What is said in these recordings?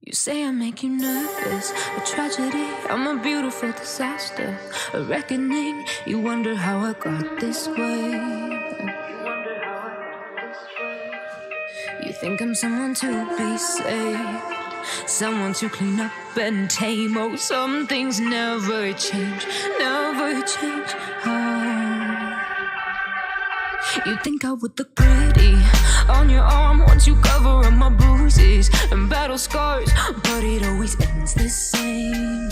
You say I make you nervous, a tragedy, I'm a beautiful disaster, a reckoning, you wonder how I got this way. You think I'm someone to be saved, someone to clean up and tame. Oh, some things never change, never change. Oh. You think I would look pretty on your arm once you cover up my bruises and battle scars, but it always ends the same.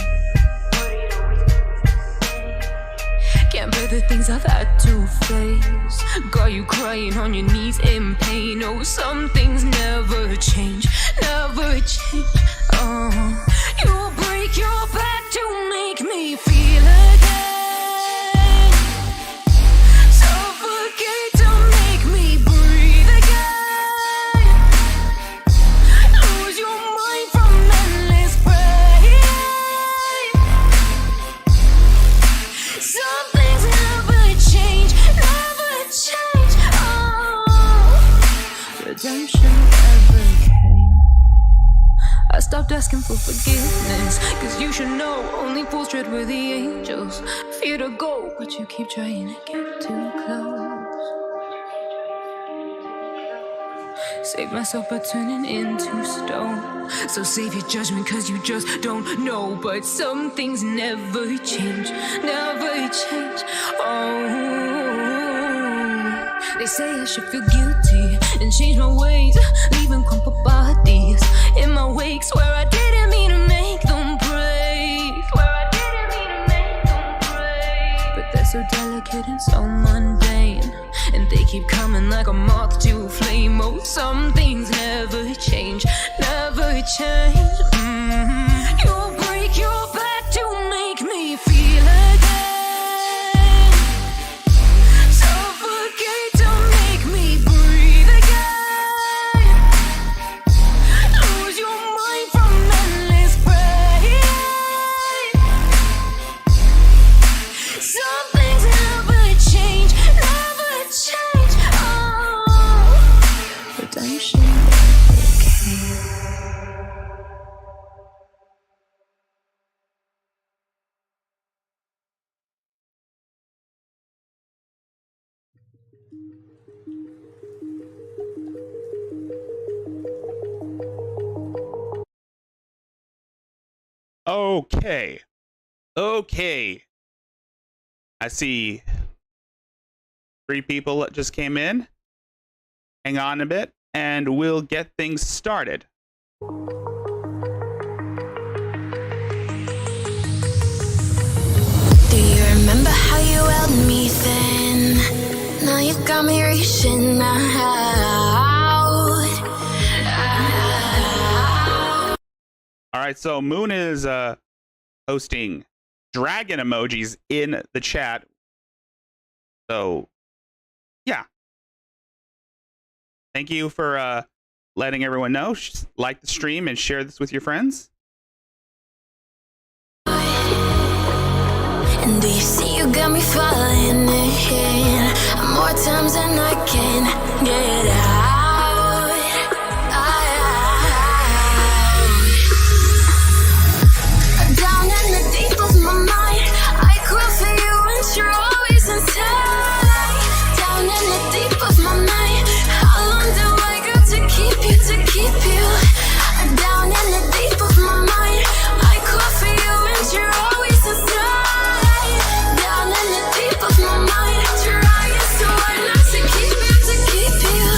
Can't bear the things I've had to face, got you crying on your knees in pain. Oh, some things never change, never change. Oh, you break your back to make me feel again. Redemption ever came. I stopped asking for forgiveness, cause you should know only fools tread where the angels fear to go, but you keep trying to get too close. Save myself by turning into stone, so save your judgment cause you just don't know. But some things never change, never change. Oh, they say I should feel guilty and change my ways, leaving crumpled bodies in my wake. Swear I didn't mean to make them break, swear I didn't mean to make them break. But they're so delicate and so mundane, and they keep coming like a moth to a flame. Oh, some things never change, never change. You break your back to make me feel again. Okay. I see 3 people that just came in. Hang on a bit, and we'll get things started. Do you remember how you held me then? Now you got me reaching out. All right, so Moon is posting dragon emojis in the chat. So, yeah. Thank you for letting everyone know. Like the stream and share this with your friends. And do you see you got me falling in more times than I can get out? Down in the deep of my mind, I crawl for you and you're always inside. Down in the deep of my mind, how long do I got to keep you, to keep you? Down in the deep of my mind, I crawl for you and you're always inside. Down in the deep of my mind, trying so hard not to keep you, to keep you.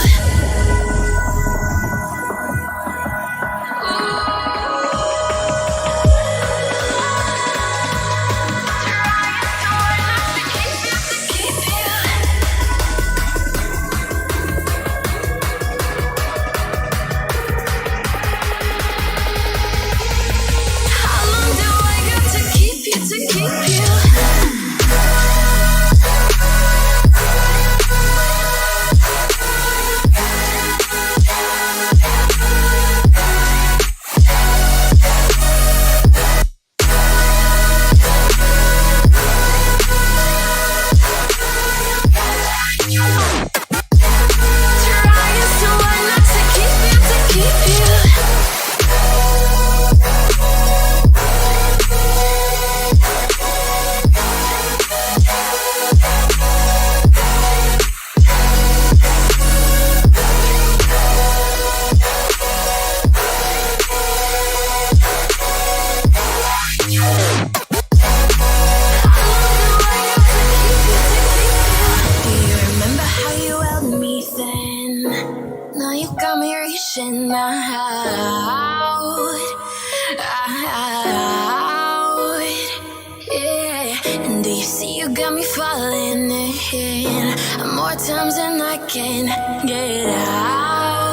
you got me reaching out. Yeah. And do you see you got me falling in more times than I can get out.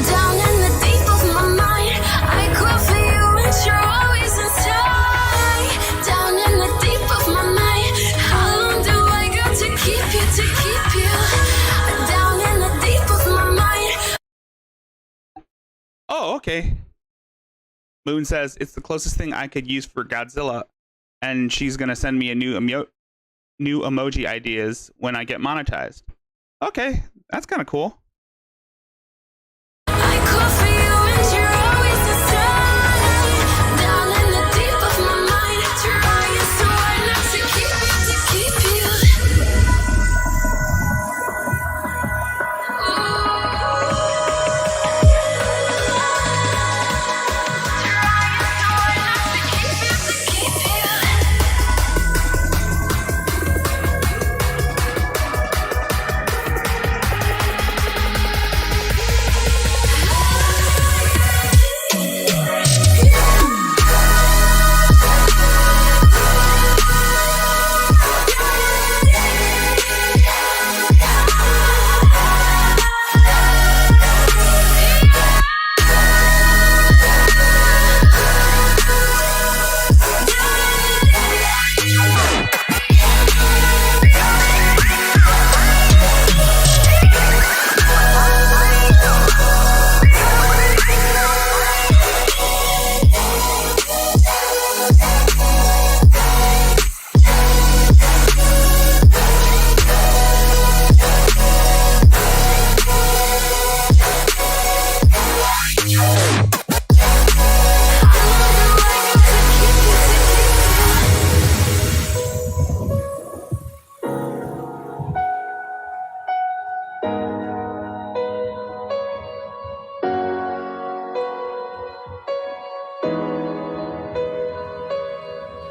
Down in the deep of my mind, I cry for you and you're always inside. Down in the deep of my mind, how long do I got to keep you, to keep you? Down in the deep of my mind. Oh, okay. Moon says it's the closest thing I could use for Godzilla, and she's gonna send me a new emoji ideas when I get monetized. Okay, that's kind of cool. I call for you and you're always inside. Down in the deep of my mind, trying so hard not to keep you.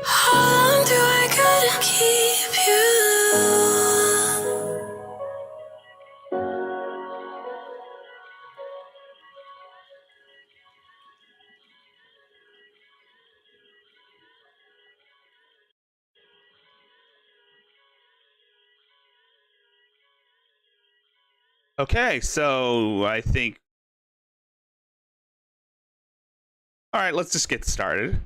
How long do I gotta keep you? Okay, so I think. All right, let's just get started.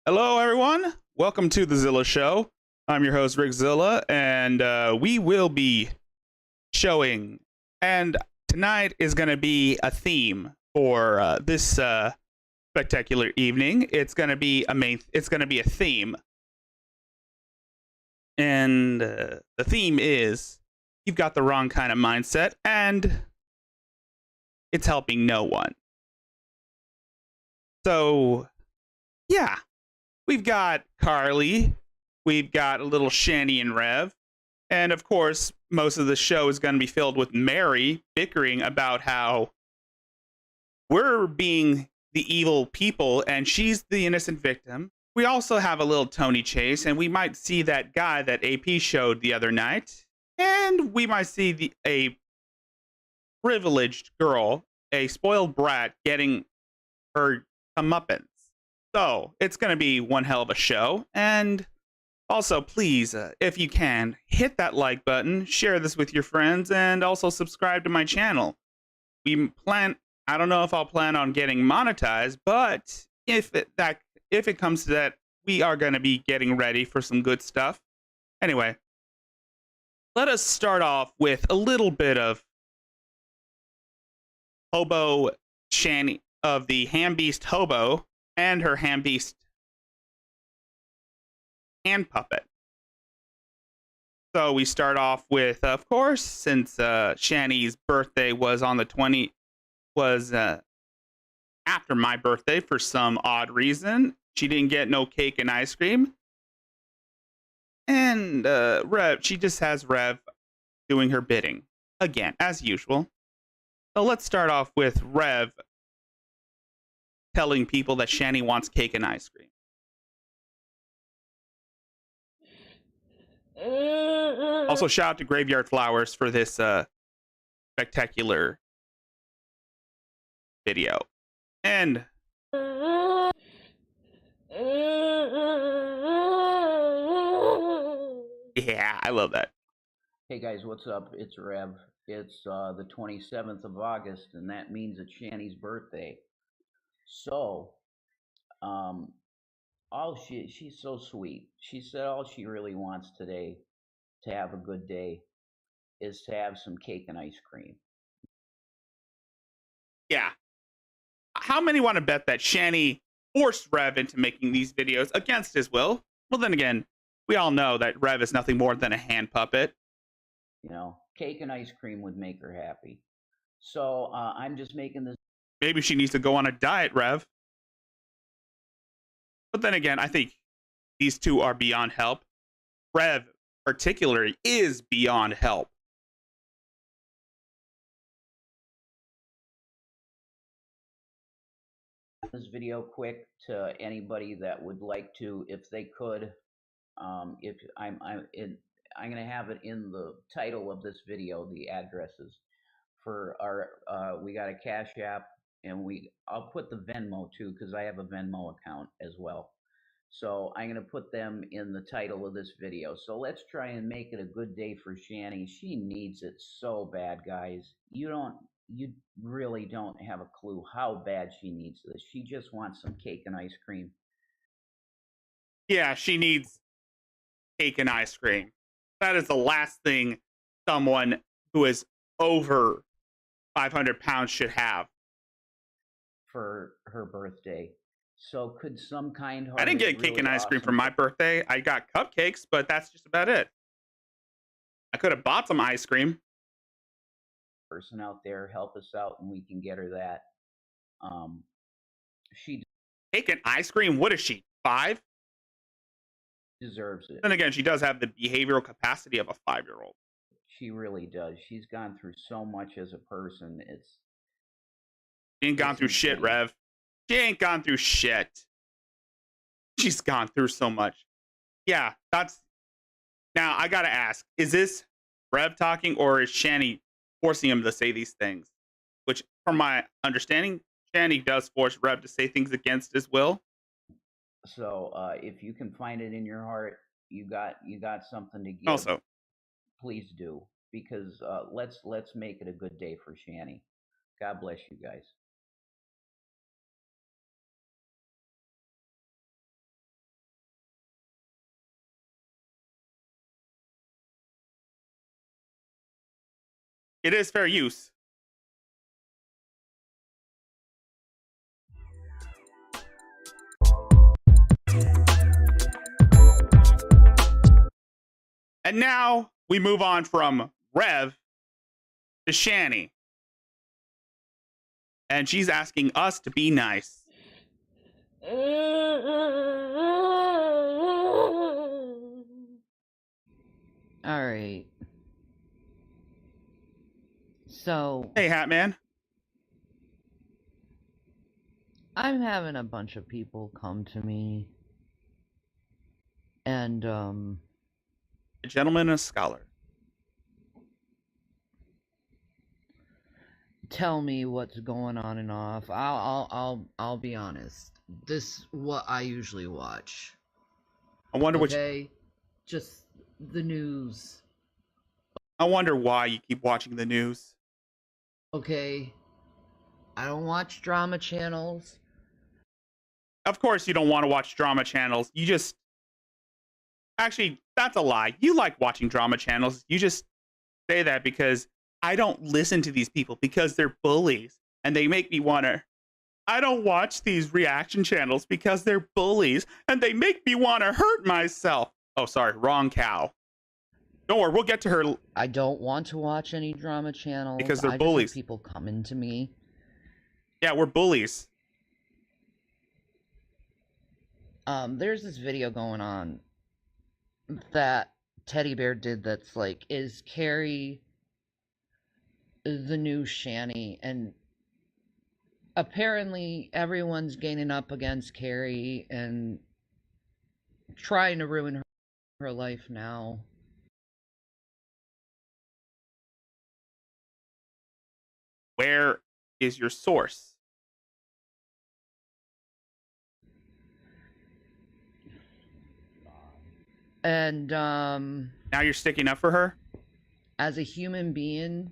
Hello, everyone. Welcome to the Zilla Show. I'm your host, Rickzilla, and we will be showing. And tonight is going to be a theme for this spectacular evening. It's going to be It's going to be a theme, and the theme is you've got the wrong kind of mindset, and it's helping no one. So, yeah. We've got Carly, we've got a little Shani and Rev, and of course, most of the show is going to be filled with Mary bickering about how we're being the evil people and she's the innocent victim. We also have a little Tony Chase, and we might see that guy that AP showed the other night, and we might see a privileged girl, a spoiled brat, getting her comeuppance. So, it's going to be one hell of a show. And also, please, if you can, hit that like button, share this with your friends, and also subscribe to my channel. I don't know if I'll plan on getting monetized, but if it comes to that, we are going to be getting ready for some good stuff. Anyway, let us start off with a little bit of Hobo Shani, of the Ham Beast Hobo, and her Ham Beast hand puppet. So we start off with, of course, since Shani's birthday was on the 20th, was after my birthday for some odd reason. She didn't get no cake and ice cream. And Rev, she just has Rev doing her bidding. Again, as usual. So let's start off with Rev telling people that Shani wants cake and ice cream. Also, shout out to Graveyard Flowers for this spectacular video. And yeah, I love that. Hey guys, what's up? It's Rev. It's the 27th of August, and that means it's Shanny's birthday. So, she's so sweet. She said all she really wants today to have a good day is to have some cake and ice cream. Yeah. How many want to bet that Shanny forced Rev into making these videos against his will? Well, then again, we all know that Rev is nothing more than a hand puppet. You know, cake and ice cream would make her happy. So I'm just making this. Maybe she needs to go on a diet, Rev. But then again, I think these two are beyond help. Rev, particularly, is beyond help. This video quick to anybody that would like to, if they could. If I'm going to have it in the title of this video, the addresses for our. We got a Cash App, and I'll put the Venmo too, because I have a Venmo account as well. So I'm going to put them in the title of this video. So let's try and make it a good day for Shanny. She needs it so bad, guys. You really don't have a clue how bad she needs this. She just wants some cake and ice cream. Yeah, she needs cake and ice cream. That is the last thing someone who is over 500 pounds should have For her birthday. So could some kind heart. I didn't get cake and ice cream for my birthday. I got cupcakes, but that's just about it. I could have bought some ice cream. Person out there, help us out, and we can get her that. She Cake and ice cream? What is she, 5? deserves it. Then again, she does have the behavioral capacity of a 5-year-old. She really does. She's gone through so much as a person. She ain't gone through insane. shit, Rev. She ain't gone through shit. She's gone through so much. Yeah, that's... Now, I gotta ask, is this Rev talking, or is Shanny forcing him to say these things? Which, from my understanding, Shanny does force Rev to say things against his will. So if you can find it in your heart, you got something to give. Also, please do, because let's make it a good day for Shanny. God bless you guys. it is fair use. And now we move on from Rev to Shanny. And she's asking us to be nice. All right. So, Hey, Hat Man. I'm having a bunch of people come to me and A gentleman and a scholar. tell me what's going on and off. I'll be honest. This is what I usually watch. I wonder Okay? Just the news. I wonder why you keep watching the news. Okay? I don't watch drama channels. Of course you don't want to watch drama channels. You just... Actually, that's a lie. You like watching drama channels. You just say that because I don't listen to these people because they're bullies. And they make me want to... I don't watch these reaction channels because they're bullies. And they make me want to hurt myself. Oh, sorry. Wrong cow. Don't worry. We'll get to her. I don't want to watch any drama channels. Because they're I bullies. Just have people coming to me. Yeah, we're bullies. There's this video going on that Teddy Bear did that's like, is Carrie the new Shanny? And apparently everyone's gaining up against Carrie and trying to ruin her life now. Where is your source? And Now you're sticking up for her? as a human being,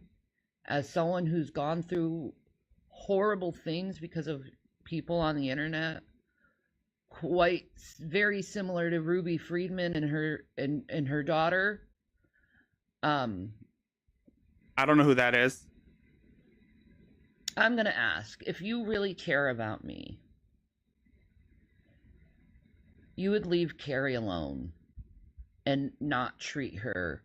as someone who's gone through horrible things because of people on the internet, quite very similar to Ruby Friedman and her daughter. I don't know who that is. I'm gonna ask, if you really care about me, you would leave Carrie alone and not treat her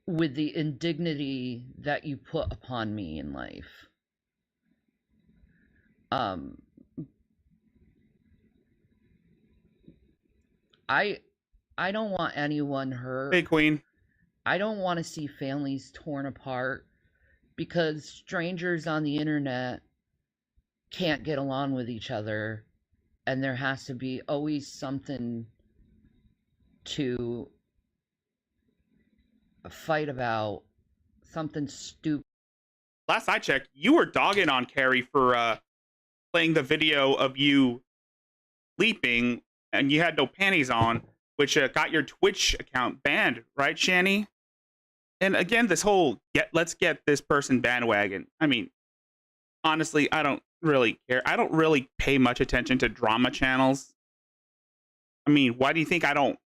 with the indignity that you put upon me in life. I don't want anyone hurt. Hey, Queen. I don't want to see families torn apart because strangers on the internet can't get along with each other, and there has to be always something to fight about, something stupid. Last I checked, you were dogging on Carrie for playing the video of you leaping and you had no panties on, which got your Twitch account banned, right, Shani? And again, this whole let's get this person bandwagon. I mean, honestly, I don't really care. I don't really pay much attention to drama channels. I mean, why do you think I don't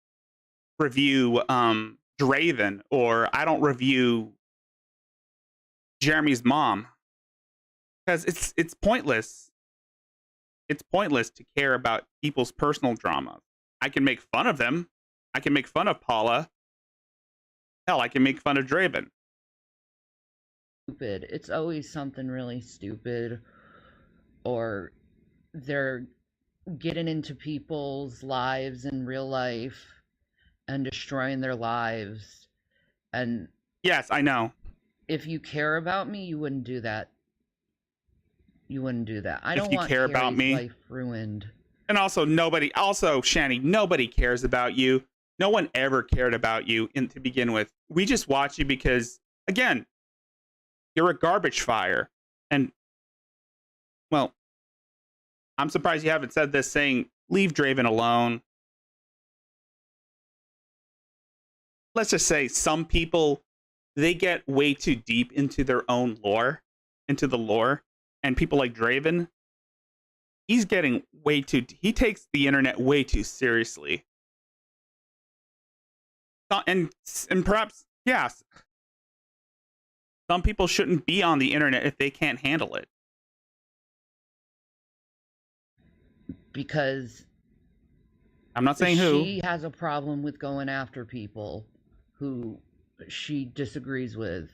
review Draven, or I don't review Jeremy's mom? Because it's pointless. It's pointless to care about people's personal drama. I can make fun of them. I can make fun of Paula. Hell, I can make fun of Draven. Stupid. It's always something really stupid, or they're getting into people's lives in real life and destroying their lives. And yes, I know. If you care about me, you wouldn't do that. You wouldn't do that. I don't want care Carrie's about me, life ruined. And also, Shani, nobody cares about you. No one ever cared about you to begin with. We just watch you because, again, you're a garbage fire. And, well, I'm surprised you haven't said this, saying, leave Draven alone. Let's just say some people, they get way too deep into their own lore, into the lore. And people like Draven, he's getting he takes the internet way too seriously. And perhaps, yes, some people shouldn't be on the internet if they can't handle it. Because I'm not saying who. She has a problem with going after people who she disagrees with.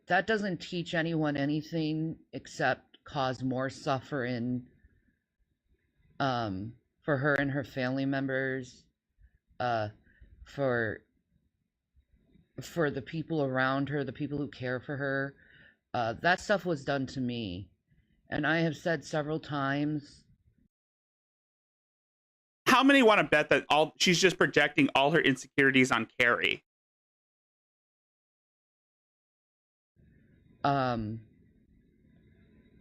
That doesn't teach anyone anything except cause more suffering for her and her family members, for the people around her, the people who care for her. That stuff was done to me. And I have said several times. How many want to bet that she's just projecting all her insecurities on Carrie?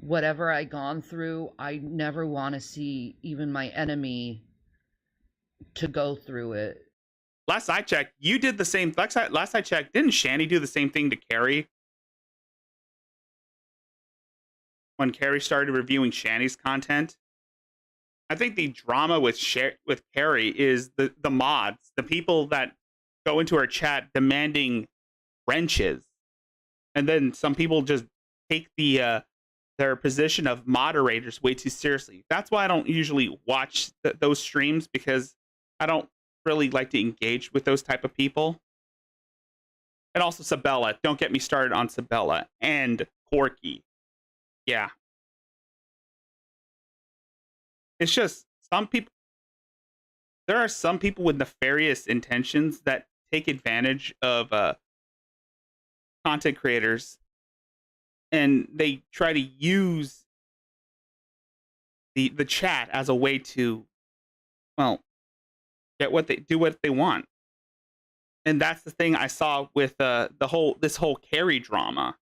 Whatever I gone through, I never want to see even my enemy to go through it. Last I checked, you did the same. Last I checked, didn't Shani do the same thing to Carrie? When Carrie started reviewing Shani's content? I think the drama with Carrie is the mods, the people that go into her chat demanding wrenches. And then some people just take their position of moderators way too seriously. That's why I don't usually watch those streams, because I don't really like to engage with those type of people. And also Sabella. Don't get me started on Sabella and Corky. Yeah. It's just some people. There are some people with nefarious intentions that take advantage of content creators, and they try to use the chat as a way to, well, do what they want. And that's the thing I saw with this whole Carrie drama.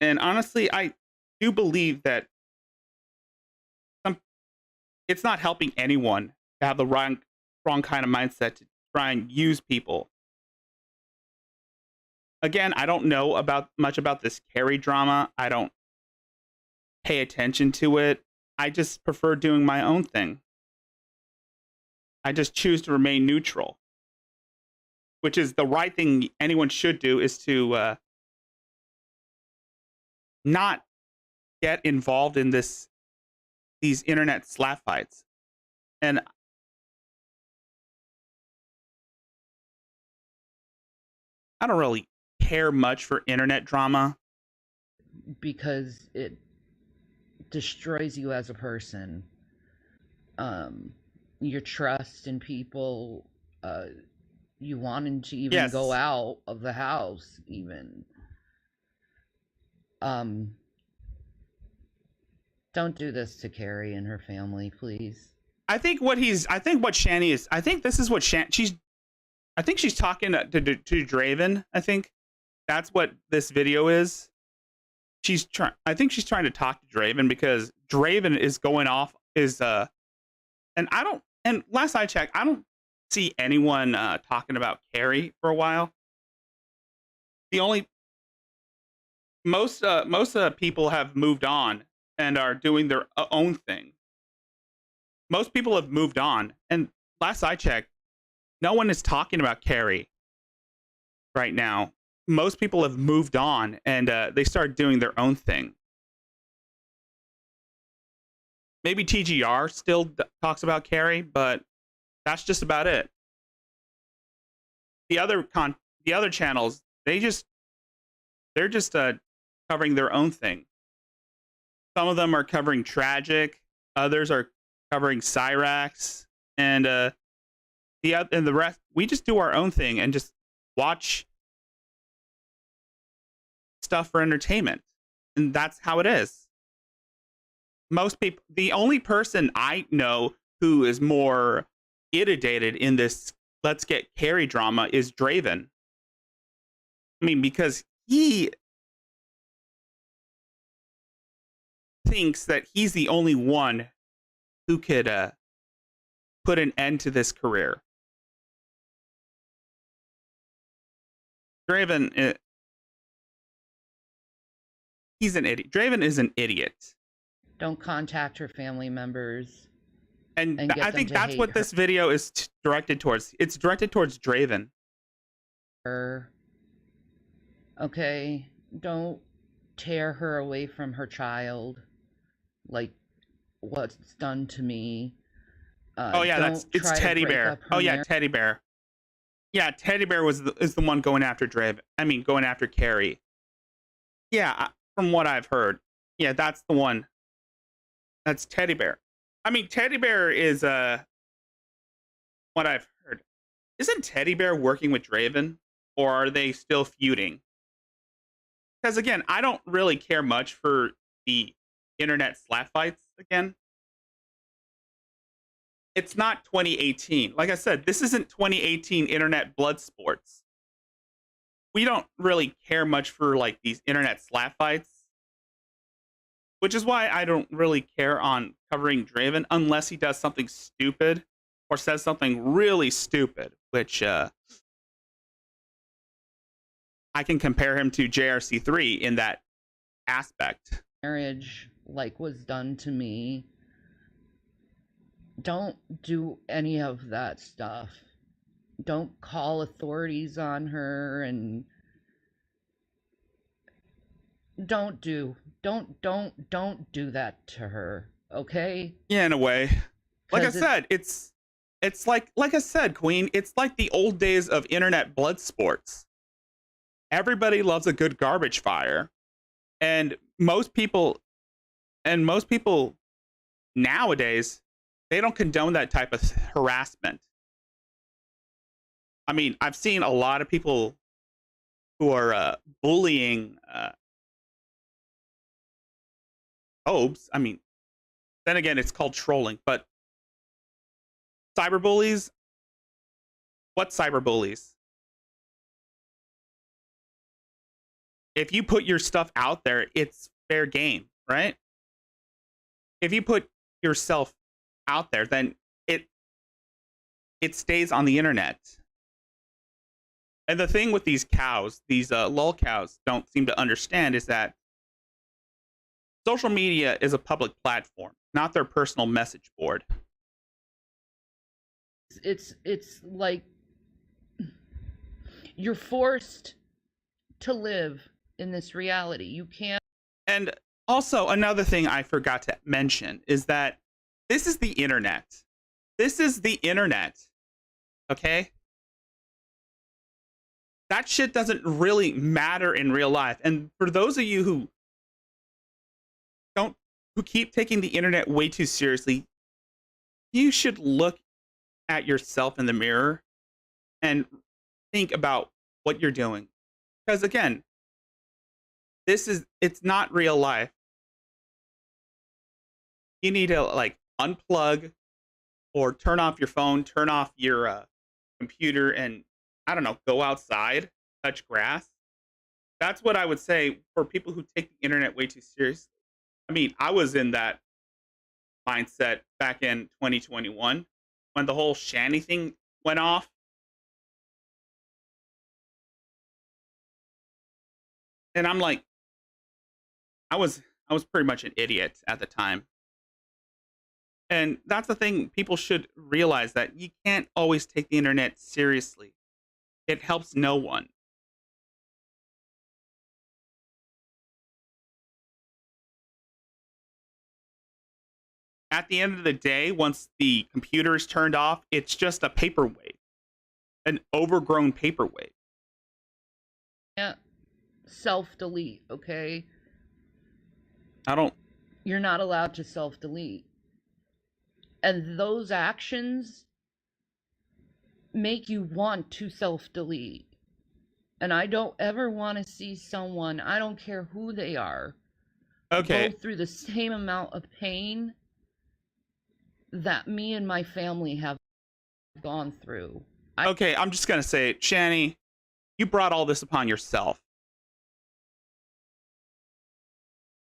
And honestly, I do believe that some it's not helping anyone to have the wrong kind of mindset to try and use people. Again, I don't know much about this Carrie drama. I don't pay attention to it. I just prefer doing my own thing. I just choose to remain neutral, which is the right thing anyone should do, is to not get involved in these internet slap fights. And I don't really care much for internet drama. Because it destroys you as a person. Your trust in people, you wanting to even Yes. go out of the house, even. Don't do this to Carrie and her family, please. I think Shani is. I think this is what she's. I think she's talking to Draven. I think that's what this video is. I think she's trying to talk to Draven because Draven is going off. And last I checked, I don't see anyone talking about Carrie for a while. Most people have moved on and are doing their own thing. Most people have moved on, and last I checked, no one is talking about Carrie right now. Most people have moved on, and they started doing their own thing. Maybe TGR still talks about Carrie, but that's just about it. The other channels, they're just covering their own thing. Some of them are covering Tragic, others are covering Cyrax, and the rest, we just do our own thing and just watch stuff for entertainment, and that's how it is. Most people, the only person I know who is more inundated in this let's get Carrie drama is Draven. I mean, because he thinks that he's the only one who could put an end to this career. Draven, he's an idiot. Draven is an idiot. Don't contact her family members. And get I them think to that's hate what this video is directed towards. It's directed towards Draven. her. Okay, don't tear her away from her child, like what's done to me. Oh yeah, it's Teddy Bear. Oh yeah, Teddy Bear. Yeah, Teddy Bear is the one going after Draven. I mean, going after Carrie. Yeah, from what I've heard, yeah, that's the one. That's Teddy Bear. I mean, Teddy Bear is what I've heard. Isn't Teddy Bear working with Draven, or are they still feuding? Because again, I don't really care much for the internet slap fights. Again, it's not 2018. Like I said, this isn't 2018 internet blood sports. We don't really care much for like these internet slap fights, which is why I don't really care on covering Draven unless he does something stupid or says something really stupid, which I can compare him to JRC3 in that aspect. Marriage, like was done to me. Don't do any of that stuff. Don't call authorities on her, and don't do that to her, okay? Yeah, in a way. Like I said, it's like I said, Queen, it's like the old days of internet blood sports. Everybody loves a good garbage fire. And most people nowadays, they don't condone that type of harassment. I mean, I've seen a lot of people who are bullying phobes. I mean, then again, it's called trolling, but cyberbullies, What cyberbullies? If you put your stuff out there, it's fair game, right? If you put yourself out there, then it stays on the internet. And the thing with these cows, these lol cows, don't seem to understand is that social media is a public platform, not their personal message board. It's like you're forced to live in this reality. You can't. And also, another thing I forgot to mention is that this is the internet. This is the internet. Okay? That shit doesn't really matter in real life. And for those of you who keep taking the internet way too seriously, you should look at yourself in the mirror and think about what you're doing. Because again, it's not real life. You need to like unplug or turn off your phone, turn off your computer, and I don't know, go outside, touch grass. That's what I would say for people who take the internet way too seriously. I mean, I was in that mindset back in 2021 when the whole Shanny thing went off. And I'm like, I was pretty much an idiot at the time. And that's the thing, people should realize that you can't always take the internet seriously. It helps no one. At the end of the day, once the computer is turned off, it's just a paperweight, an overgrown paperweight. Yeah. Self-delete, okay? You're not allowed to self-delete. And those actions make you want to self-delete. And I don't ever want to see someone, I don't care who they are, go through the same amount of pain that me and my family have gone through. Okay, I'm just going to say, Shanny, you brought all this upon yourself.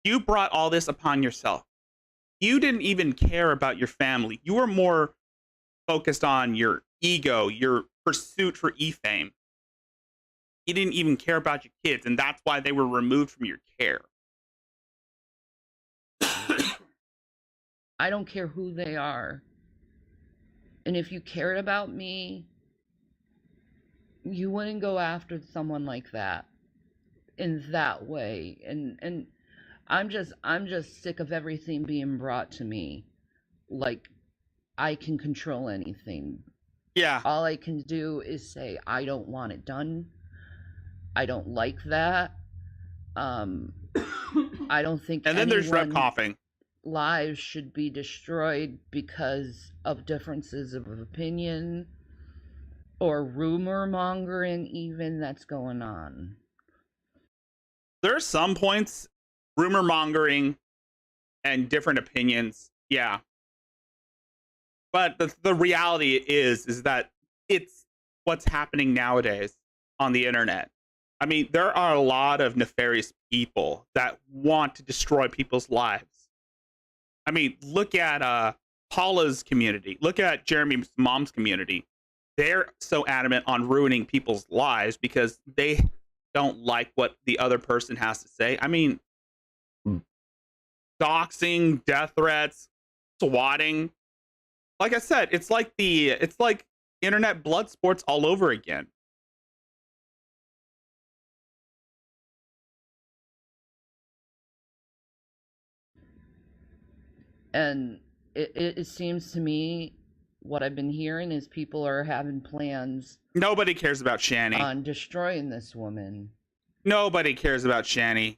You brought all this upon yourself. You didn't even care about your family. You were more focused on your ego, your pursuit for e-fame. You didn't even care about your kids, and that's why they were removed from your care. I don't care who they are. And if you cared about me, you wouldn't go after someone like that in that way. And I'm just sick of everything being brought to me like I can control anything. Yeah. All I can do is say I don't want it done. I don't like that. I don't think And then there's Rev coughing. Lives should be destroyed because of differences of opinion or rumor mongering even that's going on. There are some points, rumor mongering and different opinions, yeah. But the reality is that it's what's happening nowadays on the internet. I mean, there are a lot of nefarious people that want to destroy people's lives. I mean, look at Paula's community. Look at Jeremy's mom's community. They're so adamant on ruining people's lives because they don't like what the other person has to say. I mean, doxing, death threats, swatting. Like I said, it's like internet blood sports all over again. And it seems to me what I've been hearing is people are having plans. Nobody cares about Shanny. On destroying this woman. Nobody cares about Shanny.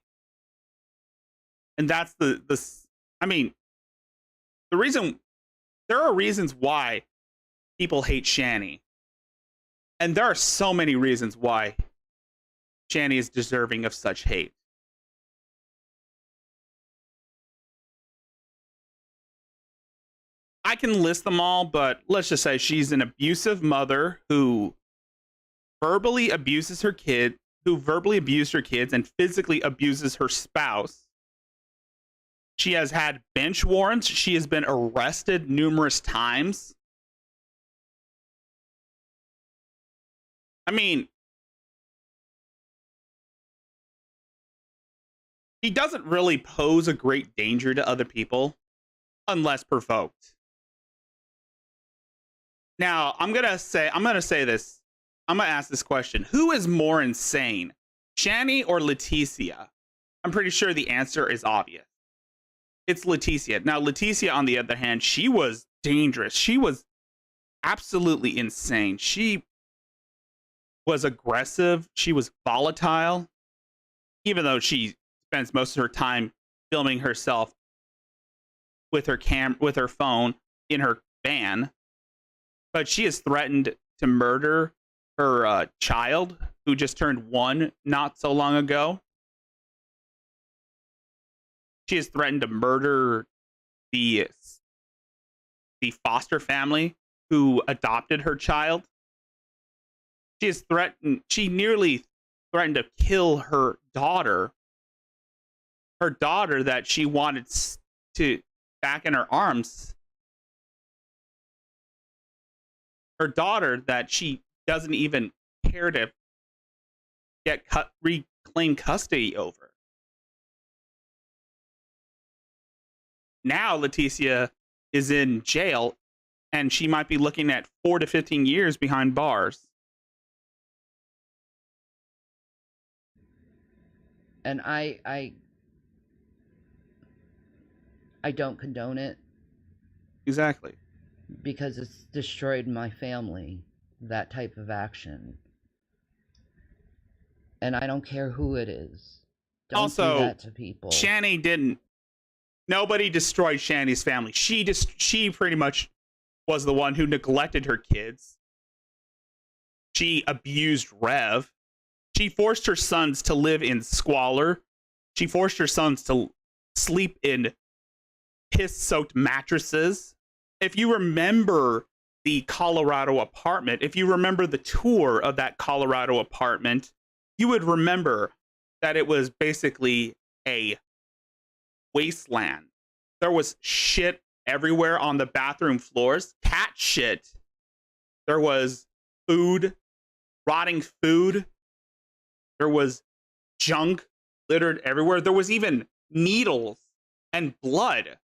And that's I mean, the reason, there are reasons why people hate Shanny. And there are so many reasons why Shanny is deserving of such hate. I can list them all, but let's just say she's an abusive mother who verbally abuses her kid, who verbally abused her kids and physically abuses her spouse. She has had bench warrants. She has been arrested numerous times. I mean, he doesn't really pose a great danger to other people unless provoked. Now, I'm gonna say this. I'm gonna ask this question: who is more insane, Shani or Leticia? I'm pretty sure the answer is obvious. It's Leticia. Now, Leticia, on the other hand, she was dangerous. She was absolutely insane. She was aggressive. She was volatile. Even though she spends most of her time filming herself with her phone in her van, but she has threatened to murder her child, who just turned 1 not so long ago. She has threatened to murder the foster family who adopted her child. She nearly threatened to kill her daughter that she wanted to back in her arms. Her daughter that she doesn't even care to reclaim custody over. Now Leticia is in jail, and she might be looking at 4 to 15 years behind bars. And I don't condone it. Exactly. Because it's destroyed my family, that type of action. And I don't care who it is. Don't Also, do that to people. Shani didn't. Nobody destroyed Shani's family. She pretty much was the one who neglected her kids. She abused Rev. She forced her sons to live in squalor. She forced her sons to sleep in piss-soaked mattresses. If you remember the Colorado apartment, if you remember the tour of that Colorado apartment, you would remember that it was basically a wasteland. There was shit everywhere on the bathroom floors, cat shit. There was food, rotting food. There was junk littered everywhere. There was even needles and blood.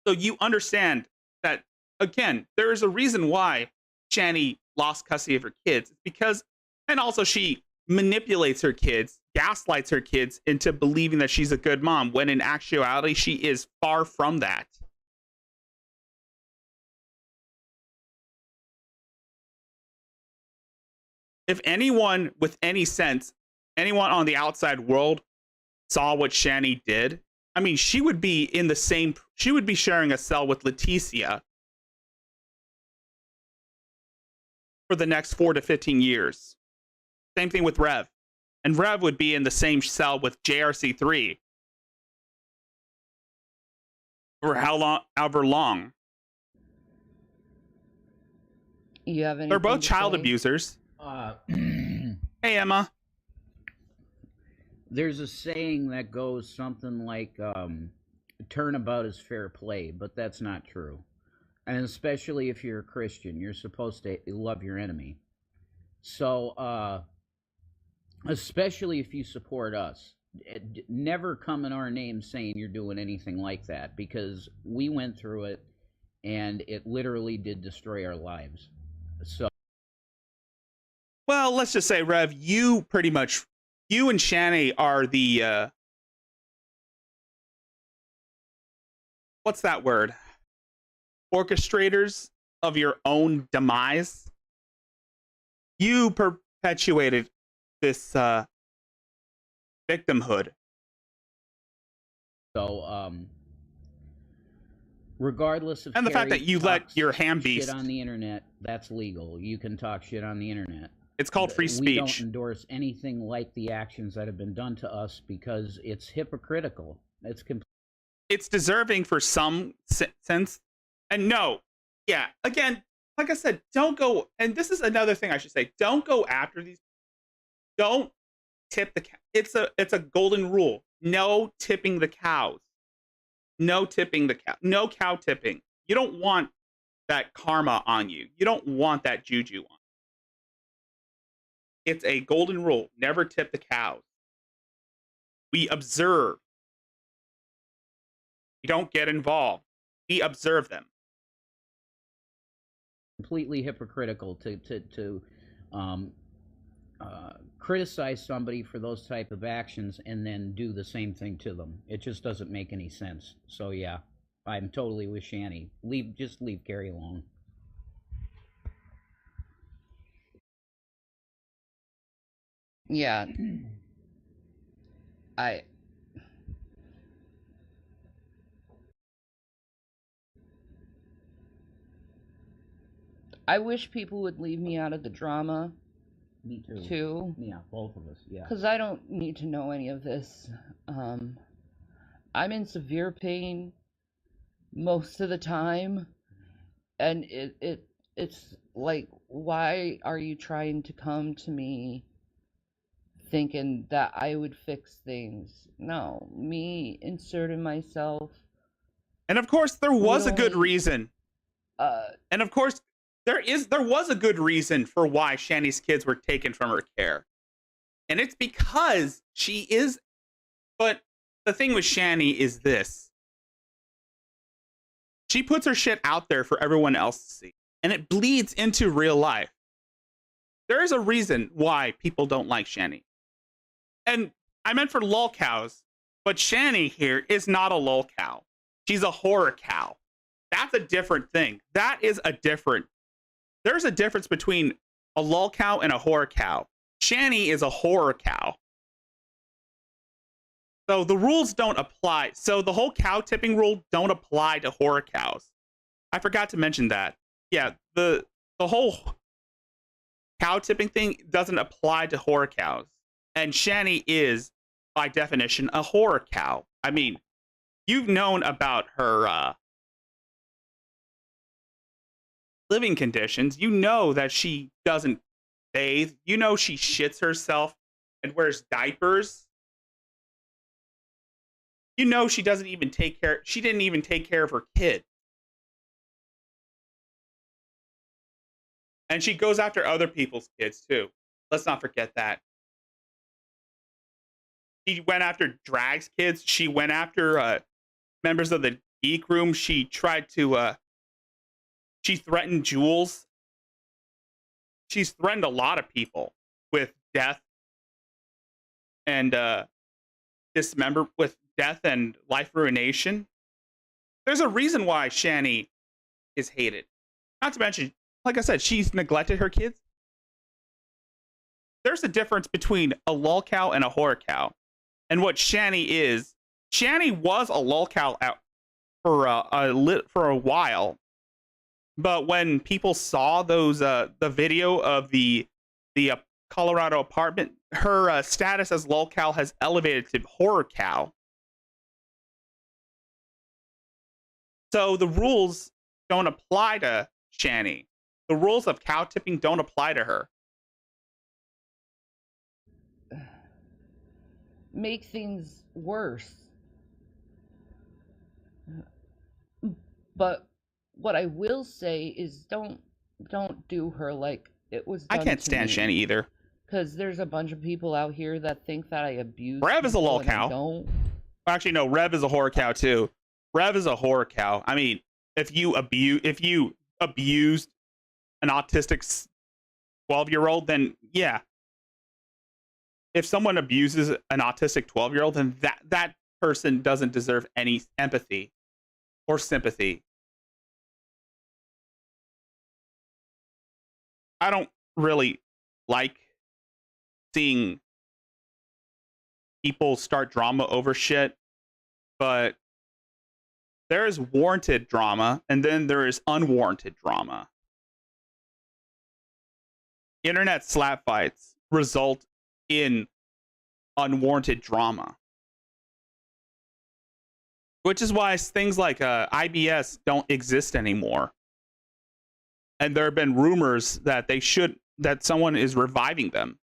So you understand that, again, there is a reason why Shani lost custody of her kids. It's because, and also she manipulates her kids, gaslights her kids into believing that she's a good mom, when in actuality, she is far from that. If anyone with any sense, anyone on the outside world saw what Shani did, I mean, she would be sharing a cell with Leticia for the next 4 to 15 years. Same thing with Rev. And Rev would be in the same cell with JRC3 for however long. You have anything They're both to child say? abusers. Hey, Emma. There's a saying that goes something like, turnabout is fair play, but that's not true. And especially if you're a Christian, you're supposed to love your enemy. So, especially if you support us, never come in our name saying you're doing anything like that, because we went through it and it literally did destroy our lives. So, Well, let's just say, Rev, you and Shani are the, what's that word? Orchestrators of your own demise. You perpetuated this victimhood. So, regardless of, And the fact that you let your ham shit beast on the internet, that's legal. You can talk shit on the internet. It's called free We don't speech. endorse anything like the actions that have been done to us because it's hypocritical. It's deserving for some sense. And no, yeah, again, like I said, don't go. And this is another thing I should say: don't go after these. Don't tip the. It's a golden rule. No tipping the cows. No tipping the cow. No cow tipping. You don't want that karma on you. You don't want that juju on. It's a golden rule. Never tip the cows. We observe. We don't get involved. We observe them. Completely hypocritical to criticize somebody for those type of actions and then do the same thing to them. It just doesn't make any sense. So yeah, I'm totally with Shanny. Just leave Gary alone. Yeah. I wish people would leave me out of the drama. Me too. Too. Yeah, both of us. Yeah. Because I don't need to know any of this. I'm in severe pain most of the time, and it's like, why are you trying to come to me thinking that I would fix things? No, me inserting myself. And of course, there was a good reason. And of course, there was a good reason for why Shanny's kids were taken from her care. And it's because she is. But the thing with Shanny is this: she puts her shit out there for everyone else to see, and it bleeds into real life. There is a reason why people don't like Shanny. And I meant for lol cows, but Shanny here is not a lol cow. She's a horror cow. That's a different thing. There's a difference between a lol cow and a horror cow. Shanny is a horror cow. So the rules don't apply. So the whole cow tipping rule don't apply to horror cows. I forgot to mention that. Yeah, the whole cow tipping thing doesn't apply to horror cows. And Shanny is, by definition, a horror cow. I mean, you've known about her living conditions. You know that she doesn't bathe. You know she shits herself and wears diapers. You know she didn't even take care of her kid. And she goes after other people's kids too. Let's not forget that. She went after Drag's kids. She went after members of the Geek Room. She tried to she threatened Jules. She's threatened a lot of people with death and death and life ruination. There's a reason why Shanny is hated. Not to mention, like I said, she's neglected her kids. There's a difference between a lol cow and a horror cow. And what Shanny is, Shanny was a lol cow out for a while. But when people saw those the video of the Colorado apartment, her status as lol cow has elevated to horror cow. So the rules don't apply to Shanny. The rules of cow tipping don't apply to her. Make things worse. But what I will say is don't do her like it was done I can't to stand me. Shanny either. Because there's a bunch of people out here that think that I abuse. Rev is a lol people and I cow. don't. Actually, no, Rev is a horror cow too. Rev is a horror cow. I mean, if you abused an autistic 12-year-old, then yeah. If someone abuses an autistic 12-year-old, then that person doesn't deserve any empathy or sympathy. I don't really like seeing people start drama over shit, but there is warranted drama and then there is unwarranted drama. Internet slap fights result in unwarranted drama, which is why things like IBS don't exist anymore. and there have been rumors that that someone is reviving them.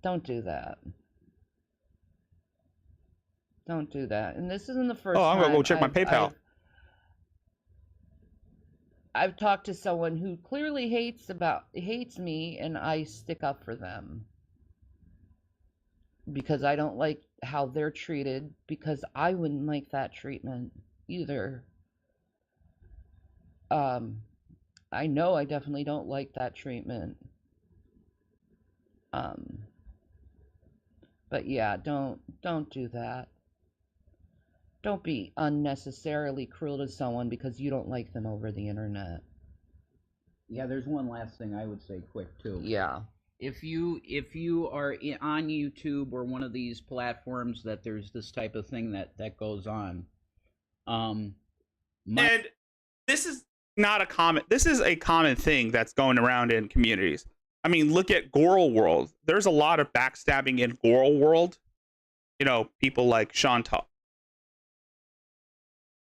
Don't do that. Don't do that. And this isn't the first I'm time. gonna go check my PayPal. I've talked to someone who clearly hates me, and I stick up for them because I don't like how they're treated, because I wouldn't like that treatment either. I know I definitely don't like that treatment. But yeah, don't do that. Don't be unnecessarily cruel to someone because you don't like them over the internet. Yeah, there's one last thing I would say quick too. Yeah. If you are on YouTube or one of these platforms that there's this type of thing that goes on, and this is not a common. This is a common thing that's going around in communities. I mean, look at Goral World. There's a lot of backstabbing in Goral World. You know, people like Chantal.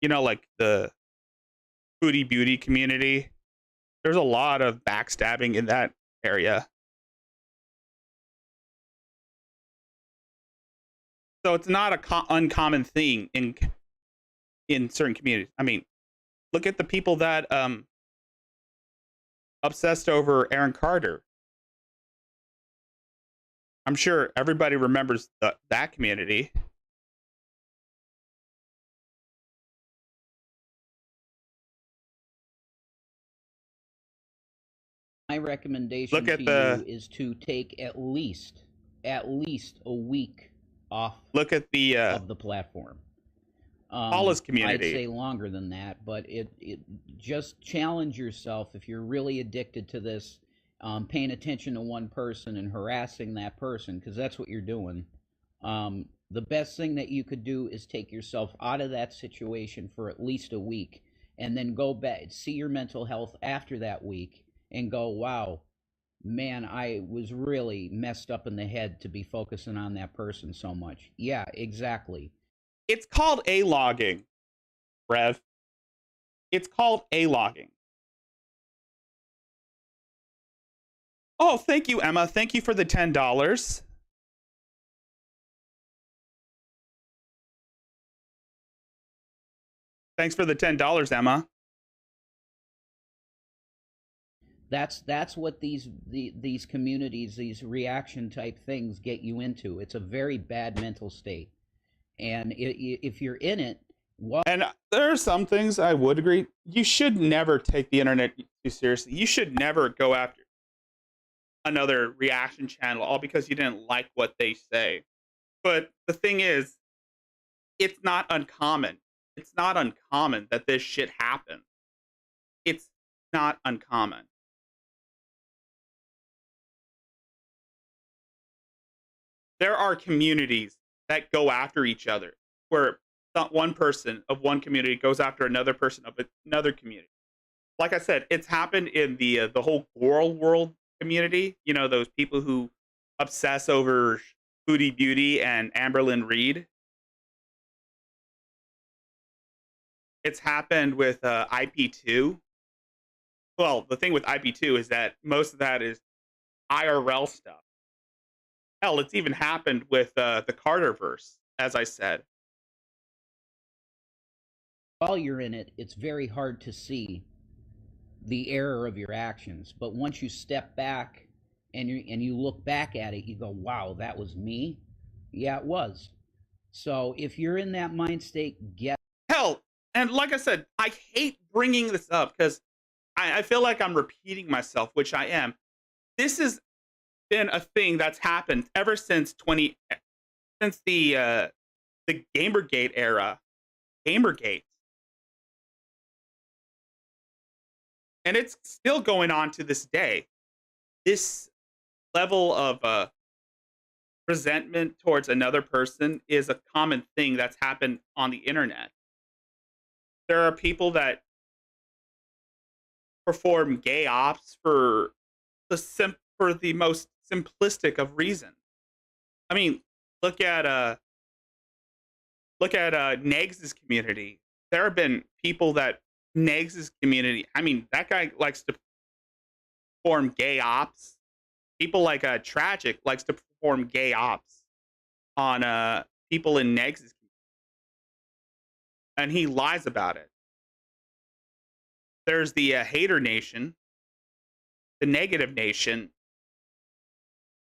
You know, like the foodie beauty community. There's a lot of backstabbing in that area. So it's not a uncommon thing in certain communities. I mean, look at the people that obsessed over Aaron Carter. I'm sure everybody remembers that community. My recommendation to you is to take at least a week off. Look at of the platform. Paula's community. I'd say longer than that, but it just challenge yourself if you're really addicted to this. Paying attention to one person and harassing that person, because that's what you're doing. The best thing that you could do is take yourself out of that situation for at least a week, and then go back, see your mental health after that week, and go, wow, man, I was really messed up in the head to be focusing on that person so much. Yeah, exactly. It's called A-logging, Rev. It's called A-logging. Oh, thank you, Emma. Thank you for the $10. Thanks for the $10, Emma. That's what these communities, these reaction type things get you into. It's a very bad mental state, and if you're in it, and there are some things I would agree. You should never take the internet too seriously. You should never go after another reaction channel all because you didn't like what they say. But the thing is, it's not uncommon. It's not uncommon that this shit happens. It's not uncommon. There are communities that go after each other, where one person of one community goes after another person of another community. Like I said, it's happened in the whole Goral World community. You know, those people who obsess over Foodie Beauty and Amberlynn Reed. It's happened with IP2. Well, the thing with IP2 is that most of that is IRL stuff. Hell, it's even happened with the Carterverse, as I said. While you're in it, it's very hard to see the error of your actions. But once you step back and you look back at it, you go, wow, that was me? Yeah, it was. So if you're in that mind state, get... Hell, and like I said, I hate bringing this up because I feel like I'm repeating myself, which I am. This has been a thing that's happened ever since the Gamergate era. Gamergate. And it's still going on to this day. This level of resentment towards another person is a common thing that's happened on the internet. There are people that perform gay ops for the most simplistic of reasons. I mean, look at Look at Negs' community. There have been people that Negs' community. I mean, that guy likes to perform gay ops. People like Tragic likes to perform gay ops on people in Negs' community, and he lies about it. There's the hater nation, the negative nation.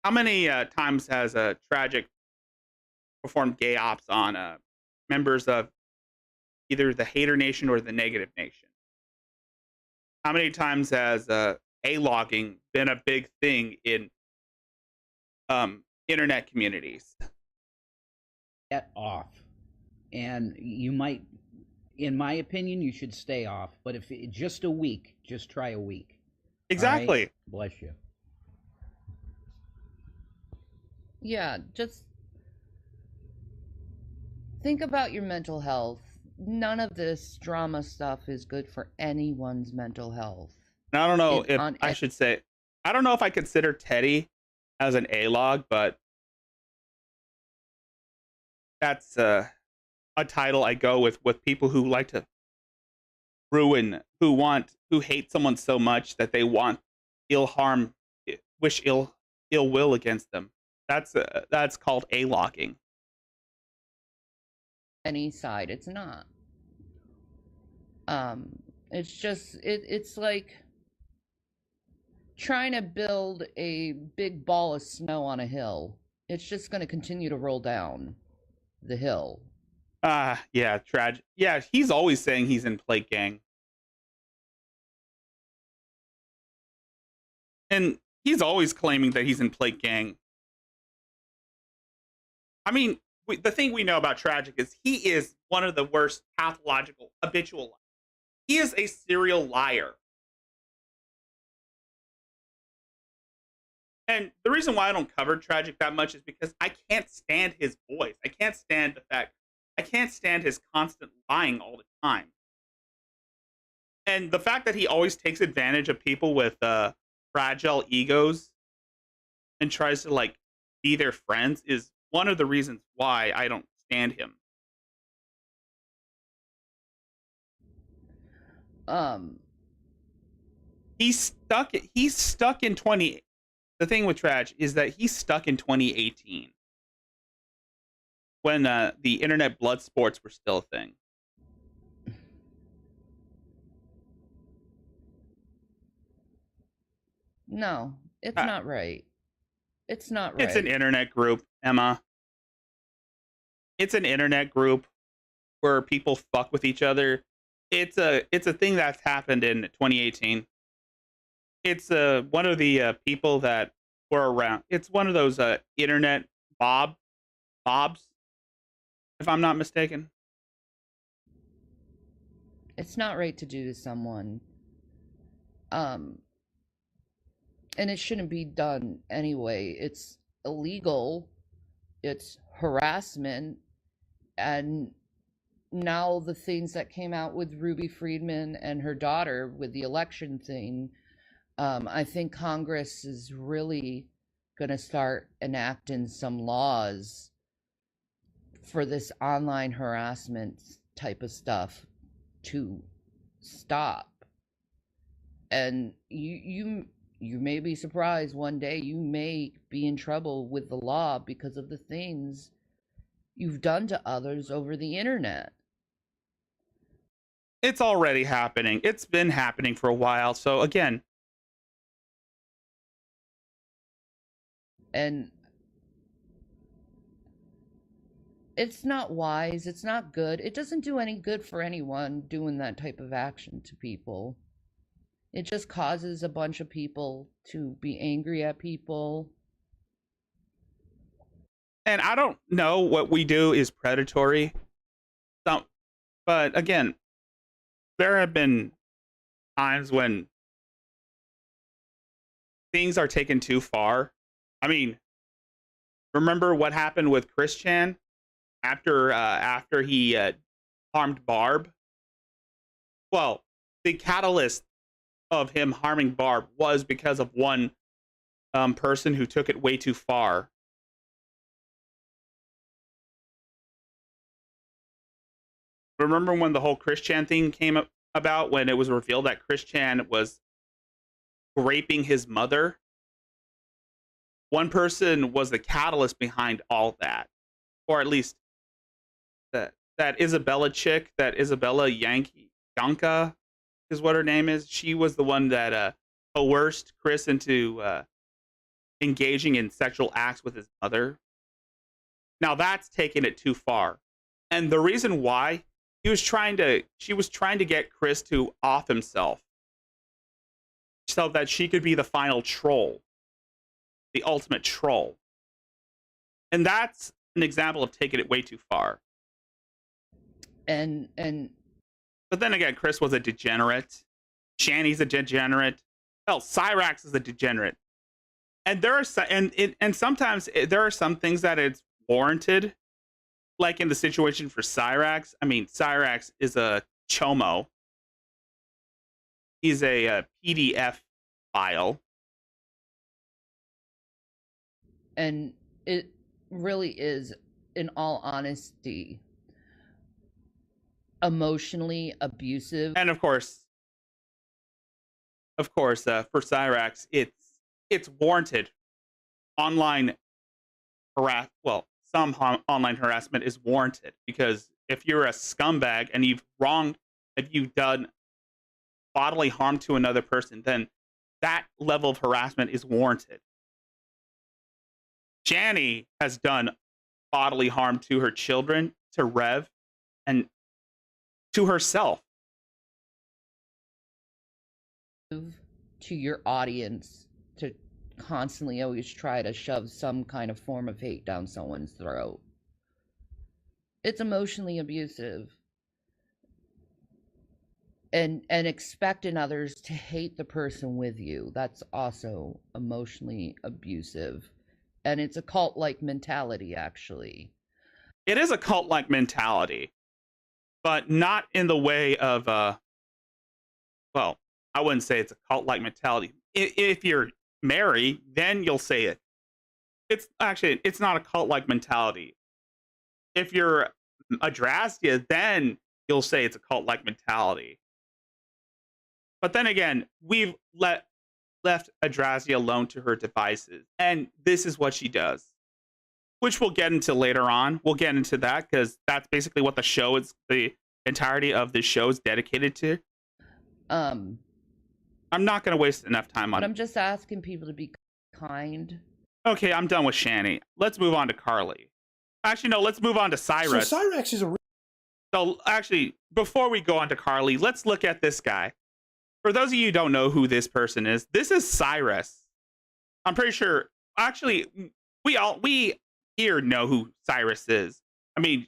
How many times has Tragic performed gay ops on members of either the hater nation or the negative nation? How many times has a-logging been a big thing in internet communities? Get off. And you might, in my opinion, you should stay off. But if just a week, just try a week. Exactly. Right? Bless you. Yeah, just think about your mental health. None of this drama stuff is good for anyone's mental health. And I don't know It- if on I e- should say, I don't know if I consider Teddy as an A-log, but that's a title I go with people who like to ruin, who hate someone so much that they want ill harm, wish ill will against them. That's called A-logging. Any side, it's not. It's just it's like trying to build a big ball of snow on a hill. It's just going to continue to roll down the hill. Yeah, tragic. Yeah, he's always saying he's in Plague Gang. And he's always claiming that he's in Plague Gang. I mean, the thing we know about Tragic is he is one of the worst pathological, habitual liars. He is a serial liar. And the reason why I don't cover Tragic that much is because I can't stand his voice. I can't stand his constant lying all the time. And the fact that he always takes advantage of people with fragile egos and tries to like be their friends is one of the reasons why I don't stand him. He's stuck in 20. The thing with Traj is that he's stuck in 2018 when the internet blood sports were still a thing. No, it's not right. It's not right. It's an internet group, Emma. It's an internet group where people fuck with each other. It's a thing that's happened in 2018. It's one of the people that were around. It's one of those internet bobs, if I'm not mistaken. It's not right to do to someone. And it shouldn't be done anyway. It's illegal. It's harassment. And now the things that came out with Ruby Friedman and her daughter with the election thing, I think Congress is really going to start enacting some laws for this online harassment type of stuff to stop. And you may be surprised one day you may be in trouble with the law because of the things you've done to others over the internet. It's already happening. It's been happening for a while. So again, and it's not wise. It's not good. It doesn't do any good for anyone doing that type of action to people. It just causes a bunch of people to be angry at people. and I don't know what we do is predatory. So, but again, there have been times when things are taken too far. I mean, remember what happened with Chris Chan after he harmed Barb? Well, the catalyst of him harming Barb was because of one person who took it way too far. remember when the whole Chris Chan thing came about, when it was revealed that Chris Chan was raping his mother? One person was the catalyst behind all that, or at least that Isabella chick, that Isabella Yanka is what her name is. She was the one that coerced Chris into engaging in sexual acts with his mother. Now that's taking it too far. And the reason why, she was trying to get Chris to off himself so that she could be the final troll, the ultimate troll. And that's an example of taking it way too far. And But then again, Chris was a degenerate. Shanny's a degenerate. Hell, Cyrax is a degenerate. And there are and sometimes there are some things that it's warranted, like in the situation for Cyrax. I mean, Cyrax is a chomo. He's a PDF file. and it really is, in all honesty, emotionally abusive. And of course, for Cyrax, it's warranted. Online some online harassment is warranted, because if you're a scumbag and you've done bodily harm to another person, then that level of harassment is warranted. Shanny has done bodily harm to her children, to Rev, and to herself. To your audience to constantly always try to shove some kind of form of hate down someone's throat. It's emotionally abusive. And expecting others to hate the person with you, that's also emotionally abusive. And it's a cult-like mentality, actually. It is a cult-like mentality, but not in the way of I wouldn't say it's a cult-like mentality. If you're Mary, then you'll say it. It's not a cult-like mentality. If you're Adrastia, then you'll say it's a cult-like mentality. But then again, we've left Adrastia alone to her devices, and this is what she does, which we'll get into later on. We'll get into that, because that's basically what the entirety of the show is dedicated to. I'm not going to waste enough time on it. But I'm just asking people to be kind. Okay, I'm done with Shanny. Let's move on to Carly. Actually, no, let's move on to Cyrus. So Cyrax is a... So actually, before we go on to Carly, let's look at this guy. For those of you who don't know who this person is, this is Cyrus. I'm pretty sure, actually, we here know who Cyrus is. I mean,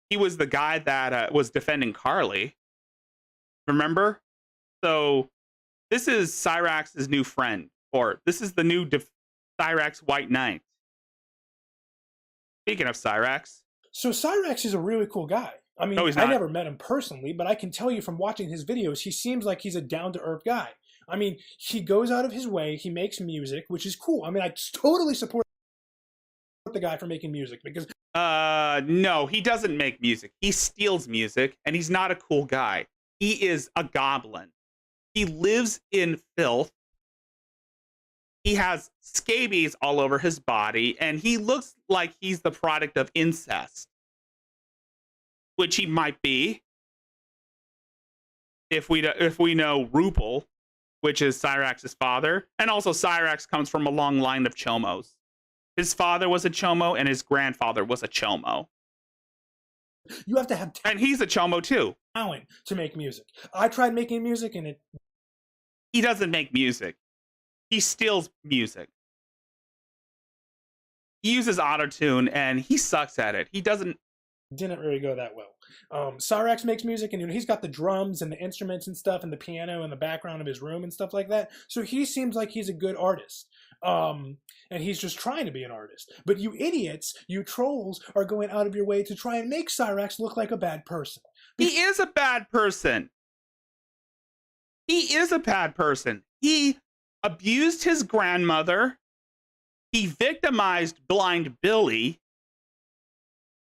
he was the guy that was defending Carly. Remember? So this is Cyrax's new friend, or this is the new Cyrax White Knight. Speaking of Cyrax. So Cyrax is a really cool guy. I mean, I never met him personally, but I can tell you from watching his videos, he seems like he's a down-to-earth guy. I mean, he goes out of his way, he makes music, which is cool. I mean, I totally support the guy for making music, because... No, he doesn't make music. He steals music, and he's not a cool guy. He is a goblin. He lives in filth. He has scabies all over his body, and he looks like he's the product of incest. Which he might be, if we know Rupel, which is Cyrax's father, and also Cyrax comes from a long line of chomos. His father was a chomo, and his grandfather was a chomo. You have to have and he's a chomo too. Talent to make music. I tried making music, and he doesn't make music. He steals music. He uses autotune, and he sucks at it. He didn't really go that well. Cyrax makes music, and he's got the drums and the instruments and stuff, and the piano in the background of his room and stuff like that. So he seems like he's a good artist. And he's just trying to be an artist. But you idiots, you trolls, are going out of your way to try and make Cyrax look like a bad person. He is a bad person. He is a bad person. He abused his grandmother. He victimized Blind Billy.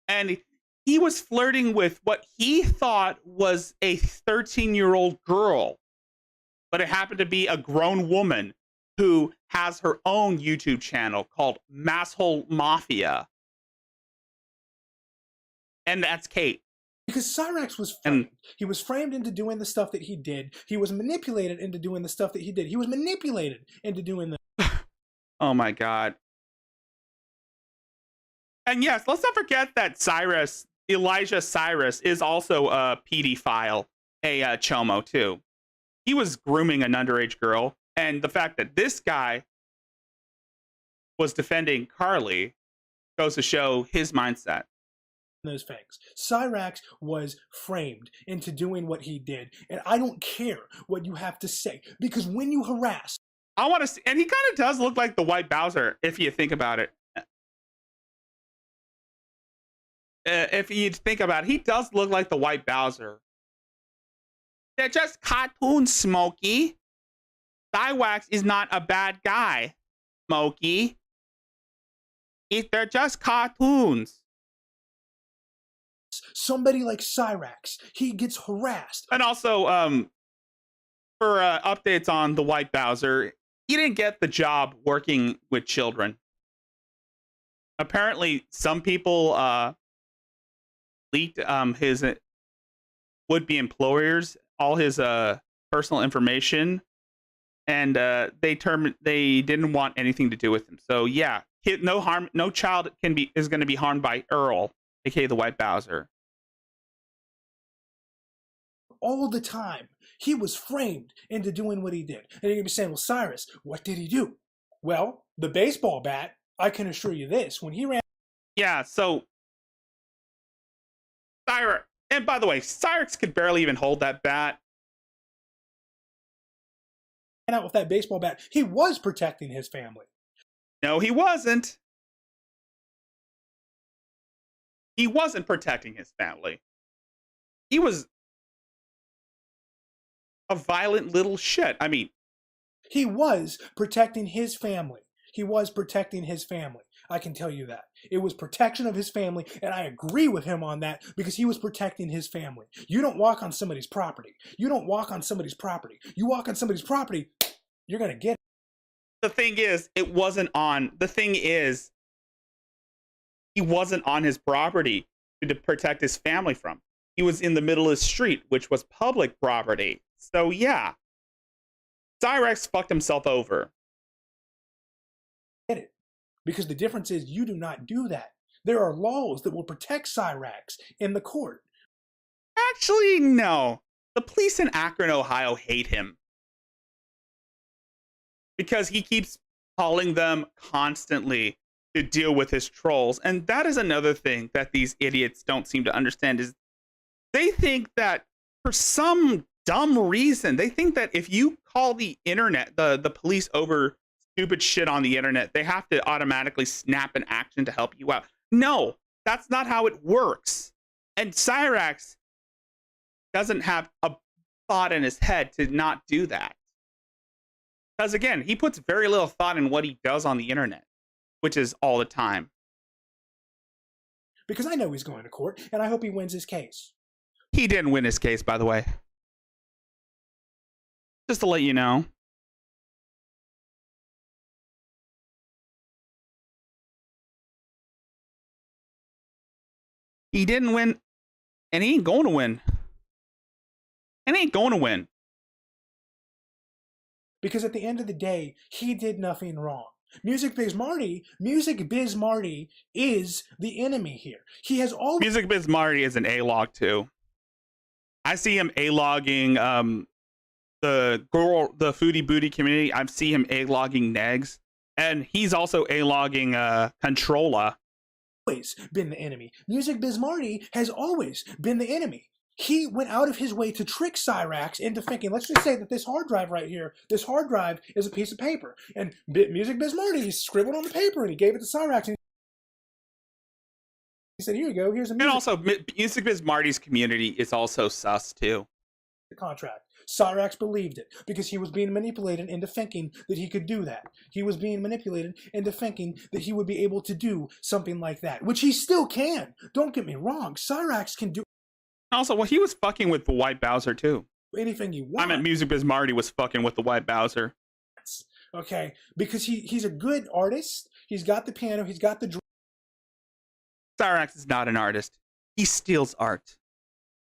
And he was flirting with what he thought was a 13-year-old girl, but it happened to be a grown woman who has her own YouTube channel called Masshole Mafia. And that's Kate. Because Cyrax was framed. He was framed into doing the stuff that he did. He was manipulated into doing the stuff that he did. He was manipulated into doing the... Oh my God. And yes, let's not forget that Elijah Cyrus, is also a pedophile, a chomo too. He was grooming an underage girl. And the fact that this guy was defending Carly goes to show his mindset. Those things. Cyrax was framed into doing what he did. And I don't care what you have to say. Because when you harass... I want to see... And he kind of does look like the White Bowser, if you think about it. If you think about it, he does look like the White Bowser. They're just cartoons, Smokey. Cyrax is not a bad guy, Smokey. They're just cartoons. Somebody like Cyrax, he gets harassed. And also, for updates on the White Bowser, he didn't get the job working with children. Apparently, some people leaked his would-be employers all his personal information, and they didn't want anything to do with him. So yeah, no child is going to be harmed by Earl, aka the White Bowser. All the time, he was framed into doing what he did. And you're going to be saying, well, Cyrus, what did he do? Well, the baseball bat, I can assure you this, when he ran... Yeah, so Cyrax, and by the way, Cyrax could barely even hold that bat. out with that baseball bat, he was protecting his family. No, he wasn't. He wasn't protecting his family. He was a violent little shit. I mean, he was protecting his family. He was protecting his family. I can tell you that. It was protection of his family, and I agree with him on that because he was protecting his family. You don't walk on somebody's property. You don't walk on somebody's property. You walk on somebody's property, you're going to get it. The thing is, he wasn't on his property to protect his family from. He was in the middle of the street, which was public property. So yeah, Cyrax fucked himself over. Get it. Because the difference is you do not do that. There are laws that will protect Cyrax in the court. Actually, no. The police in Akron, Ohio hate him. Because he keeps calling them constantly to deal with his trolls. And that is another thing that these idiots don't seem to understand is they think that for some dumb reason, they think that if you call the internet, the police over stupid shit on the internet, they have to automatically snap an action to help you out. No, that's not how it works. And Cyrax doesn't have a thought in his head to not do that. Because again, he puts very little thought in what he does on the internet, which is all the time. Because I know he's going to court, and I hope he wins his case. He didn't win his case, by the way. Just to let you know. He didn't win, and he ain't going to win. And he ain't going to win. Because at the end of the day, he did nothing wrong. Music Biz Marty is the enemy here. He has all... Music Biz Marty is an A-log too. I see him A-logging the foodie booty community. I see him A-logging Negs. And he's also A-logging Controlla. Always been the enemy. Music Biz Marty has always been the enemy. He went out of his way to trick Cyrax into thinking, let's just say that this hard drive right here, this hard drive is a piece of paper. And Music Biz Marty scribbled on the paper and he gave it to Cyrax. And he said, here you go, here's a music. And also, Music Biz Marty's community is also sus too. Contract. Cyrax believed it because he was being manipulated into thinking that he could do that. He was being manipulated into thinking that he would be able to do something like that, which he still can. Don't get me wrong. Cyrax can do Also, well, he was fucking with the White Bowser too. anything you want. I meant Music Biz Marty was fucking with the White Bowser. Okay, because he's a good artist. He's got the piano. He's got the Cyrax is not an artist. He steals art.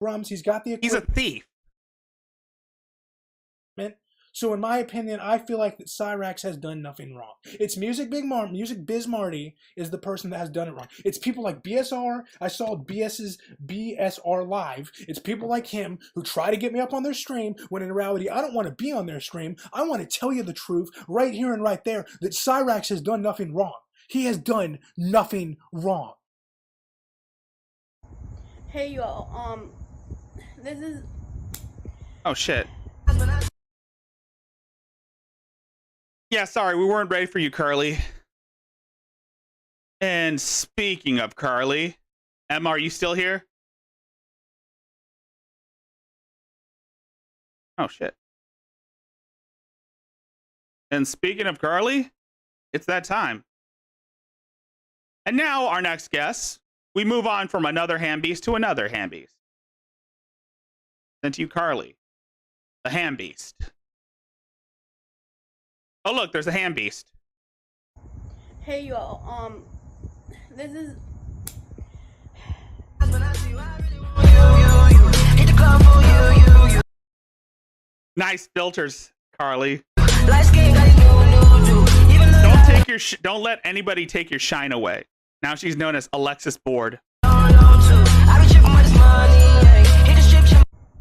drums. He's got the He's a equipment. thief. So in my opinion, I feel like that Cyrax has done nothing wrong. It's Music Biz Marty is the person that has done it wrong. It's people like BSR. I saw BSR live. It's people like him who try to get me up on their stream when in reality I don't want to be on their stream. I want to tell you the truth right here and right there that Cyrax has done nothing wrong. He has done nothing wrong. Hey y'all, this is Oh shit. Yeah, sorry, we weren't ready for you, Carly. And speaking of Carly, Emma, are you still here? Oh shit. And speaking of Carly, it's that time. And now our next guest, we move on from another ham beast to another ham beast. Then to you, Carly, the ham beast. Oh look, there's a ham beast. hey y'all, this is Nice filters, Carly. Don't let anybody take your shine away. Now she's known as Alexis Board.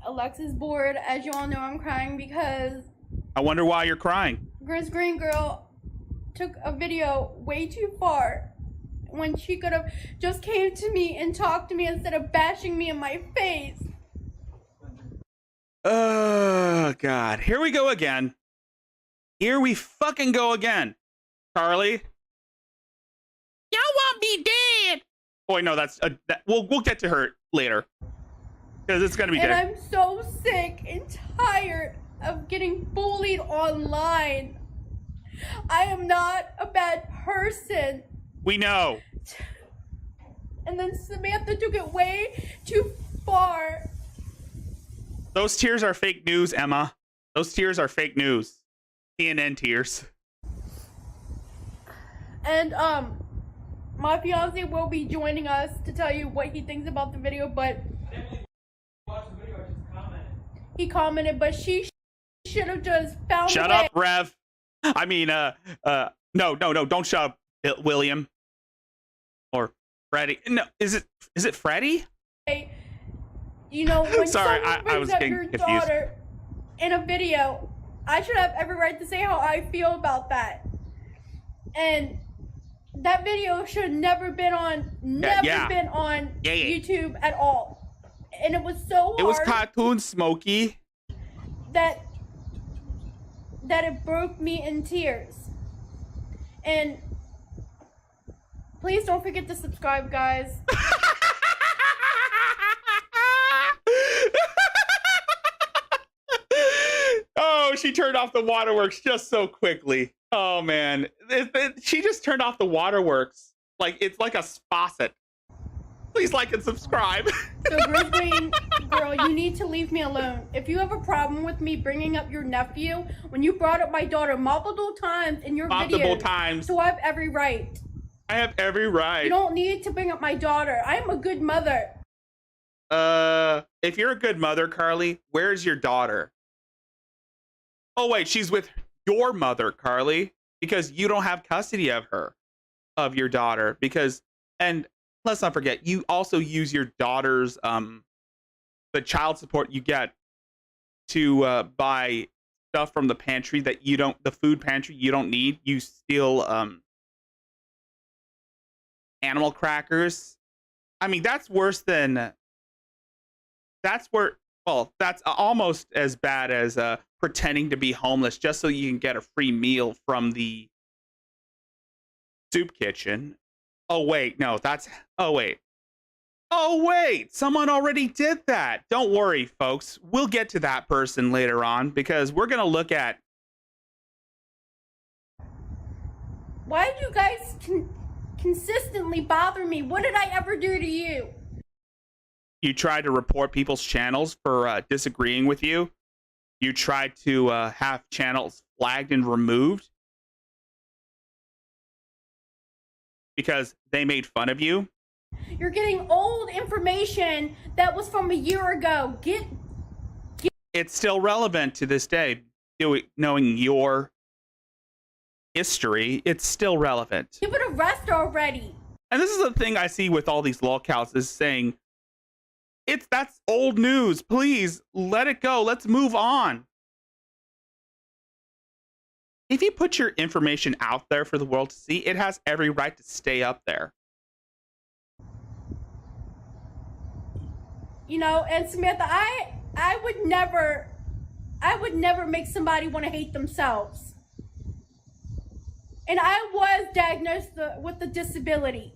Alexis Board. As you all know, I'm crying because I wonder why you're crying. Grizz Green Girl took a video way too far when she could have just came to me and talked to me instead of bashing me in my face. Oh, God. Here we go again. Here we fucking go again. Carly. Y'all want me dead. Oh, wait, no, that's... we'll get to her later. Because it's going to be And dead. I'm so sick and tired of getting bullied online. I am not a bad person. We know. And then Samantha took it way too far. Those tears are fake news, Emma. Those tears are fake news. CNN tears. And my fiance will be joining us to tell you what he thinks about the video, but he commented, but she should have just found Shut a way. up, Rev. I mean, no, don't shut up, William. Or Freddie. No, is it Freddie? You know, when Sorry, someone I brings was up getting your confused. daughter in a video, I should have every right to say how I feel about that. And that video should have never been on YouTube at all. And it was so hard. It was cartoon Smokey. that it broke me in tears. And please don't forget to subscribe, guys. Oh, she turned off the waterworks just so quickly. Oh man, she just turned off the waterworks like it's like a faucet. Please like and subscribe. So, Grizz Green Girl, you need to leave me alone. If you have a problem with me bringing up your nephew, when you brought up my daughter multiple times in your videos, so I have every right. I have every right. You don't need to bring up my daughter. I am a good mother. If you're a good mother, Carly, where's your daughter? Oh wait, she's with your mother, Carly, because you don't have custody of her, of your daughter, because, and let's not forget, you also use your daughter's, the child support you get to, buy stuff from the pantry that you don't, the food pantry you don't need. You steal, animal crackers. I mean, that's worse than, that's almost as bad as, pretending to be homeless just so you can get a free meal from the soup kitchen. Oh wait, no, oh wait. Oh, wait, someone already did that. Don't worry, folks. We'll get to that person later on because we're going to look at. Why do you guys consistently bother me? What did I ever do to you? You tried to report people's channels for disagreeing with you. You tried to have channels flagged and removed because they made fun of you. You're getting old information that was from a year ago. It's still relevant to this day. Knowing your history, it's still relevant. Give it a rest already. And this is the thing I see with all these lolcows is saying, that's old news. Please let it go. Let's move on. If you put your information out there for the world to see, it has every right to stay up there. You know, and Samantha, I would never make somebody want to hate themselves. And I was diagnosed with a disability.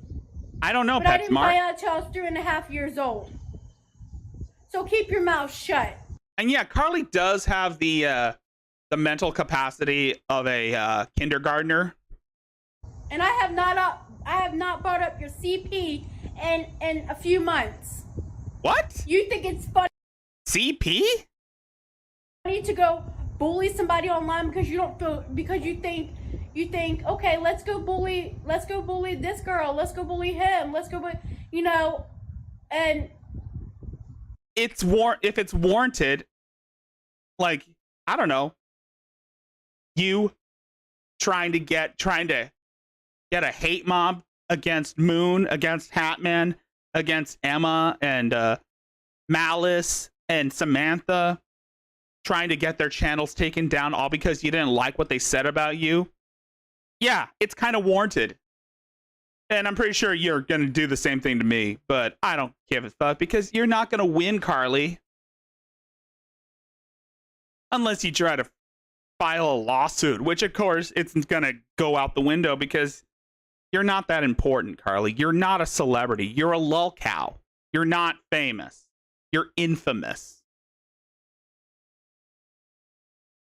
I don't know, but I Pet didn't Smart. find out until I was 3.5 years old. So keep your mouth shut. And yeah, Carly does have the mental capacity of a kindergartner. And I have not brought up your CP in a few months. What? You think it's funny? CP? Funny to go bully somebody online because you think okay, let's go bully this girl, let's go bully him, let's go bully, you know, and if it's warranted, like, I don't know, you trying to get a hate mob against Moon, against Hatman, against Emma and Malice and Samantha, trying to get their channels taken down all because you didn't like what they said about you. Yeah, it's kind of warranted. And I'm pretty sure you're going to do the same thing to me, but I don't give a fuck because you're not going to win, Carly. Unless you try to file a lawsuit, which of course it's going to go out the window because you're not that important, Carly. You're not a celebrity. You're a lolcow. You're not famous. You're infamous.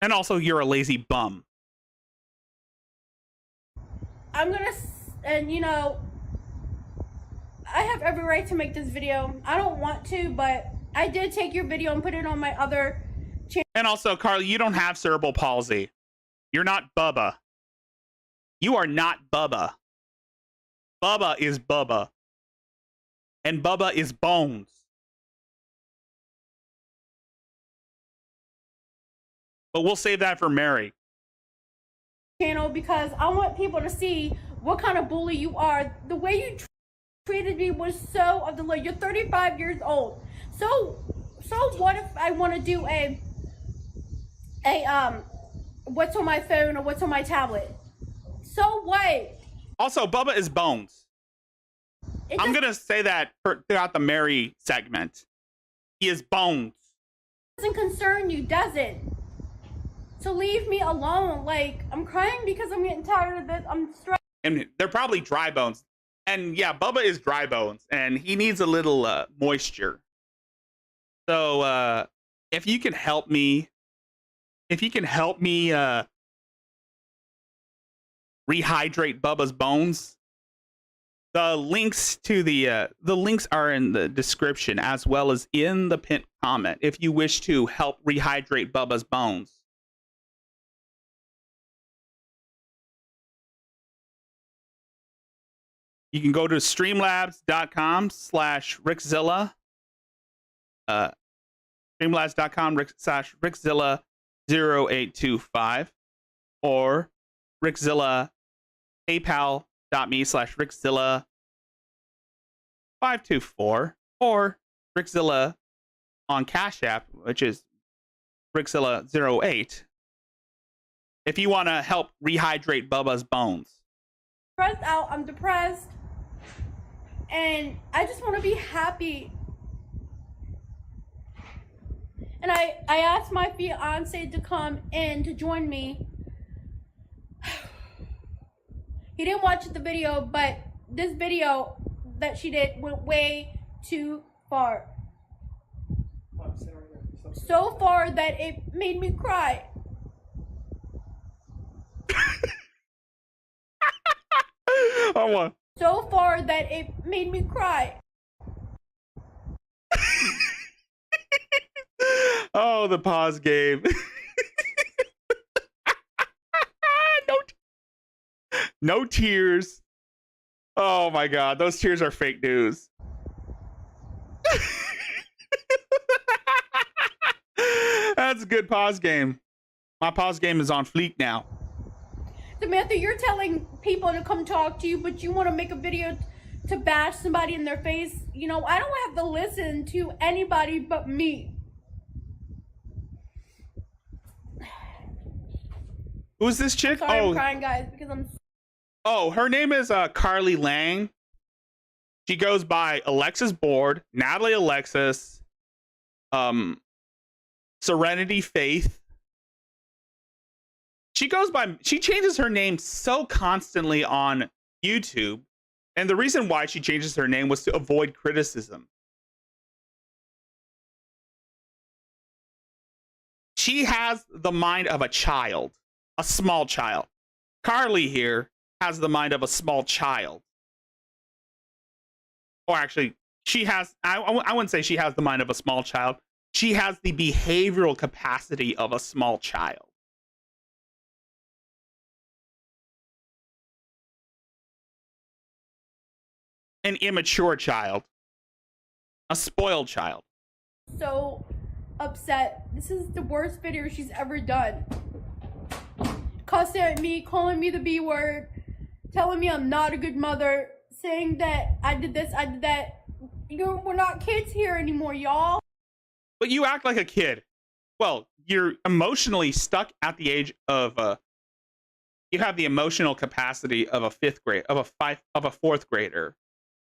And also, you're a lazy bum. and you know, I have every right to make this video. I don't want to, but I did take your video and put it on my other channel. And also, Carly, you don't have cerebral palsy. You're not Bubba. You are not Bubba. Bubba is Bubba. And Bubba is Bones. But we'll save that for Mary. Channel because I want people to see what kind of bully you are. The way you treated me was so of the low. You're 35 years old. So what if I want to do a what's on my phone or what's on my tablet? So what? Also, Bubba is Bones. I'm going to say that throughout the Mary segment. He is Bones. Doesn't concern you, does it? So leave me alone. Like, I'm crying because I'm getting tired of this. I'm stressed. And they're probably dry bones. And yeah, Bubba is dry bones. And he needs a little moisture. So if you can help me rehydrate Bubba's bones, the links to the links are in the description as well as in the pinned comment if you wish to help rehydrate Bubba's bones. You can go to streamlabs.com/Rickzilla. Streamlabs.com/Rickzilla0825 or Rickzilla PayPal.me/Rickzilla524 or Rickzilla on Cash App, which is Rickzilla08. If you want to help rehydrate Bubba's bones. Stressed out. I'm depressed. And I just want to be happy. And I asked my fiance to come in to join me. He didn't watch the video, but this video that she did went way too far. So far that it made me cry. Oh, what? So far that it made me cry. Oh, the pause game. No tears. Oh my god, those tears are fake news. That's a good pause game. My pause game is on fleek now. Samantha, you're telling people to come talk to you, but you want to make a video to bash somebody in their face. You know, I don't have to listen to anybody but me. Who's this chick? Sorry, I'm crying, guys, because I'm... Oh, her name is Carly Lang. She goes by Alexis Board, Natalie Alexis, Serenity Faith. She changes her name so constantly on YouTube. And the reason why she changes her name was to avoid criticism. She has the mind of a child, a small child. Carly here has the mind of a small child. Or actually, she has, I wouldn't say she has the mind of a small child. She has the behavioral capacity of a small child. An immature child. A spoiled child. So upset. This is the worst video she's ever done. Cussing at me, calling me the B word, telling me I'm not a good mother, saying that I did this, I did that. We're not kids here anymore, y'all. But you act like a kid. Well, you're emotionally stuck at the age of you have the emotional capacity of a fourth grader,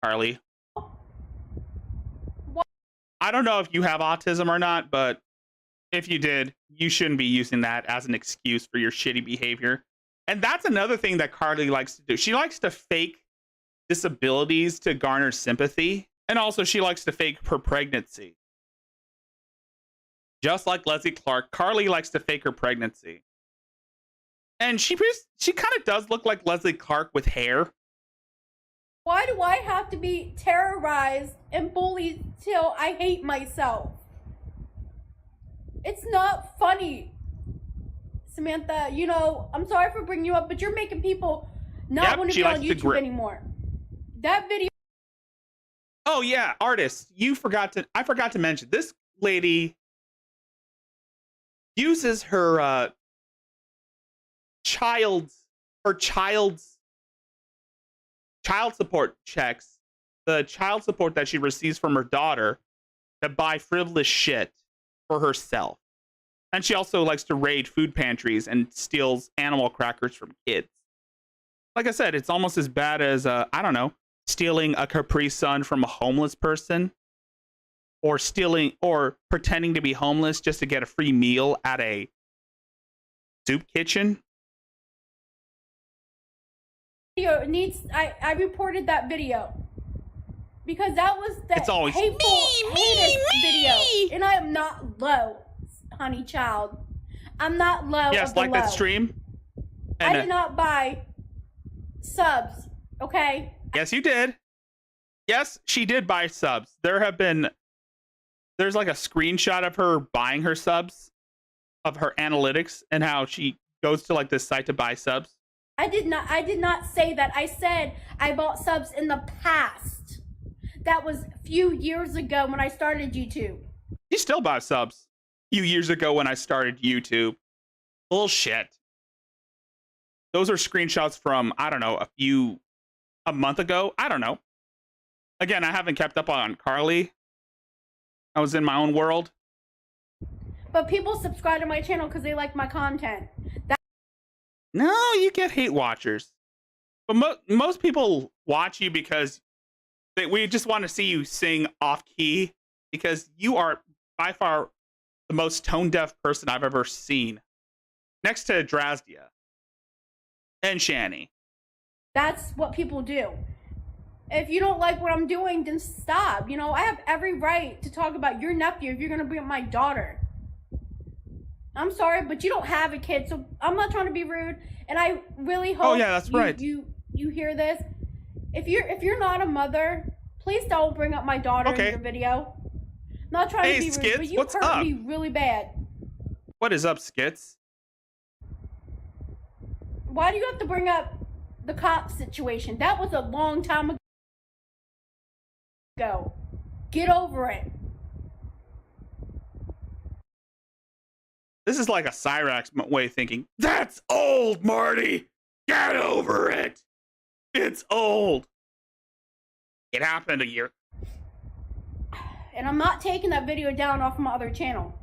Carly. What? I don't know if you have autism or not, but if you did, you shouldn't be using that as an excuse for your shitty behavior. And that's another thing that Carly likes to do. She likes to fake disabilities to garner sympathy. And also she likes to fake her pregnancy. Just like Leslie Clark, Carly likes to fake her pregnancy. And she kind of does look like Leslie Clark with hair. Why do I have to be terrorized and bullied till I hate myself? It's not funny. Samantha, you know, I'm sorry for bringing you up, but you're making people not want to be on YouTube anymore. That video. Oh yeah, artists. I forgot to mention, this lady uses her child's child support checks, the child support that she receives from her daughter, to buy frivolous shit for herself. And she also likes to raid food pantries and steals animal crackers from kids. Like I said, it's almost as bad as I don't know, stealing a Capri Sun from a homeless person, or stealing or pretending to be homeless just to get a free meal at a soup kitchen. I reported that video because that was the heinous video, and I am not low, honey child. I'm not low. Yes, like that stream. And I did not buy subs. Okay. Yes, you did. Yes, she did buy subs. There's like a screenshot of her buying her subs, of her analytics, and how she goes to like this site to buy subs. I did not say that. I said I bought subs in the past. That was a few years ago when I started YouTube. You still buy subs. A few years ago when I started YouTube. Bullshit. Those are screenshots from, I don't know, a month ago. I don't know. Again, I haven't kept up on Carly. I was in my own world. But people subscribe to my channel because they like my content. No, you get hate watchers. But most people watch you because we just want to see you sing off key, because you are by far the most tone deaf person I've ever seen, next to Drazdia and Shani. That's what people do. If you don't like what I'm doing, then stop. You know, I have every right to talk about your nephew if you're gonna bring up my daughter. I'm sorry, but you don't have a kid, so I'm not trying to be rude. And I really hope that's right. you hear this. If you're not a mother, please don't bring up my daughter in your video. Not trying to be rude, Skits, but you what's hurt up? me really bad. What is up, Skits? Why do you have to bring up the cop situation? That was a long time ago. Get over it. This is like a Cyrax way of thinking. That's old, Marty. Get over it. It's old. It happened a year. And I'm not taking that video down off my other channel.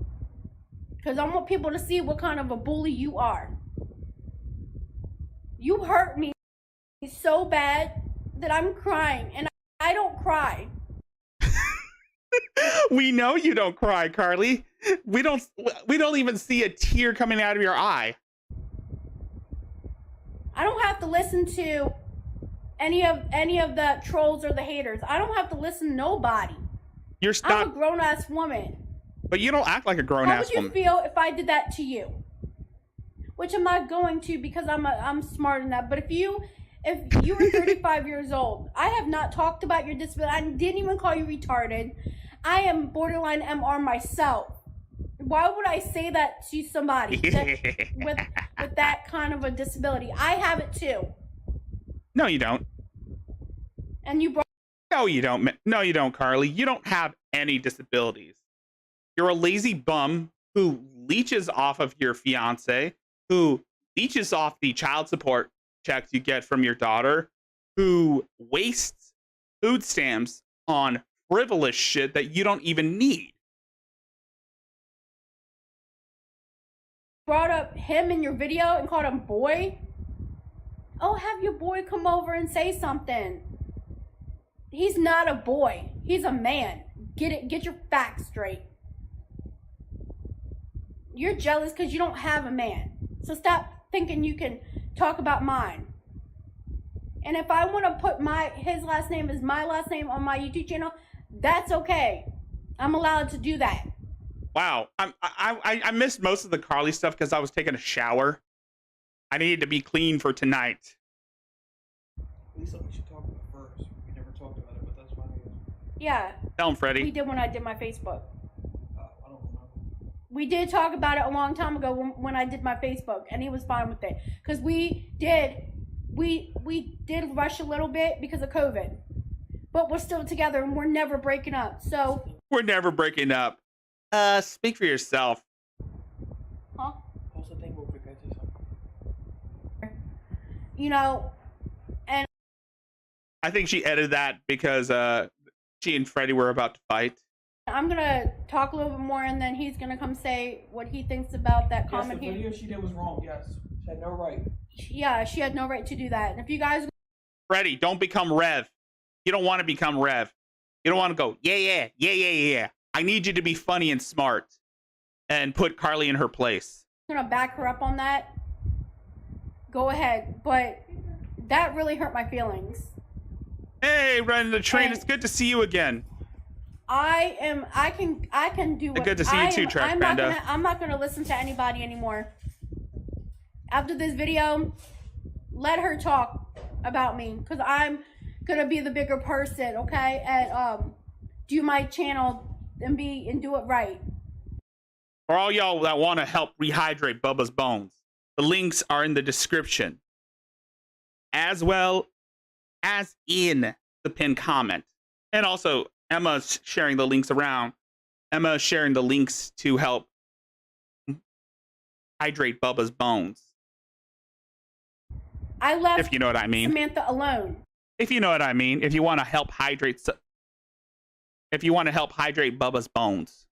Because I want people to see what kind of a bully you are. You hurt me so bad that I'm crying. And I don't cry. We know you don't cry, Carly. We don't even see a tear coming out of your eye. I don't have to listen to any of the trolls or the haters. I don't have to listen to nobody. I'm a grown-ass woman. But you don't act like a grown-ass woman. How would you feel if I did that to you? Which I'm not going to because I'm smart in that. But if you were 35 years old, I have not talked about your disability. I didn't even call you retarded. I am borderline MR myself. Why would I say that to somebody with that kind of a disability? I have it too. No, you don't. And you brought. No, you don't. No, you don't, Carly. You don't have any disabilities. You're a lazy bum who leeches off of your fiance, who leeches off the child support checks you get from your daughter, who wastes food stamps on frivolous shit that you don't even need. Brought up him in your video and called him boy. Oh, have your boy come over and say something. He's not a boy. He's a man. Get your facts straight. You're jealous because you don't have a man. So stop thinking you can talk about mine. And if I want to put his last name as my last name on my YouTube channel, that's okay. I'm allowed to do that. Wow, I missed most of the Carly stuff because I was taking a shower. I needed to be clean for tonight. Lisa, we should talk about it first. We never talked about it, but that's fine. Yeah. Tell him, Freddie. We did when I did my Facebook. I don't remember. We did talk about it a long time ago when I did my Facebook, and he was fine with it. Because we did rush a little bit because of COVID. But we're still together, and we're never breaking up. So We're never breaking up. Speak for yourself. Huh? Post the thing real quick. I say something. You know, and I think she edited that because she and Freddie were about to fight. I'm gonna talk a little bit more, and then he's gonna come say what he thinks about that comment. Yes, the video she did was wrong. Yes, she had no right. Yeah, she had no right to do that. And if you guys, Freddie, don't become Rev. You don't want to become Rev. You don't want to go, yeah. I need you to be funny and smart and put Carly in her place. I'm gonna back her up on that. Go ahead, but that really hurt my feelings. Hey, running the train. And it's good to see you again. I can do what Good to see you too, Track Panda. I'm not gonna listen to anybody anymore. After this video, let her talk about me, because I'm gonna be the bigger person, okay? And do my channel and do it right. For all y'all that want to help rehydrate Bubba's bones, the links are in the description, as well as in the pinned comment. And also, Emma's sharing the links around. Emma's sharing the links to help hydrate Bubba's bones. I left If you know what I mean. Samantha alone. If you know what I mean. If you want to help hydrate Bubba's bones.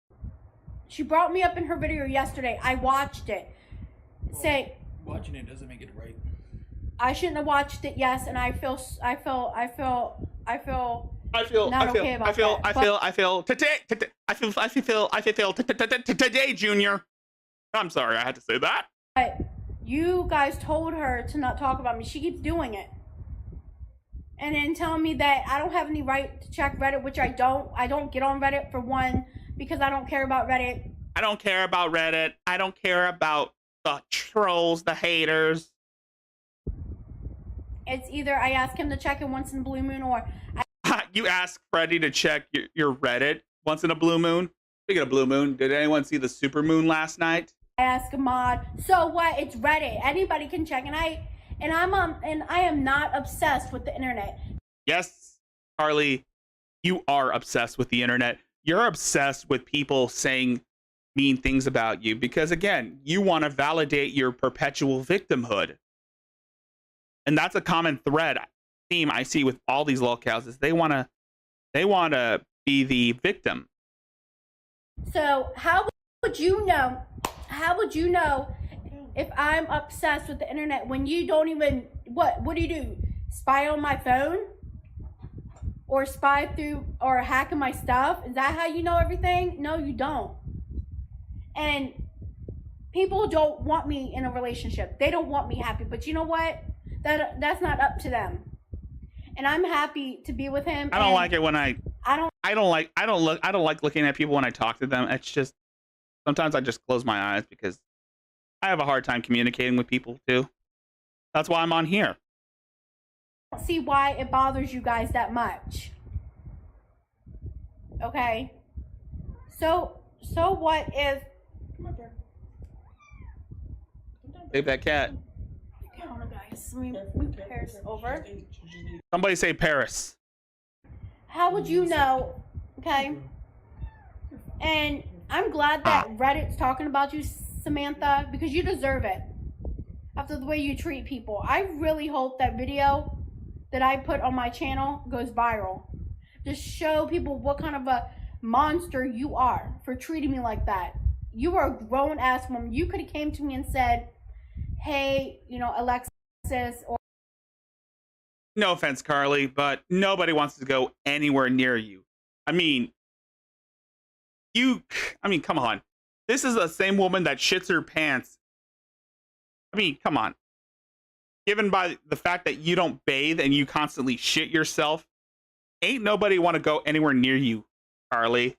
She brought me up in her video yesterday. I watched it. Say Watching it doesn't make it right. I shouldn't have watched it. Yes, and I feel today, Junior. I'm sorry, I had to say that. But you guys told her to not talk about me. She keeps doing it. and then telling me that I don't have any right to check Reddit, which I don't. I don't get on Reddit for one because I don't care about Reddit. I don't care about Reddit. I don't care about the trolls, the haters. It's either I ask him to check it once in a blue moon, or You ask Freddy to check your Reddit once in a blue moon. Speaking of blue moon, did anyone see the super moon last night? I ask a mod. So what? It's Reddit. Anybody can check, and I am not obsessed with the internet. Yes, Carly, you are obsessed with the internet. You're obsessed with people saying mean things about you because, again, you want to validate your perpetual victimhood. And that's a common theme I see with all these lolcows is they want to be the victim. So how would you know? How would you know if I'm obsessed with the internet when you don't even what do you do? Spy on my phone? Or spy through or hacking my stuff? Is that how you know everything? No, you don't. And people don't want me in a relationship. They don't want me happy. But you know what? That's not up to them. And I'm happy to be with him. I don't like it when I don't like looking at people when I talk to them. It's just sometimes I just close my eyes because I have a hard time communicating with people too. That's why I'm on here. I don't see why it bothers you guys that much. Okay. So what if Save that cat. Hold on, guys. Let me move Paris over. Somebody say Paris. How would you know? Okay. And I'm glad that Reddit's talking about you, Samantha, because you deserve it. After the way you treat people. I really hope that video that I put on my channel goes viral. Just show people what kind of a monster you are for treating me like that. You are a grown-ass woman. You could have came to me and said, hey, Alexis, or... No offense, Carly, but nobody wants to go anywhere near you. I mean, come on. This is the same woman that shits her pants. I mean, come on. Given by the fact that you don't bathe and you constantly shit yourself, ain't nobody want to go anywhere near you, Carly.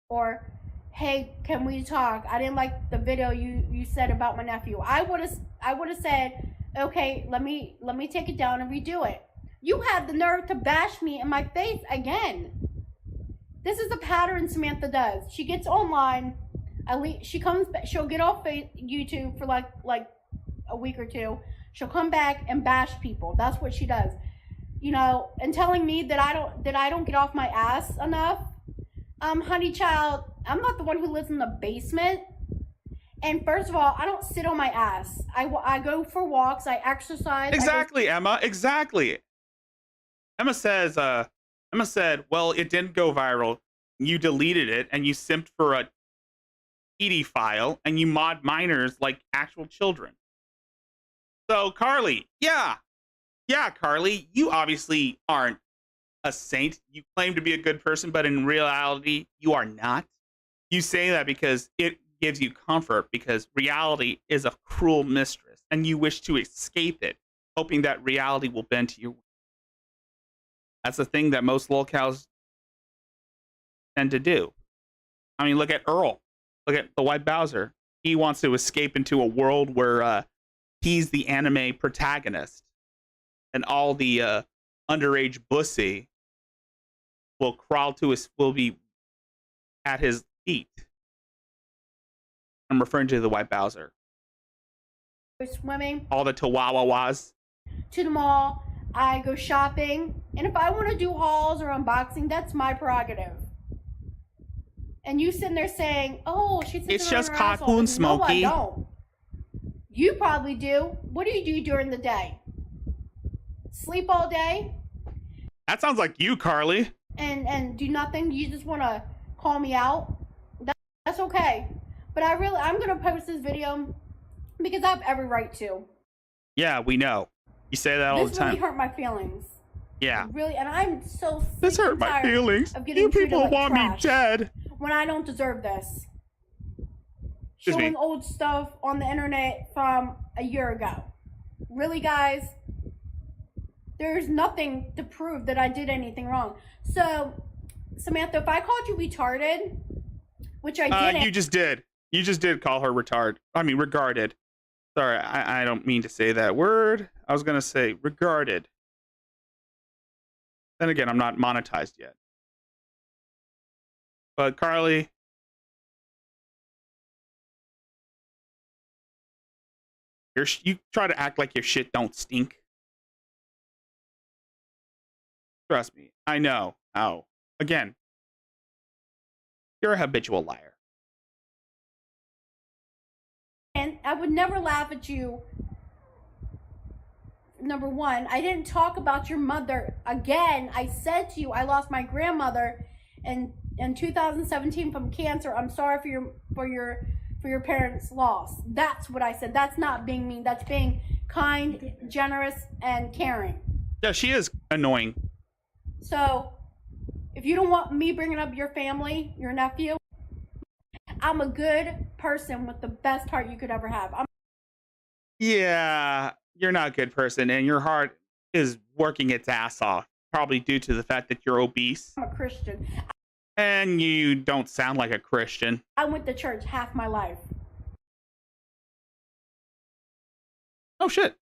Or, hey, can we talk? I didn't like the video you said about my nephew. I would have said, okay, let me take it down and redo it. You had the nerve to bash me in my face again. This is a pattern Samantha does. She gets online. She comes back. She'll get off YouTube for like a week or two. She'll come back and bash people. That's what she does. And telling me that I don't get off my ass enough. Honey child, I'm not the one who lives in the basement. And first of all, I don't sit on my ass. I go for walks. I exercise. Exactly, Emma. Exactly. Emma said, well, it didn't go viral. You deleted it and you simped for a PD file and you mod minors like actual children. So, Carly, yeah, Carly, you obviously aren't a saint. You claim to be a good person, but in reality, you are not. You say that because it gives you comfort, because reality is a cruel mistress, and you wish to escape it, hoping that reality will bend to your will. That's the thing that most lolcows tend to do. I mean, look at Earl. Look at the White Bowser. He wants to escape into a world where he's the anime protagonist, and all the underage bussy will be at his feet. I'm referring to the White Bowser. Swimming. All the Chihuahuas. To the mall. I go shopping. And if I want to do hauls or unboxing, that's my prerogative. And you sitting there saying, oh, she's sitting It's on just her Cocoon asshole. Smokey. No, I don't. You probably do. What do you do during the day? Sleep all day? That sounds like you, Carly. And do nothing? You just want to call me out? That's okay. But I'm going to post this video because I have every right to. Yeah, we know. You say that all the time. This really hurt my feelings. Yeah. Really, and I'm so sick This hurt and my tired feelings. of getting You treated people like want me trash dead. when I don't deserve this. Excuse me. Showing old stuff on the internet from a year ago. Really, guys? There's nothing to prove that I did anything wrong. So, Samantha, if I called you retarded, which I didn't. You just did. You just did call her regarded. Sorry, I don't mean to say that word. I was going to say regarded. Then again, I'm not monetized yet. But Carly, you try to act like your shit don't stink. Trust me, I know. Oh, again, you're a habitual liar. And I would never laugh at you. Number one, I didn't talk about your mother. Again, I said to you, I lost my grandmother in 2017 from cancer. I'm sorry for your parents' loss. That's what I said. That's not being mean. That's being kind, generous, and caring. Yeah, she is annoying. So, if you don't want me bringing up your family, your nephew, I'm a good person with the best heart you could ever have. Yeah, you're not a good person, and your heart is working its ass off, probably due to the fact that you're obese. I'm a Christian. And you don't sound like a Christian. I went to church half my life. Oh, shit.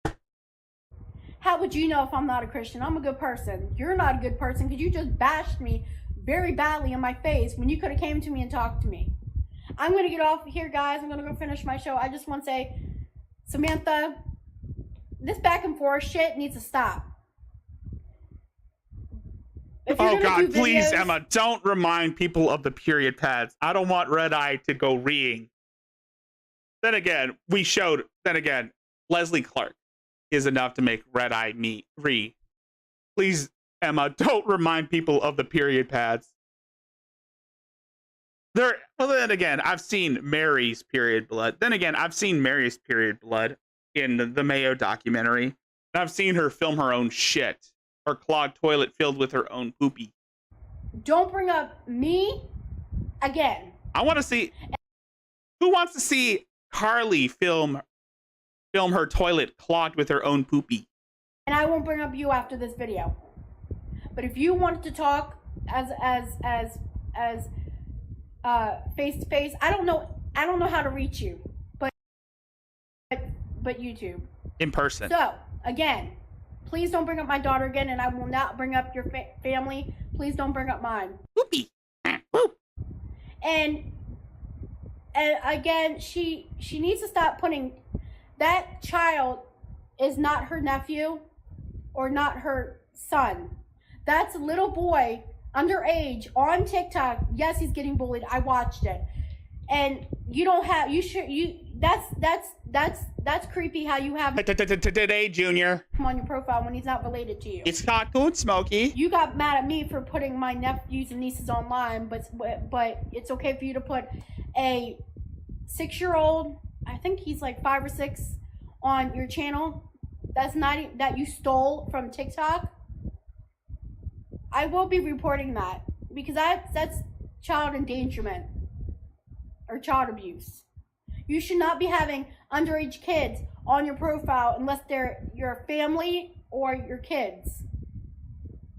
How would you know if I'm not a Christian? I'm a good person. You're not a good person because you just bashed me very badly in my face when you could have came to me and talked to me. I'm going to get off here, guys. I'm going to go finish my show. I just want to say, Samantha, this back and forth shit needs to stop. Oh, God, please, Emma, don't remind people of the period pads. I don't want Red Eye to go reeing. Then again, Leslie Clark is enough to make Red Eye ree. Please, Emma, don't remind people of the period pads. Well, then again, I've seen Mary's period blood. Then again, I've seen Mary's period blood in the Mayo documentary. And I've seen her film her own shit. Her clogged toilet filled with her own poopy. Don't bring up me again. I want to see... Who wants to see Carly film her toilet clogged with her own poopy? And I won't bring up you after this video. But if you wanted to talk as face to face, I don't know how to reach you, but YouTube in person. So again, please don't bring up my daughter again, and I will not bring up your family. Please don't bring up mine. Poopy. Poop. And again, she needs to stop putting that child is not her nephew or not her son. That's a little boy underage on TikTok. Yes, he's getting bullied. I watched it. And that's creepy how you have today, Junior, him on your profile when he's not related to you. It's not good, Smokey. You got mad at me for putting my nephews and nieces online, but it's okay for you to put a 6-year-old, I think he's like 5 or 6, on your channel. That's not that you stole from TikTok. I will be reporting that because that's child endangerment or child abuse. You should not be having underage kids on your profile unless they're your family or your kids.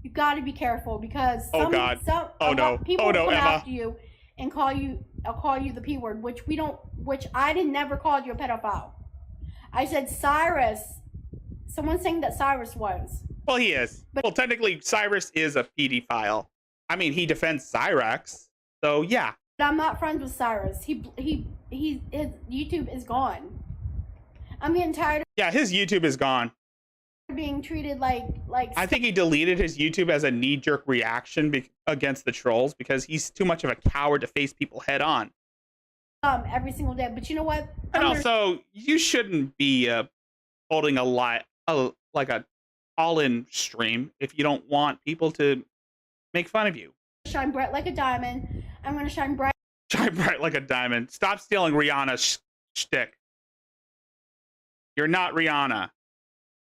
You got to be careful because people will come after you and call you the P word, which I never called you a pedophile. I said Cyrus. Someone's saying that Cyrus was. Well, he is. Well, technically, Cyrus is a pedophile. I mean, he defends Cyrax, so yeah. But I'm not friends with Cyrus. His YouTube is gone. I'm getting tired. Yeah, his YouTube is gone. Being treated like. I think he deleted his YouTube as a knee-jerk reaction against the trolls because he's too much of a coward to face people head on. Every single day, but you know what? And also, you shouldn't be holding a all-in stream if you don't want people to make fun of you. Shine bright like a diamond. I'm gonna shine bright. Shine bright like a diamond. Stop stealing Rihanna's shtick. You're not Rihanna.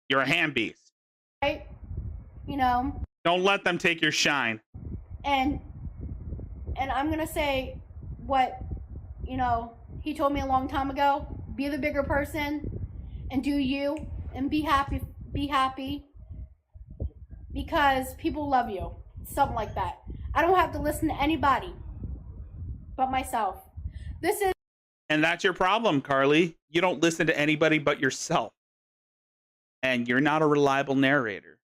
You're a hand beast. Right? You know. Don't let them take your shine. And I'm gonna say what, he told me a long time ago. Be the bigger person and do you. and be happy. Be happy because people love you. Something like that. I don't have to listen to anybody but myself. This is And that's your problem, Carly. You don't listen to anybody but yourself. And you're not a reliable narrator.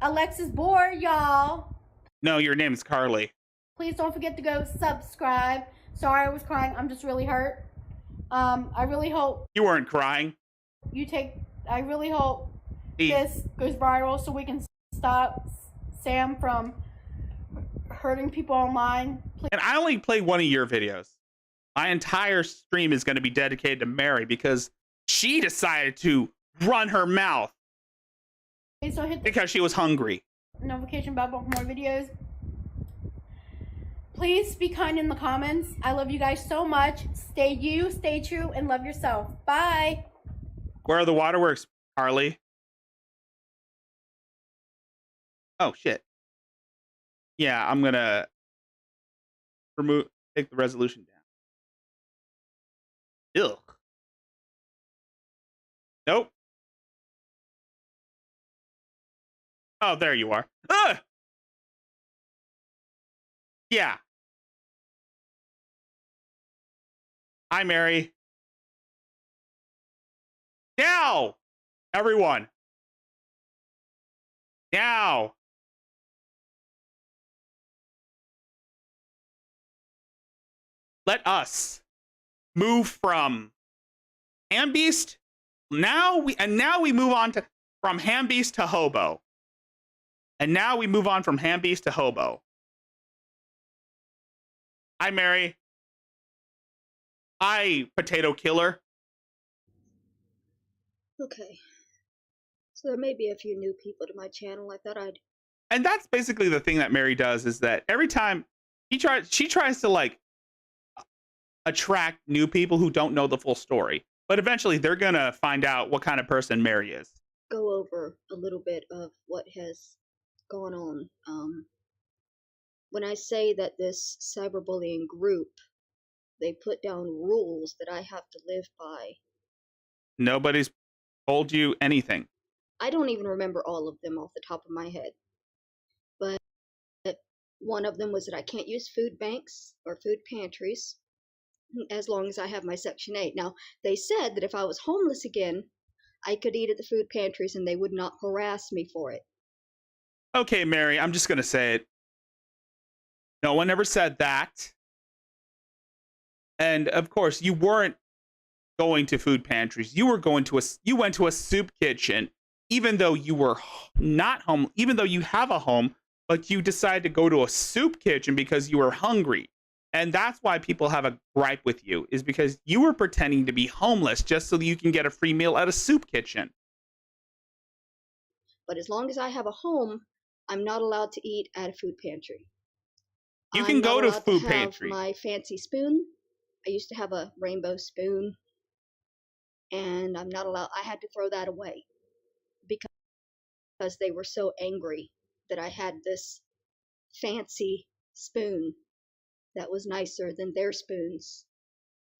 Alexis Bohr, y'all. No, your name is Carly. Please don't forget to go subscribe. Sorry I was crying. I'm just really hurt. I really hope You weren't crying. I really hope this goes viral so we can stop Sam from hurting people online. Please. And I only play one of your videos. My entire stream is going to be dedicated to Mary because she decided to run her mouth Please don't hit the because she was hungry. notification bell for more videos. Please be kind in the comments. I love you guys so much. Stay you, stay true, and love yourself. Bye. Where are the waterworks, Carly? Oh, shit. Yeah, I'm going to take the resolution down. Ugh. Nope. Oh, there you are. Ugh! Yeah. Hi, Mary. Now, everyone. Now. Let us move from Hambeast. Now we move on to from Hambeast to Hobo. And now we move on from Hambeast to Hobo. Hi, Mary. Hi, Potato Killer. Okay. So there may be a few new people to my channel. I thought I'd... And that's basically the thing that Mary does, is that every time she tries to like attract new people who don't know the full story. But eventually they're going to find out what kind of person Mary is. go over a little bit of what has gone on. When I say that this cyberbullying group, they put down rules that I have to live by. Nobody's told you anything. I don't even remember all of them off the top of my head. But one of them was that I can't use food banks or food pantries as long as I have my Section 8. Now, they said that if I was homeless again, I could eat at the food pantries and they would not harass me for it. Okay, Mary, I'm just going to say it. No one ever said that. And of course, you weren't going to food pantries. You went to a soup kitchen, even though you were not home, even though you have a home, but you decided to go to a soup kitchen because you were hungry. And that's why people have a gripe with you, is because you were pretending to be homeless just so that you can get a free meal at a soup kitchen. But as long as I have a home, I'm not allowed to eat at a food pantry. You can go to food pantry. My fancy spoon. I used to have a rainbow spoon, and I'm not allowed. I had to throw that away because they were so angry that I had this fancy spoon that was nicer than their spoons.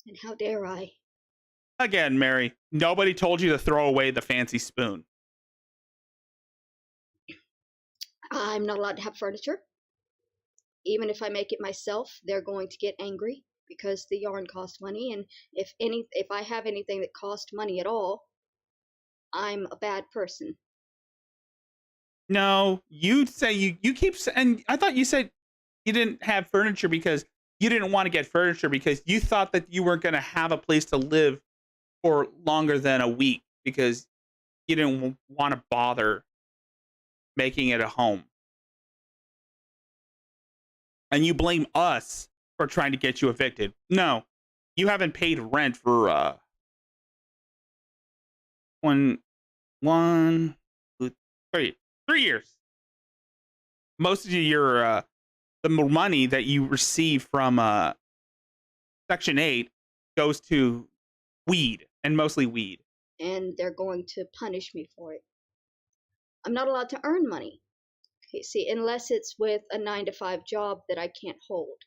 And how dare I? Again, Mary, nobody told you to throw away the fancy spoon. I'm not allowed to have furniture. Even if I make it myself, they're going to get angry because the yarn costs money, and if I have anything that costs money at all, I'm a bad person. No, you say you keep, and I thought you said you didn't have furniture because you didn't want to get furniture because you thought that you weren't going to have a place to live for longer than a week because you didn't want to bother making it a home. And you blame us for trying to get you evicted. No, you haven't paid rent for 3 years. Most of your the money that you receive from Section 8 goes to weed, and mostly weed. And they're going to punish me for it. I'm not allowed to earn money. Okay, see, unless it's with a 9-to-5 job that I can't hold.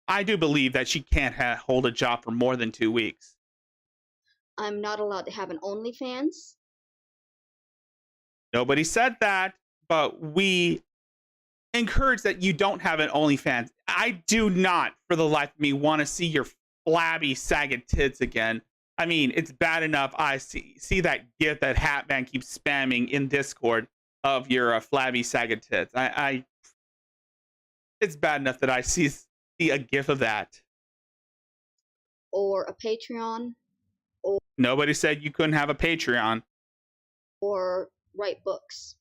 I do believe that she can't hold a job for more than 2 weeks. I'm not allowed to have an OnlyFans. Nobody said that, but we encourage that you don't have an OnlyFans. I do not, for the life of me, want to see your flabby, sagged tits again. I mean, it's bad enough I see that gif that Hatman keeps spamming in Discord of your flabby, sagged tits. It's bad enough that I see a gif of that. Or a Patreon. Nobody said you couldn't have a Patreon. Or write books.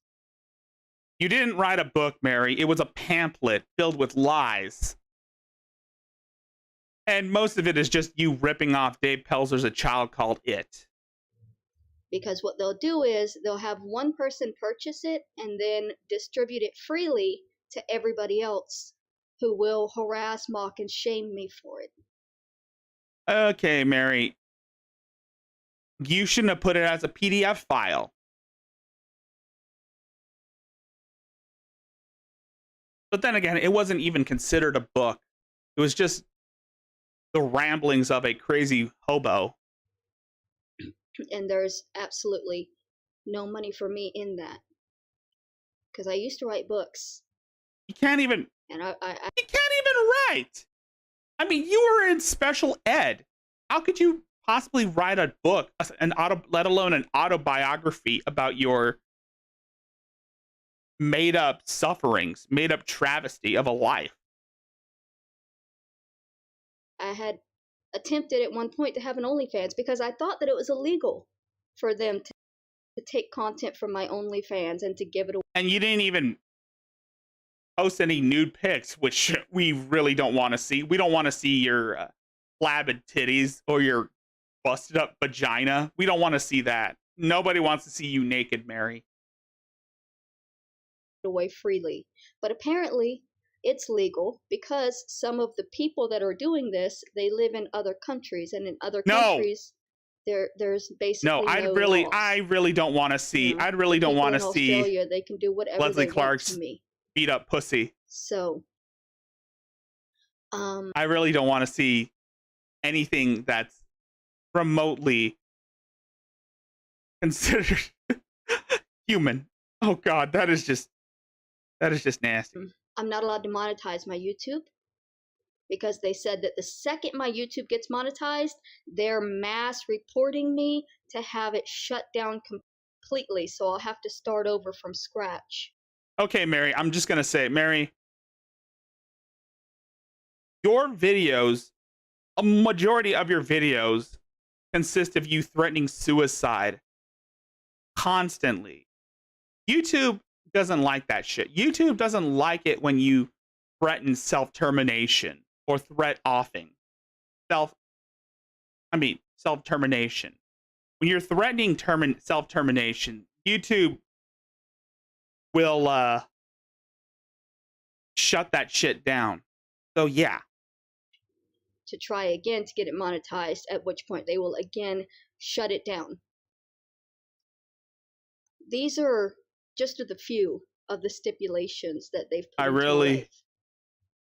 You didn't write a book, Mary. It was a pamphlet filled with lies. And most of it is just you ripping off Dave Pelzer's A Child Called It. Because what they'll do is they'll have one person purchase it and then distribute it freely to everybody else who will harass, mock, and shame me for it. Okay, Mary. You shouldn't have put it as a PDF file. But then again, it wasn't even considered a book. It was just the ramblings of a crazy hobo. And there's absolutely no money for me in that. Because I used to write books. You can't even... And You can't even write! I mean, you were in special ed. How could you possibly write a book, let alone an autobiography about your made-up sufferings, made-up travesty of a life? I had attempted at one point to have an OnlyFans because I thought that it was illegal for them to take content from my OnlyFans and to give it away. And you didn't even post any nude pics, which we really don't want to see. We don't want to see your flabbed titties or your busted up vagina. We don't want to see that. Nobody wants to see you naked, Mary. Away freely. But apparently it's legal because some of the people that are doing this, they live in other countries, and in other countries there's basically no I really don't want to see. I really don't want to see Australia, they can do whatever Leslie they Clark's want to me. beat up pussy. So I really don't want to see anything that's remotely considered human. Oh God, that is just nasty. I'm not allowed to monetize my YouTube because they said that the second my YouTube gets monetized, they're mass reporting me to have it shut down completely. So I'll have to start over from scratch. Okay, Mary, I'm just going to say, Mary, your videos, a majority of your videos consist of you threatening suicide constantly. YouTube doesn't like that shit. YouTube doesn't like it when you threaten self-termination or threat offing. Self-termination. When you're threatening self-termination, YouTube will shut that shit down. So yeah. To try again to get it monetized, at which point they will again shut it down. These are just the few of the stipulations that they've put into life.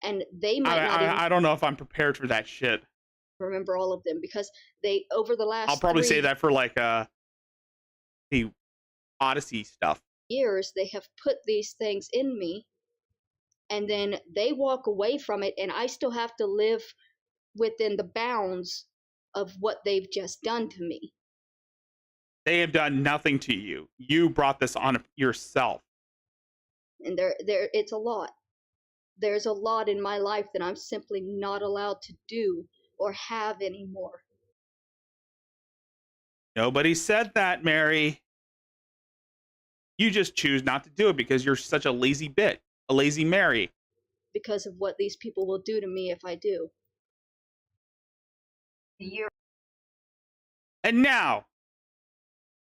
And they might not even I don't know if I'm prepared for that shit. Remember all of them because they over the last I'll probably say that for like the Odyssey stuff. Years they have put these things in me, and then they walk away from it, and I still have to live within the bounds of what they've just done to me. They have done nothing to you. You brought this on yourself. And it's a lot. There's a lot in my life that I'm simply not allowed to do or have anymore. Nobody said that, Mary. You just choose not to do it because you're such a lazy bitch, a lazy Mary. Because of what these people will do to me if I do. And now,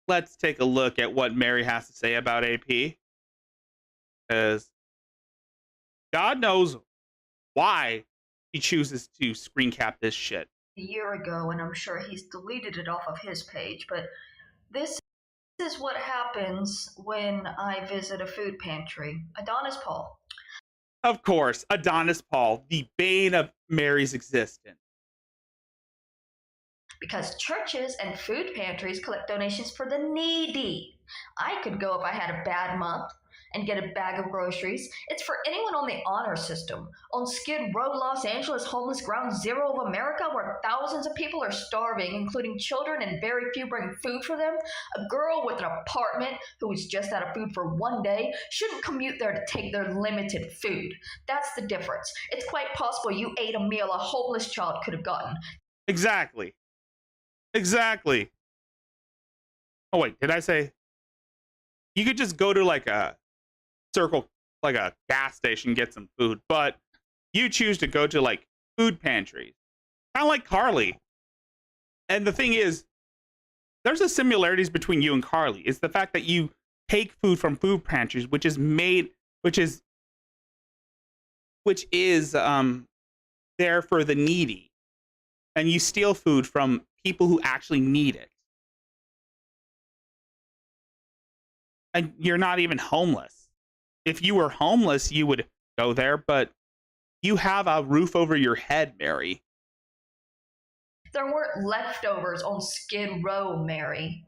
let's take a look at what Mary has to say about AP. Because God knows why he chooses to screen cap this shit. A year ago, and I'm sure he's deleted it off of his page, but this is what happens when I visit a food pantry. Adonis Paul. Of course, Adonis Paul, the bane of Mary's existence. because churches and food pantries collect donations for the needy. I could go if I had a bad month and get a bag of groceries. It's for anyone on the honor system. On Skid Row, Los Angeles, homeless ground zero of America, where thousands of people are starving, including children, and very few bring food for them. A girl with an apartment who is just out of food for one day shouldn't commute there to take their limited food. That's the difference. It's quite possible you ate a meal a homeless child could have gotten. Exactly. Exactly. Oh, wait, did I say? You could just go to like a circle, like a gas station, get some food, but you choose to go to like food pantries, kind of like Carly. And the thing is, there's a similarities between you and Carly. It's the fact that you take food from food pantries, which is there for the needy, and you steal food from people who actually need it. And you're not even homeless. If you were homeless, you would go there, but you have a roof over your head, Mary. There weren't leftovers on Skid Row, Mary.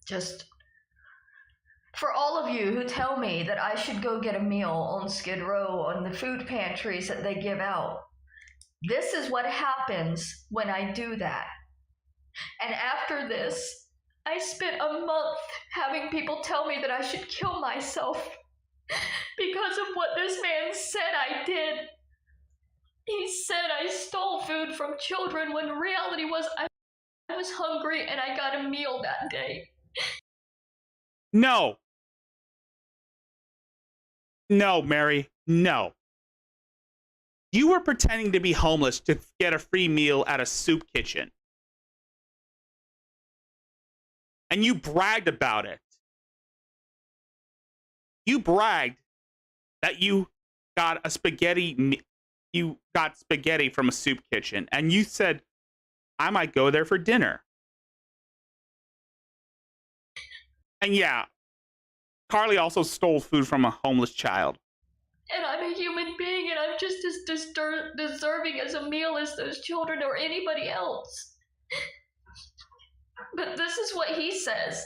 Just for all of you who tell me that I should go get a meal on Skid Row on the food pantries that they give out, this is what happens when I do that. And after this, I spent a month having people tell me that I should kill myself because of what this man said I did. He said I stole food from children when reality was I was hungry and I got a meal that day. No. No, Mary. No. You were pretending to be homeless to get a free meal at a soup kitchen. And you bragged about it. You bragged that you got spaghetti from a soup kitchen, and you said, I might go there for dinner. And yeah, Carly also stole food from a homeless child. And I'm a human being, and I'm just as deserving as a meal as those children or anybody else. But this is what he says.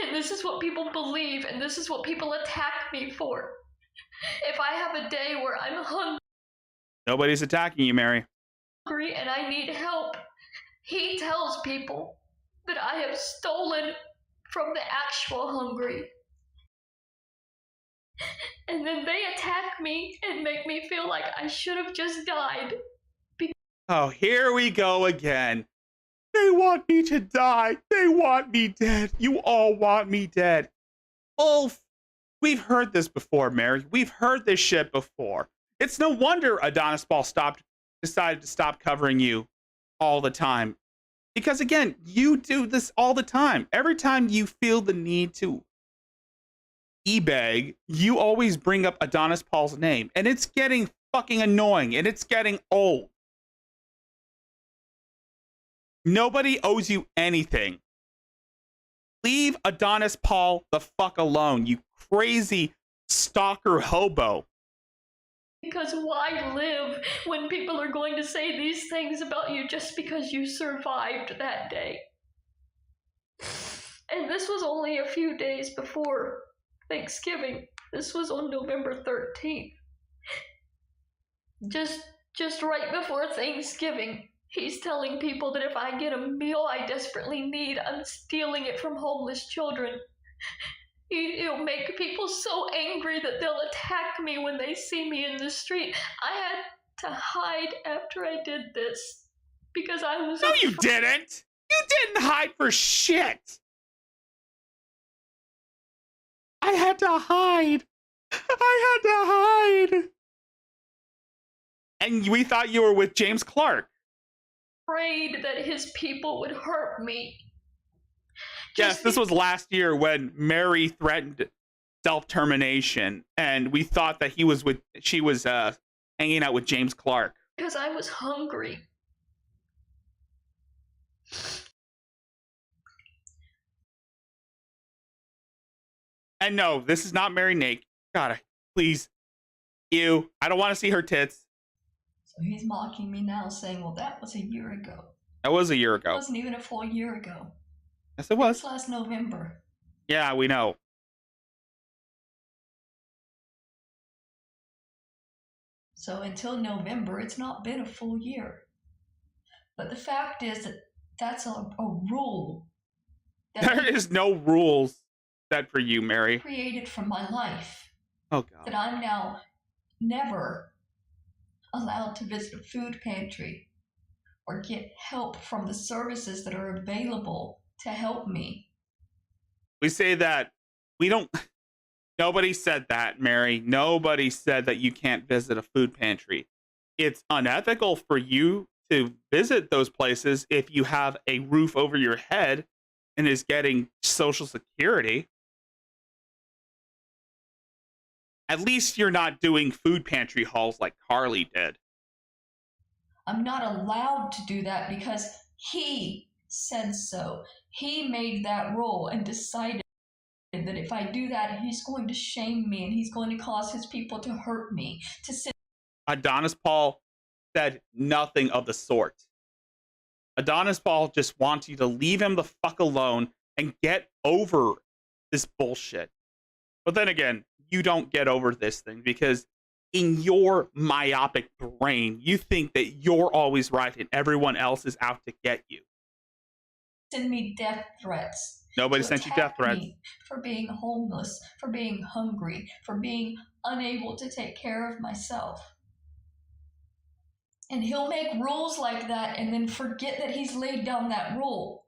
And this is what people believe, and this is what people attack me for. If I have a day where I'm hungry... Nobody's attacking you, Mary. And I need help, he tells people that I have stolen from the actual hungry. And then they attack me and make me feel like I should have just died. Oh, here we go again. They want me to die. They want me dead. You all want me dead. Ulf, we've heard this before, Mary. We've heard this shit before. It's no wonder Adonis Ball decided to stop covering you all the time. Because again, you do this all the time. Every time you feel the need to e-beg, you always bring up Adonis Paul's name. And it's getting fucking annoying. And it's getting old. Nobody owes you anything. Leave Adonis Paul the fuck alone, you crazy stalker hobo. Because why live when people are going to say these things about you just because you survived that day? And this was only a few days before Thanksgiving. This was on November 13th. Just right before Thanksgiving. He's telling people that if I get a meal I desperately need, I'm stealing it from homeless children. He'll make people so angry that they'll attack me when they see me in the street. I had to hide after I did this because I was... No, you didn't! You didn't hide for shit! I had to hide! I had to hide! And we thought you were with James Clark. Afraid that his people would hurt me. Yes, this was last year when Mary threatened self-termination, and we thought that she was hanging out with James Clark. Because I was hungry. And no, this is not Mary Nake. God, please. Ew. I don't want to see her tits. So he's mocking me now, saying, well, that was a year ago. That was a year It ago. wasn't even a full year ago. Yes, it It was was. last November. Yeah, we know. So until November, it's not been a full year. But the fact is that that's a rule that There is no rules set for you, Mary. created for my life. Oh, That God. I'm now never allowed to visit a food pantry or get help from the services that are available to help me. We say that we don't. Nobody said that, Mary. Nobody said that you can't visit a food pantry. It's unethical for you to visit those places if you have a roof over your head and is getting Social Security. At least you're not doing food pantry hauls like Carly did. I'm not allowed to do that because he said so. He made that rule and decided that if I do that, he's going to shame me and he's going to cause his people to hurt me, to sit. Adonis Paul said nothing of the sort. Adonis Paul just wants you to leave him the fuck alone and get over this bullshit. But then again, you don't get over this thing because in your myopic brain, you think that you're always right and everyone else is out to get you. Send me death threats. Nobody to sent you death attack threats. me for being homeless, for being hungry, for being unable to take care of myself. And he'll make rules like that and then forget that he's laid down that rule.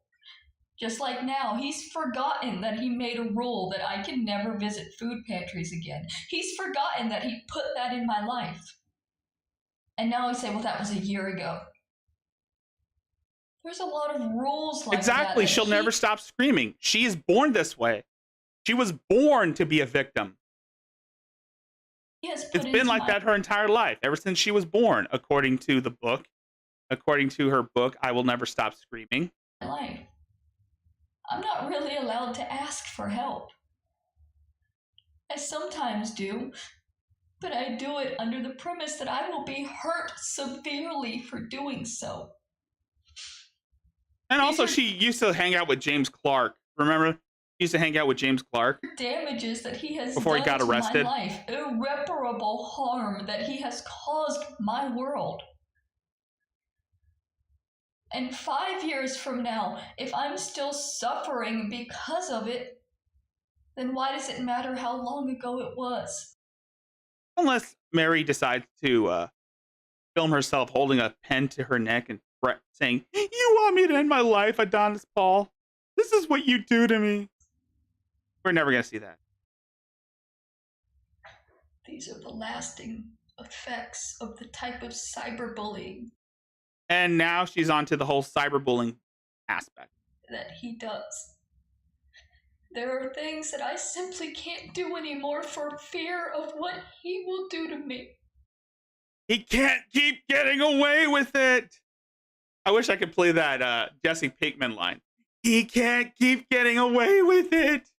Just like now, he's forgotten that he made a rule that I can never visit food pantries again. He's forgotten that he put that in my life. And now he say, well, that was a year ago. There's a lot of rules like Exactly. that. She'll never stop screaming. She is born this way. She was born to be a victim. It's been like that her entire life, ever since she was born, according to the book. According to her book, I Will Never Stop Screaming. Life. I'm not really allowed to ask for help. I sometimes do, but I do it under the premise that I will be hurt severely for doing so. And also, she used to hang out with James Clark. Remember? She used to hang out with James Clark. Damages that he has before done he got to arrested. my life. Irreparable harm that he has caused my world. And 5 years from now, if I'm still suffering because of it, then why does it matter how long ago it was? Unless Mary decides to film herself holding a pen to her neck and saying, "You want me to end my life, Adonis Paul? This is what you do to me." We're never going to see that. These are the lasting effects of the type of cyberbullying And now she's on to the whole cyberbullying aspect. that he does. There are things that I simply can't do anymore for fear of what he will do to me. He can't keep getting away with it. I wish I could play that Jesse Pinkman line. He can't keep getting away with it.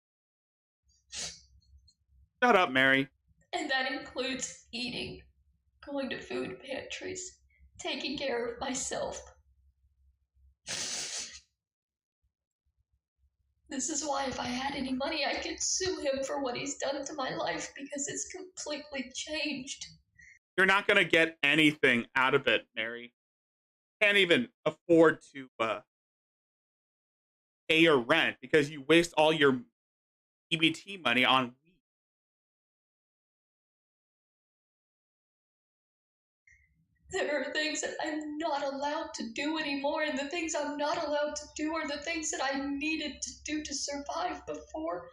Shut up, Mary. And that includes eating, going to food pantries, taking care of myself. This is why if I had any money, I could sue him for what he's done to my life because it's completely changed. You're not going to get anything out of it, Mary. Can't even afford to pay your rent because you waste all your EBT money on weed. There are things that I'm not allowed to do anymore, and the things I'm not allowed to do are the things that I needed to do to survive before.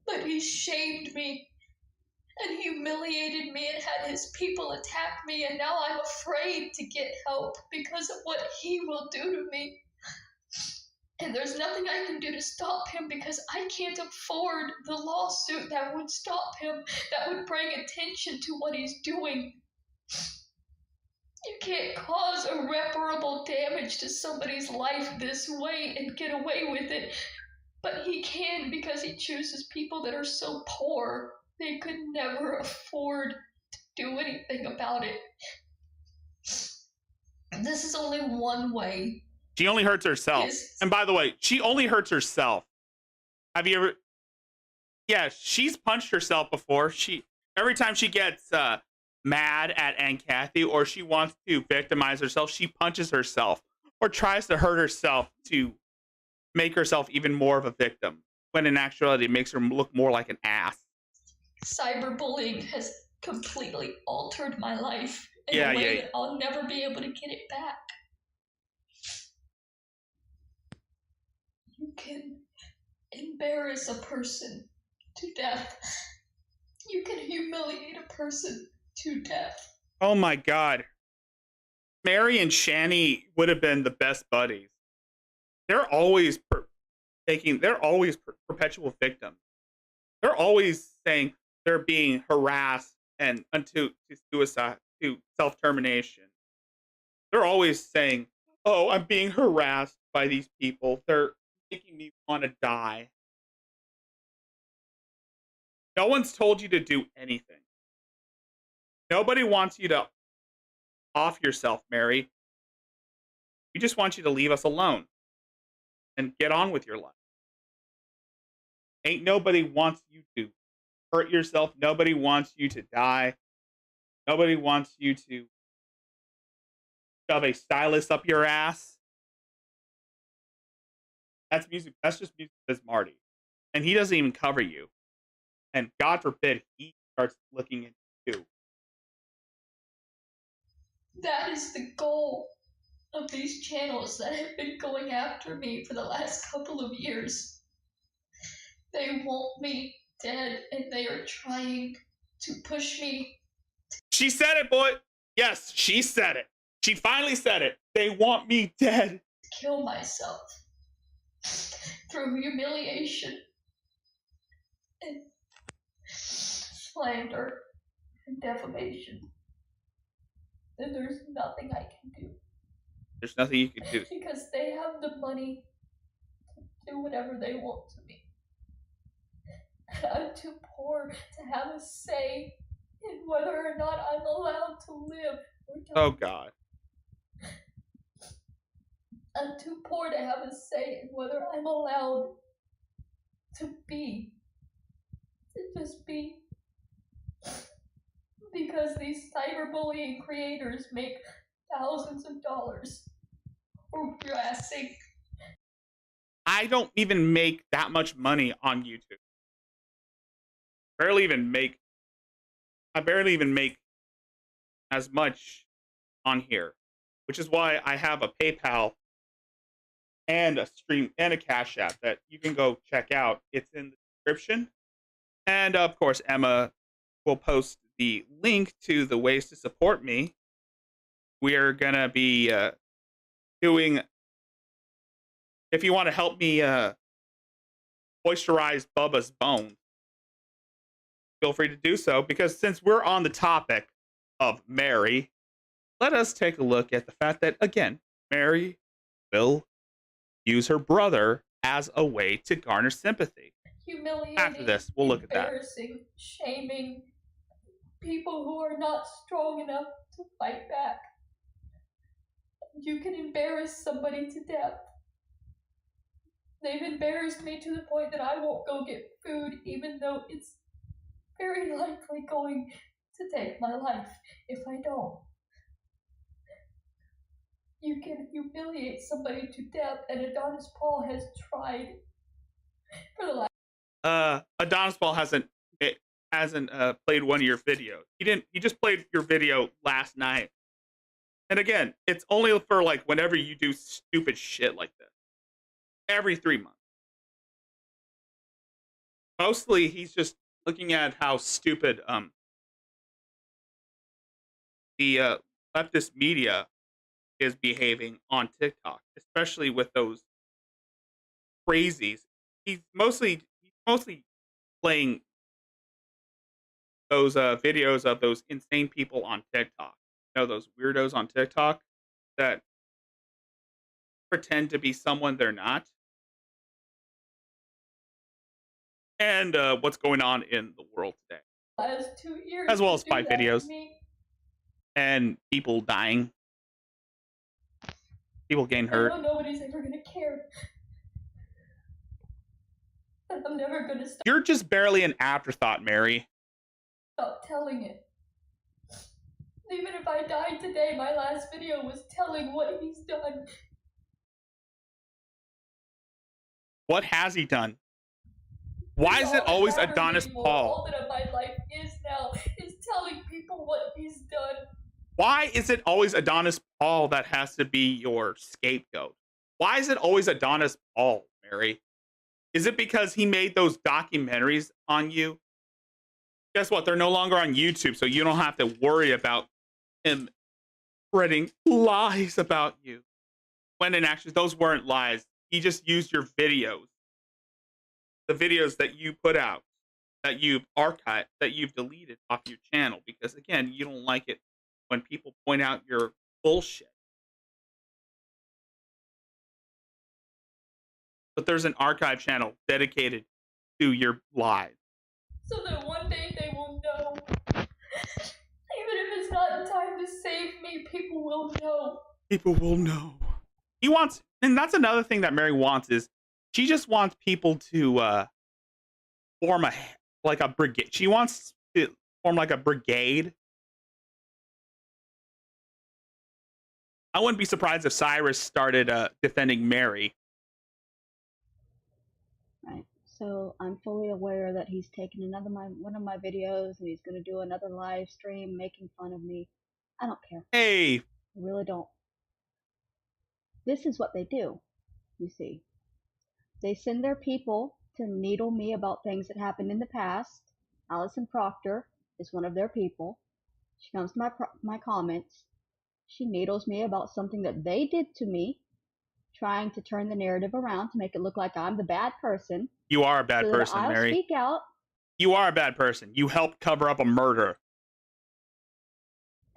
But he shamed me and humiliated me and had his people attack me, and now I'm afraid to get help because of what he will do to me. And there's nothing I can do to stop him because I can't afford the lawsuit that would stop him, that would bring attention to what he's doing. You can't cause irreparable damage to somebody's life this way and get away with it. But he can because he chooses people that are so poor they could never afford to do anything about it. This is only one way. She only hurts herself. Yes. And by the way, she only hurts herself. Have you ever? Yeah, she's punched herself before. Every time she gets mad at Aunt Kathy or she wants to victimize herself, she punches herself or tries to hurt herself to make herself even more of a victim. When in actuality, it makes her look more like an ass. Cyberbullying has completely altered my life in Yeah, a way yeah. that I'll never be able to get it back. You can embarrass a person to death. You can humiliate a person to death. Oh my God. Mary and Shani would have been the best buddies. They're always perpetual victims. They're always saying they're being harassed and to suicide, to self-termination. They're always saying, "Oh, I'm being harassed by these people. They're making me want to die." No one's told you to do anything. Nobody wants you to off yourself, Mary. We just want you to leave us alone and get on with your life. Ain't nobody wants you to hurt yourself. Nobody wants you to die. Nobody wants you to shove a stylus up your ass. That's music. That's just music as Marty. And he doesn't even cover you. And God forbid he starts looking into you. That is the goal of these channels that have been going after me for the last couple of years. They want me dead and they are trying to push me. She said it, boy. Yes, she said it. She finally said it. They want me dead. Kill myself through humiliation and slander and defamation. Then there's nothing I can do. There's nothing you can do. Because they have the money to do whatever they want to me. And I'm too poor to have a say in whether or not I'm allowed to live or die. Oh, God. I'm too poor to have a say in whether I'm allowed to be. To just be. Because these cyberbullying creators make thousands of dollars harassing. I don't even make that much money on YouTube. I barely even make as much on here, which is why I have a PayPal and a stream and a Cash App that you can go check out. It's in the description. And of course, Emma will post the link to the ways to support me. We are going to be doing, if you want to help me moisturize Bubba's bones, feel free to do so. Because since we're on the topic of Mary, let us take a look at the fact that, again, Mary will use her brother as a way to garner sympathy. Humiliating, after this, we'll look at that. Embarrassing, shaming people who are not strong enough to fight back. You can embarrass somebody to death. They've embarrassed me to the point that I won't go get food, even though it's very likely going to take my life if I don't. You can humiliate somebody to death, and Adonis Paul has tried for the last. Adonis Paul hasn't played one of your videos. He just played your video last night. And again, it's only for like whenever you do stupid shit like this. Every 3 months. Mostly he's just looking at how stupid the leftist media is behaving on TikTok, especially with those crazies. He's mostly playing those videos of those insane people on TikTok. You know, those weirdos on TikTok that pretend to be someone they're not. And what's going on in the world today. Last 2 years as well as to do spy that to videos me. and people dying. People getting I hurt. know nobody's ever gonna care. But I'm never gonna You're just barely an afterthought, Mary. stop telling it. Even if I died today, my last video was telling what he's done. What has he done? Why is it always Adonis Paul? All that my life is now is telling people what he's done. Why is it always Adonis Paul that has to be your scapegoat? Why is it always Adonis Paul, Mary? Is it because he made those documentaries on you? Guess what? They're no longer on YouTube, so you don't have to worry about him spreading lies about you. When in actually, those weren't lies. He just used your videos. The videos that you put out, that you've archived, that you've deleted off your channel. Because again, you don't like it when people point out your bullshit. But there's an archive channel dedicated to your lies. So that one day they will know. Even if it's not time to save me, people will know. People will know. He wants, and that's another thing that Mary wants, is she just wants people to form a brigade. She wants to form like a brigade. I wouldn't be surprised if Cyrus started defending Mary. Right. So I'm fully aware that he's taken one of my videos and he's going to do another live stream making fun of me. I don't care. Hey. I really don't. This is what they do, you see. They send their people to needle me about things that happened in the past. Allison Proctor is one of their people. She comes to my comments. She needles me about something that they did to me, trying to turn the narrative around to make it look like I'm the bad person. You are a bad person, I'll Mary. speak out. You are a bad person. You helped cover up a murder.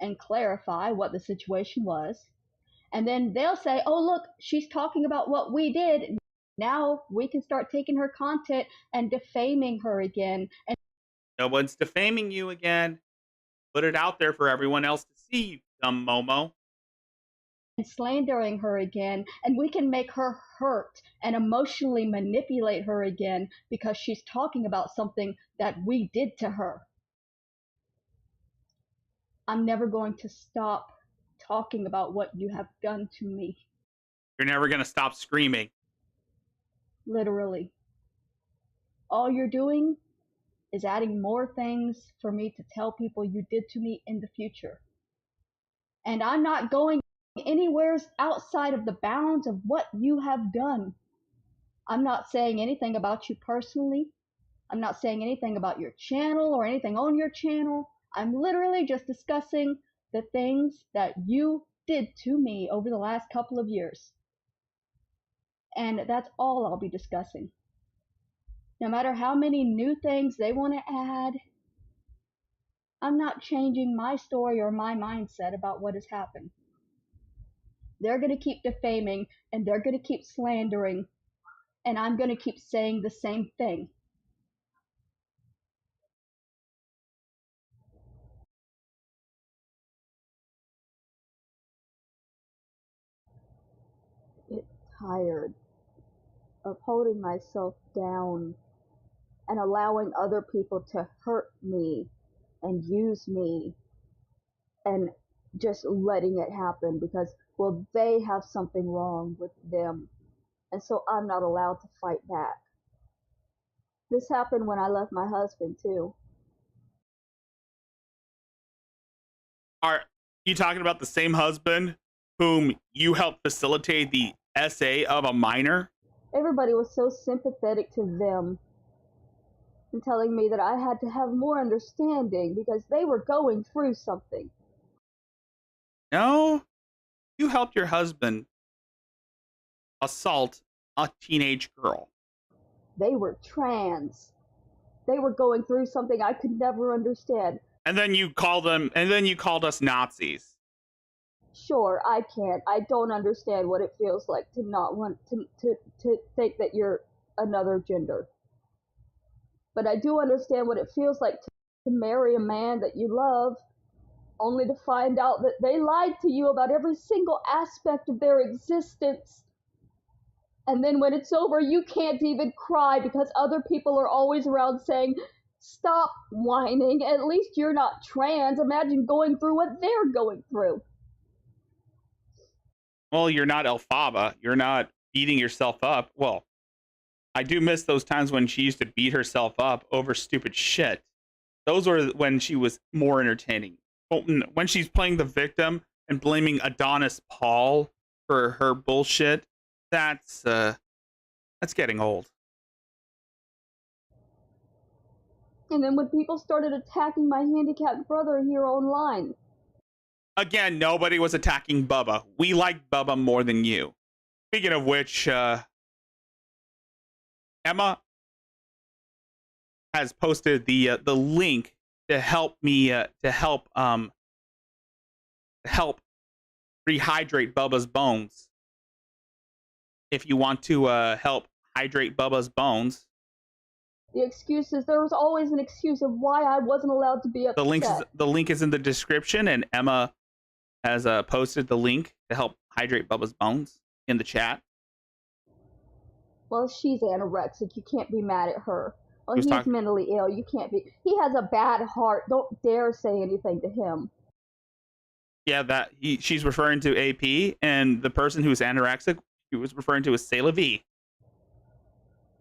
And clarify what the situation was. And then they'll say, oh, look, she's talking about what we did. Now we can start taking her content and defaming her again. And no one's defaming you again. Put it out there for everyone else to see, you dumb Momo. And slandering her again. And we can make her hurt and emotionally manipulate her again because she's talking about something that we did to her. I'm never going to stop talking about what you have done to me. You're never going to stop screaming. Literally. All you're doing is adding more things for me to tell people you did to me in the future. And I'm not going anywhere outside of the bounds of what you have done. I'm not saying anything about you personally. I'm not saying anything about your channel or anything on your channel. I'm literally just discussing the things that you did to me over the last couple of years. And that's all I'll be discussing. No matter how many new things they want to add, I'm not changing my story or my mindset about what has happened. They're going to keep defaming and they're going to keep slandering, and I'm going to keep saying the same thing. Get tired of holding myself down and allowing other people to hurt me and use me and just letting it happen because, well, they have something wrong with them. And so I'm not allowed to fight back. This happened when I left my husband too. Are you talking about the same husband whom you helped facilitate the essay of a minor? Everybody was so sympathetic to them and telling me that I had to have more understanding because they were going through something. No, you helped your husband assault a teenage girl. They were trans. They were going through something I could never understand. And then you called us Nazis. Sure, I can't. I don't understand what it feels like to not want to think that you're another gender. But I do understand what it feels like to marry a man that you love only to find out that they lied to you about every single aspect of their existence. And then when it's over, you can't even cry because other people are always around saying, stop whining, at least you're not trans. Imagine going through what they're going through. Well, you're not Elphaba. You're not beating yourself up. Well, I do miss those times when she used to beat herself up over stupid shit. Those were when she was more entertaining. When she's playing the victim and blaming Adonis Paul for her bullshit, that's getting old. And then when people started attacking my handicapped brother here online. Again, nobody was attacking Bubba. We like Bubba more than you. Speaking of which, Emma has posted the link to help me help rehydrate Bubba's bones. If you want to help hydrate Bubba's bones, the excuses, there was always an excuse of why I wasn't allowed to be upset. The link is in the description, and Emma has posted the link to help hydrate Bubba's bones in the chat. Well, she's anorexic. You can't be mad at her. Well, he's mentally ill. You can't be. He has a bad heart. Don't dare say anything to him. Yeah, she's referring to AP, and the person who's anorexic, she was referring to as Sailor V.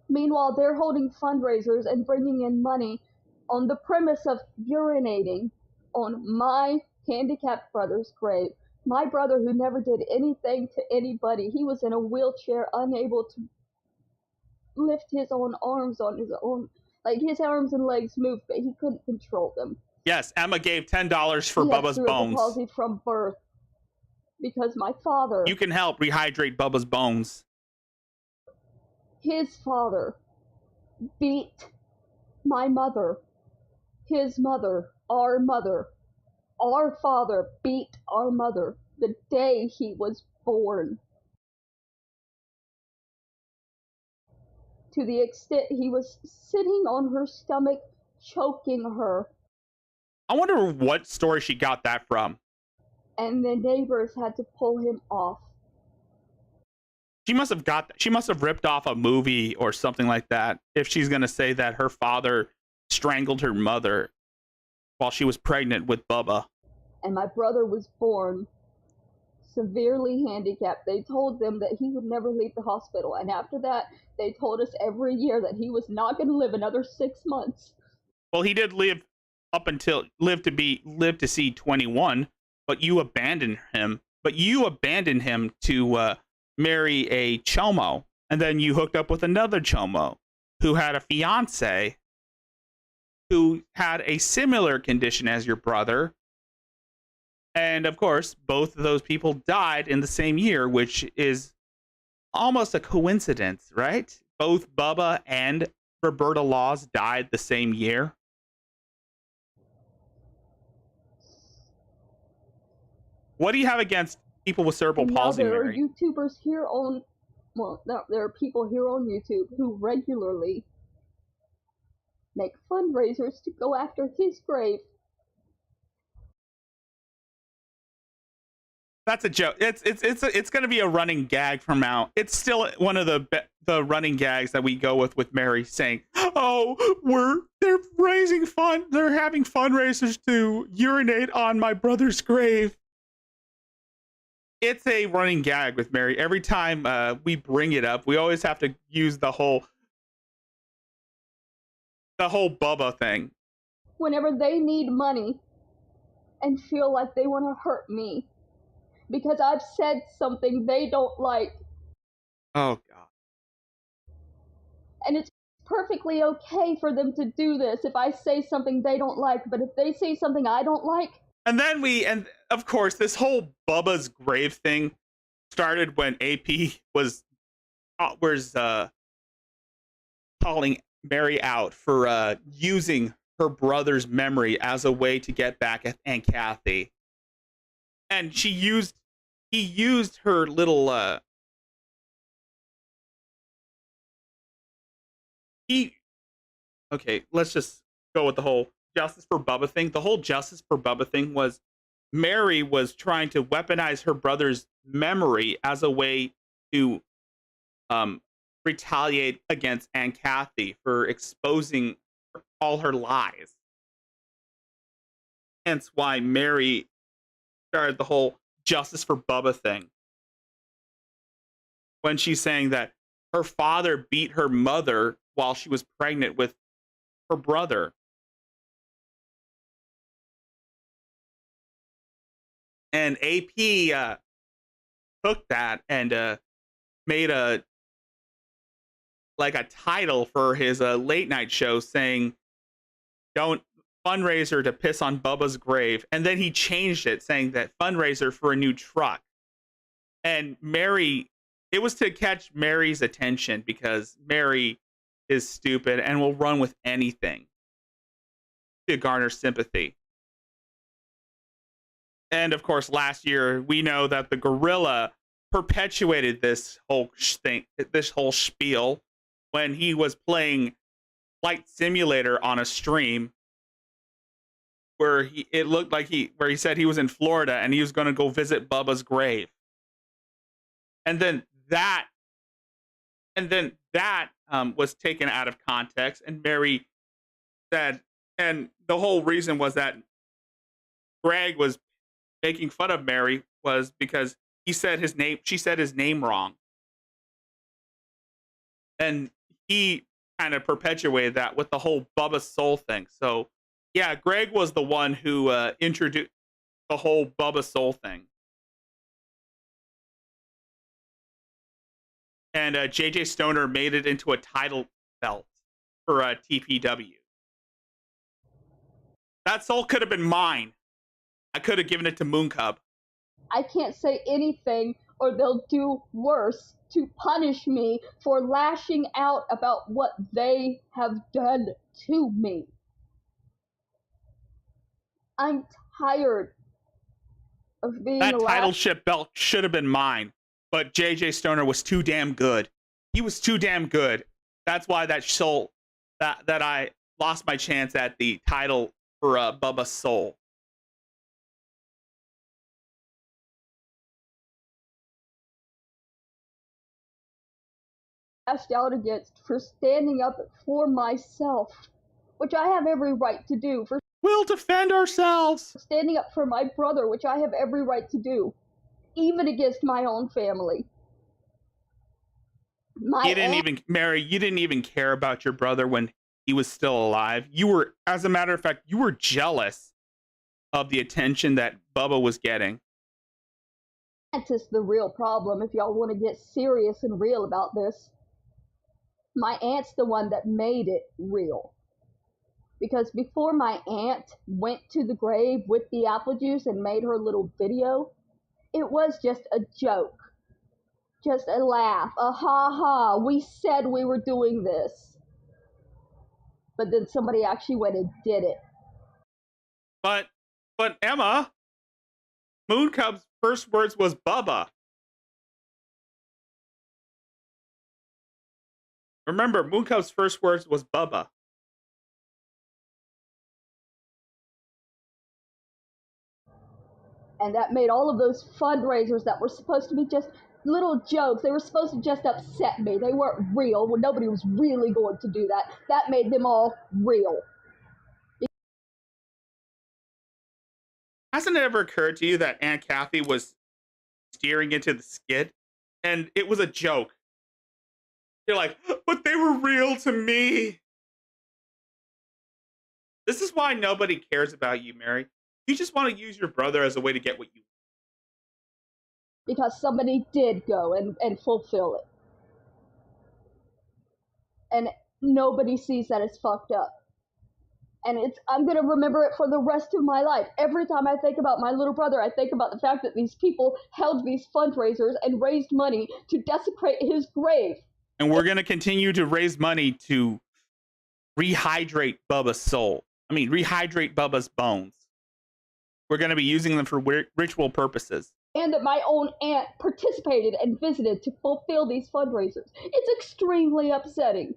Meanwhile, they're holding fundraisers and bringing in money on the premise of urinating on my handicapped brother's grave. My brother, who never did anything to anybody, he was in a wheelchair, unable to lift his own arms on his own. Like, his arms and legs moved, but he couldn't control them. Yes, Emma gave $10 for Bubba's bones. Palsy from birth because my father. You can help rehydrate Bubba's bones. His father beat my mother. His mother, our mother. Our father beat our mother the day he was born. To the extent he was sitting on her stomach, choking her. I wonder what story she got that from. And the neighbors had to pull him off. She must have ripped off a movie or something like that if she's going to say that her father strangled her mother while she was pregnant with Bubba. And my brother was born severely handicapped. They told them that he would never leave the hospital. And after that, they told us every year that he was not going to live another 6 months. Well, he did live to see 21, but you abandoned him. But you abandoned him to marry a chomo, and then you hooked up with another chomo who had a fiance who had a similar condition as your brother. And of course, both of those people died in the same year, which is almost a coincidence, right? Both Bubba and Roberta Laws died the same year. What do you have against people with cerebral palsy, there Mary? are YouTubers here on, there are people here on YouTube who regularly make fundraisers to go after his grave. That's a joke. It's going to be a running gag from now. It's still one of the running gags that we go with Mary saying, "Oh, they're raising fund. They're having fundraisers to urinate on my brother's grave." It's a running gag with Mary. Every time we bring it up, we always have to use the whole Bubba thing. Whenever they need money and feel like they want to hurt me because I've said something they don't like. Oh, God. And it's perfectly okay for them to do this if I say something they don't like, but if they say something I don't like. And then and of course, this whole Bubba's grave thing started when AP was calling Mary out for using her brother's memory as a way to get back at Aunt Kathy. And he used her little okay, let's just go with the whole Justice for Bubba thing. The whole Justice for Bubba thing was Mary was trying to weaponize her brother's memory as a way to um, retaliate against Aunt Kathy for exposing all her lies. Hence why Mary started the whole justice for Bubba thing. When she's saying that her father beat her mother while she was pregnant with her brother. And AP took that and made a title for his late night show saying, "Don't fundraiser to piss on Bubba's grave." And then he changed it saying that fundraiser for a new truck. And Mary, it was to catch Mary's attention because Mary is stupid and will run with anything to garner sympathy. And of course, last year, we know that the gorilla perpetuated this whole thing, this whole spiel when he was playing Flight Simulator on a stream where it looked like where he said he was in Florida and he was going to go visit Bubba's grave. And then that was taken out of context, and Mary said, and the whole reason was that Greg was making fun of Mary was because she said his name wrong. And he kind of perpetuated that with the whole Bubba Soul thing. So yeah, Greg was the one who introduced the whole Bubba Soul thing. And JJ Stoner made it into a title belt for TPW. That soul could have been mine. I could have given it to Moon Cub. I can't say anything or they'll do worse to punish me for lashing out about what they have done to me. I'm tired of being that titleship belt should have been mine, but JJ Stoner was too damn good. He was too damn good. That's why that I lost my chance at the title for Bubba Soul. Lashed out against for standing up for myself, which I have every right to do. We'll defend ourselves. Standing up for my brother, which I have every right to do, even against my own family. You didn't even care about your brother when he was still alive. You were, as a matter of fact, you were jealous of the attention that Bubba was getting. That's just the real problem if y'all want to get serious and real about this. My aunt's the one that made it real. Because before my aunt went to the grave with the apple juice and made her little video, it was just a joke. Just a laugh, a ha-ha, we said we were doing this. But then somebody actually went and did it. But Emma, Moon Cub's first words was Bubba. Remember, Moon Cub's first words was Bubba. And that made all of those fundraisers that were supposed to be just little jokes, they were supposed to just upset me. They weren't real. Well, nobody was really going to do that. That made them all real. Hasn't it ever occurred to you that Aunt Kathy was steering into the skid and it was a joke? You're like, but they were real to me. This is why nobody cares about you, Mary. You just want to use your brother as a way to get what you want. Because somebody did go and fulfill it. And nobody sees that it's fucked up. And I'm going to remember it for the rest of my life. Every time I think about my little brother, I think about the fact that these people held these fundraisers and raised money to desecrate his grave. And we're going to continue to raise money to rehydrate Bubba's soul. I mean, rehydrate Bubba's bones. We're going to be using them for ritual purposes. And that my own aunt participated and visited to fulfill these fundraisers. It's extremely upsetting.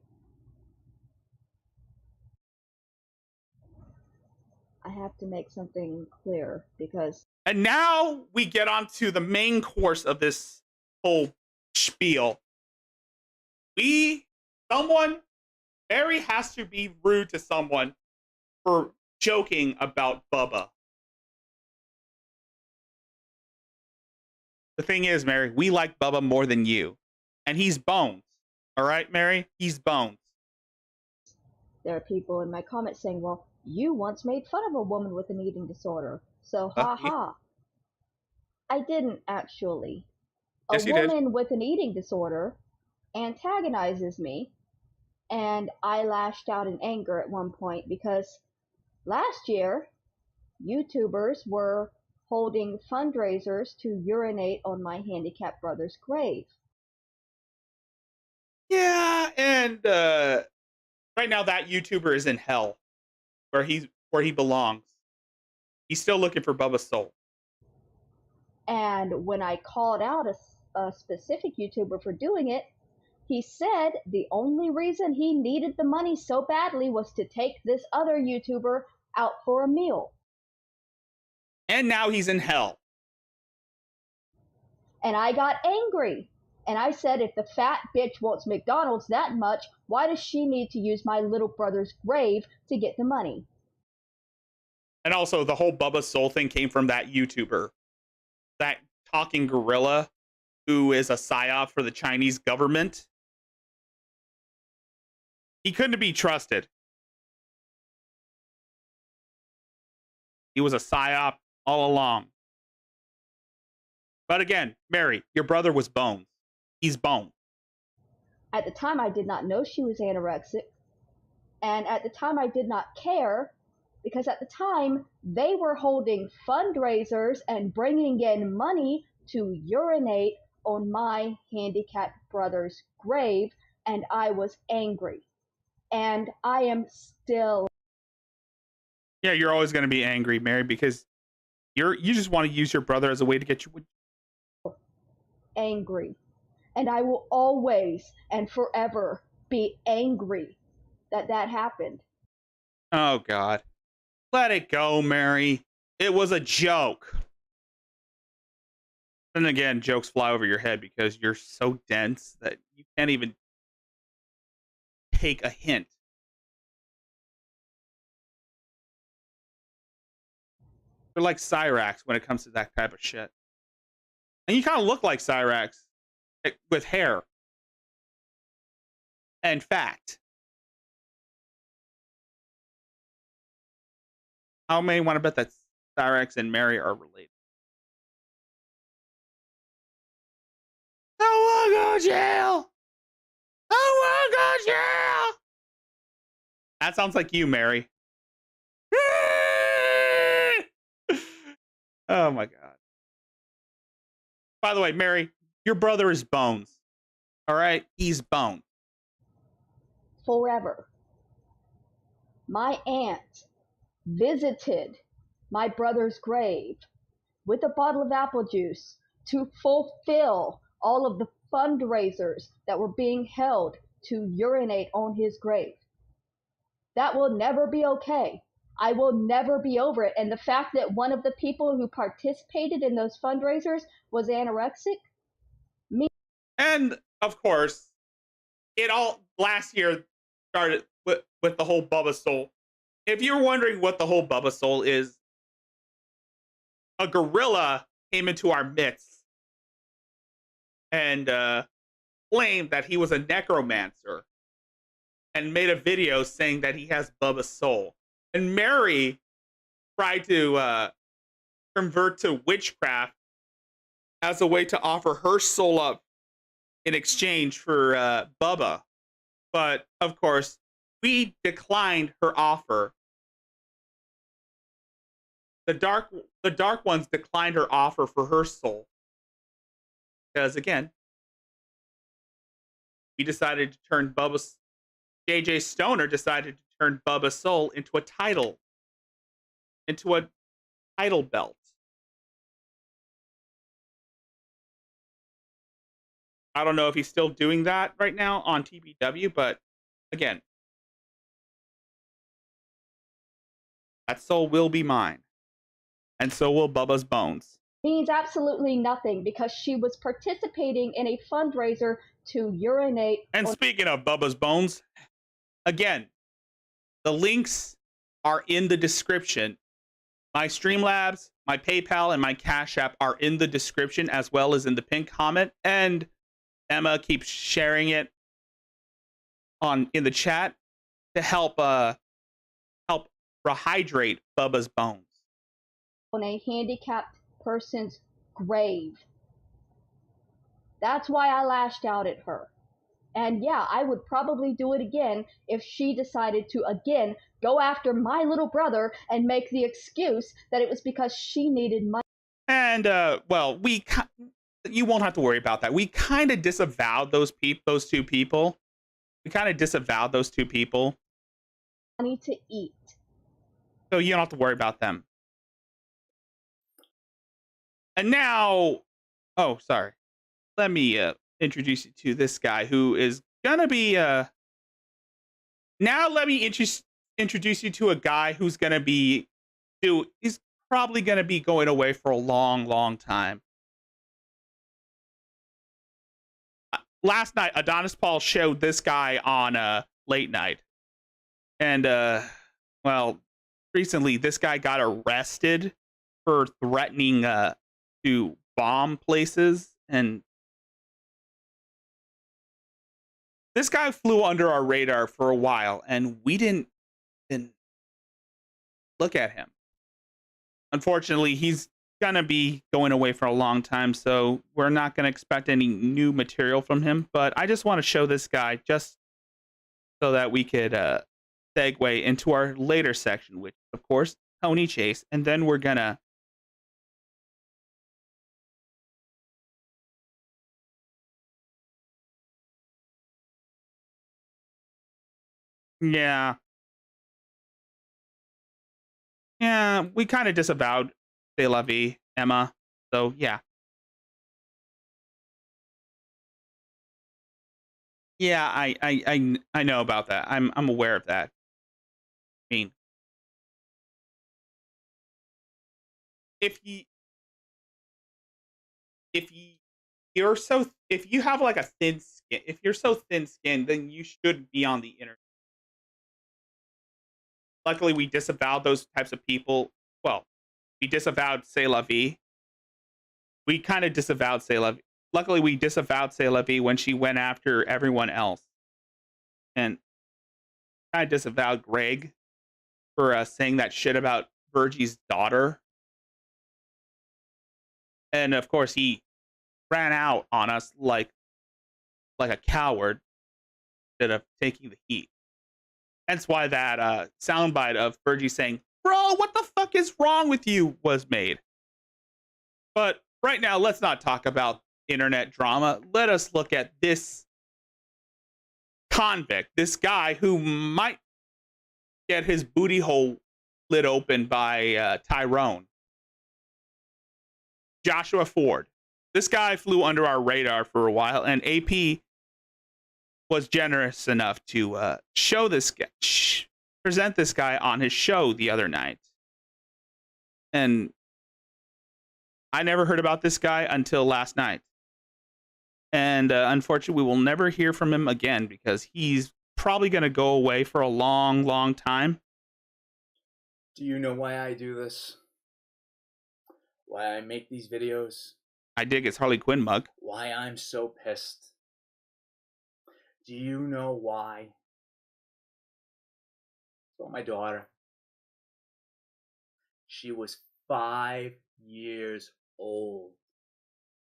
I have to make something clear because And now we get on to the main course of this whole spiel. Mary has to be rude to someone for joking about Bubba. The thing is, Mary, we like Bubba more than you. And he's bones. All right, Mary? He's bones. there are people in my comments saying, well, you once made fun of a woman with an eating disorder. So, ha ha. I didn't actually. Yes, A you did. woman with an eating disorder antagonizes me, and I lashed out in anger at one point because last year, YouTubers were holding fundraisers to urinate on my handicapped brother's grave. Yeah, and right now that YouTuber is in hell, where he belongs. He's still looking for Bubba's soul. And when I called out a specific YouTuber for doing it, he said the only reason he needed the money so badly was to take this other YouTuber out for a meal. And now he's in hell. And I got angry. And I said, if the fat bitch wants McDonald's that much, why does she need to use my little brother's grave to get the money? And also, the whole Bubba's soul thing came from that YouTuber. That talking gorilla who is a psyop for the Chinese government. He couldn't be trusted. He was a psyop all along. But again, Mary, your brother was bones. He's bone. At the time, I did not know she was anorexic. And at the time, I did not care because at the time, they were holding fundraisers and bringing in money to urinate on my handicapped brother's grave, and I was angry. And I am still. Yeah, you're always going to be angry, Mary, because you just want to use your brother as a way to get you angry. And I will always and forever be angry that that happened. Oh, God. Let it go, Mary. It was a joke. Then again, jokes fly over your head because you're so dense that you can't even take a hint. You're like Cyrax when it comes to that type of shit. And you kind of look like Cyrax with hair and fat. How many want to bet that Cyrax and Mary are related? I want to go to jail. I want to go to jail. That sounds like you, Mary. Oh my God. By the way, Mary, your brother is bones. All right? He's bone. Forever. My aunt visited my brother's grave with a bottle of apple juice to fulfill all of the fundraisers that were being held to urinate on his grave. That will never be okay. I will never be over it. And the fact that one of the people who participated in those fundraisers was anorexic, me. And of course, it all last year started with the whole Bubba Soul. If you're wondering what the whole Bubba Soul is, a gorilla came into our midst and claimed that he was a necromancer and made a video saying that he has Bubba's soul. And Mary tried to convert to witchcraft as a way to offer her soul up in exchange for Bubba. But of course, we declined her offer. The dark ones declined her offer for her soul. Because again, we decided to turn Bubba's JJ Stoner decided to turn Bubba's soul into a title belt. I don't know if he's still doing that right now on TBW, but again, That soul will be mine. And so will Bubba's bones. Means absolutely nothing because she was participating in a fundraiser to urinate. And speaking of Bubba's bones, again, the links are in the description. My Streamlabs, my PayPal, and my Cash App are in the description as well as in the pinned comment. And Emma keeps sharing it in the chat to help rehydrate Bubba's bones. On a handicapped person's grave. That's why I lashed out at her. And yeah, I would probably do it again if she decided to again go after my little brother and make the excuse that it was because she needed money. And well, you won't have to worry about that. We kind of disavowed those two people. We kind of disavowed those two people. Money to eat. So you don't have to worry about them. And now, oh, sorry. Let me introduce you to this guy who is gonna be. Now let me introduce you to a guy who's gonna be. He's probably gonna be going away for a long, long time. Last night, Adonis Paul showed this guy on late night, and well, recently this guy got arrested for threatening to bomb places, and this guy flew under our radar for a while, and we didn't look at him. Unfortunately, he's gonna be going away for a long time, so we're not gonna expect any new material from him. But I just want to show this guy just so that we could segue into our later section, which, of course, Tony Chase, and then we're gonna. Yeah. Yeah, we kind of disavowed C'est La Vie, Emma. So, yeah. Yeah, I know about that. I'm aware of that. I mean, if you have like a thin skin, if you're so thin skinned, then you should be on the internet. Luckily, we disavowed those types of people. Well, we disavowed C'est La Vie. We kind of disavowed C'est La Vie. Luckily, we disavowed C'est La Vie when she went after everyone else. And kind of disavowed Greg for saying that shit about Virgie's daughter. And of course, he ran out on us like a coward instead of taking the heat. Hence why that soundbite of Virgie saying, "Bro, what the fuck is wrong with you?" was made. But right now, let's not talk about internet drama. Let us look at this convict, this guy who might get his booty hole lit open by Tyrone. Joshua Ford. This guy flew under our for a while, and AP was generous enough to show this guy, present this guy on his show the other night. And I never heard about this guy until last night. And unfortunately, we will never hear from him again because he's probably going to go away for a long, long time. Do you know why I do this? Why I make these videos? I dig his Harley Quinn mug. Why I'm so pissed? Do you know why? So my daughter, she was 5 years old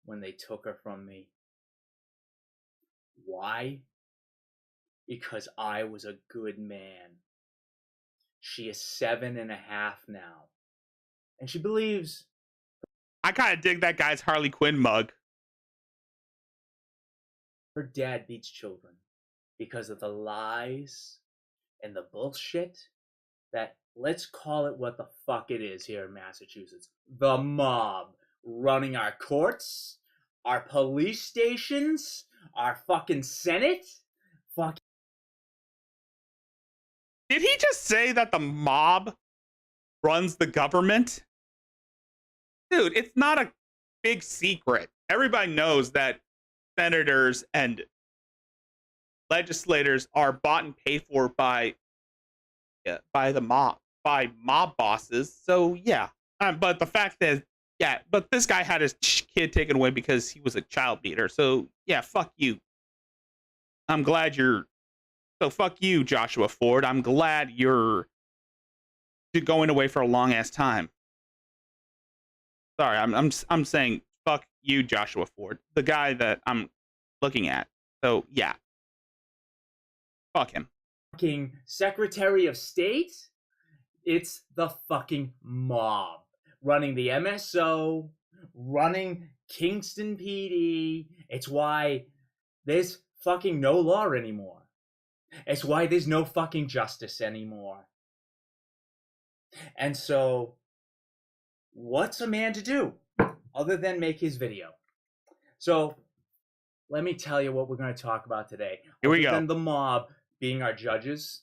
when they took her from me. Why? Because I was a good man. She is 7.5 now. And she believes. I kind of dig that guy's Harley Quinn mug. Her dad beats children because of the lies and the bullshit that, let's call it what the fuck it is here in Massachusetts. The mob running our courts, our police stations, our fucking Senate. Fuck. Did he just say that the mob runs the government. Dude, it's not a big secret. Everybody knows that senators and legislators are bought and paid for by the mob bosses. So yeah, but the fact that but this guy had his kid taken away because he was a child beater. So yeah, fuck you. I'm glad you're. So fuck you, Joshua Ford. I'm glad you're going away for a long ass time. Sorry, I'm saying fuck you, Joshua Ford, the guy that I'm looking at. So yeah, fuck him. Fucking Secretary of State. It's the fucking mob running the MSO, running Kingston PD. It's why there's fucking no law anymore. It's why there's no fucking justice anymore. And so, what's a man to do other than make his video? So, let me tell you what we're going to talk about today. Here we go. Other than the mob being our judges,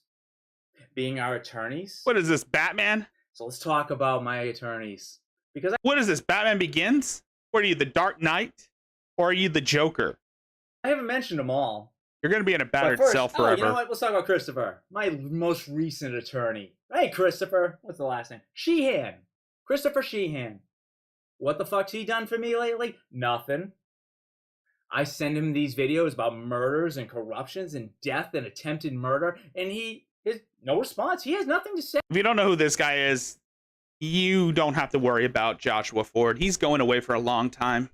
being our attorneys. What is this, Batman? So let's talk about my attorneys. Because what is this, Batman Begins? What are you, the Dark Knight? Or are you the Joker? I haven't mentioned them all. You're going to be in a battered cell forever. You know what? Let's talk about Christopher, my most recent attorney. Hey, Christopher. What's the last name? Sheehan. Christopher Sheehan. What the fuck's he done for me lately? Nothing. I send him these videos about murders and corruptions and death and attempted murder, and his no response. He has nothing to say. If you don't know who this guy is, you don't have to worry about Joshua Ford. He's going away for a long time.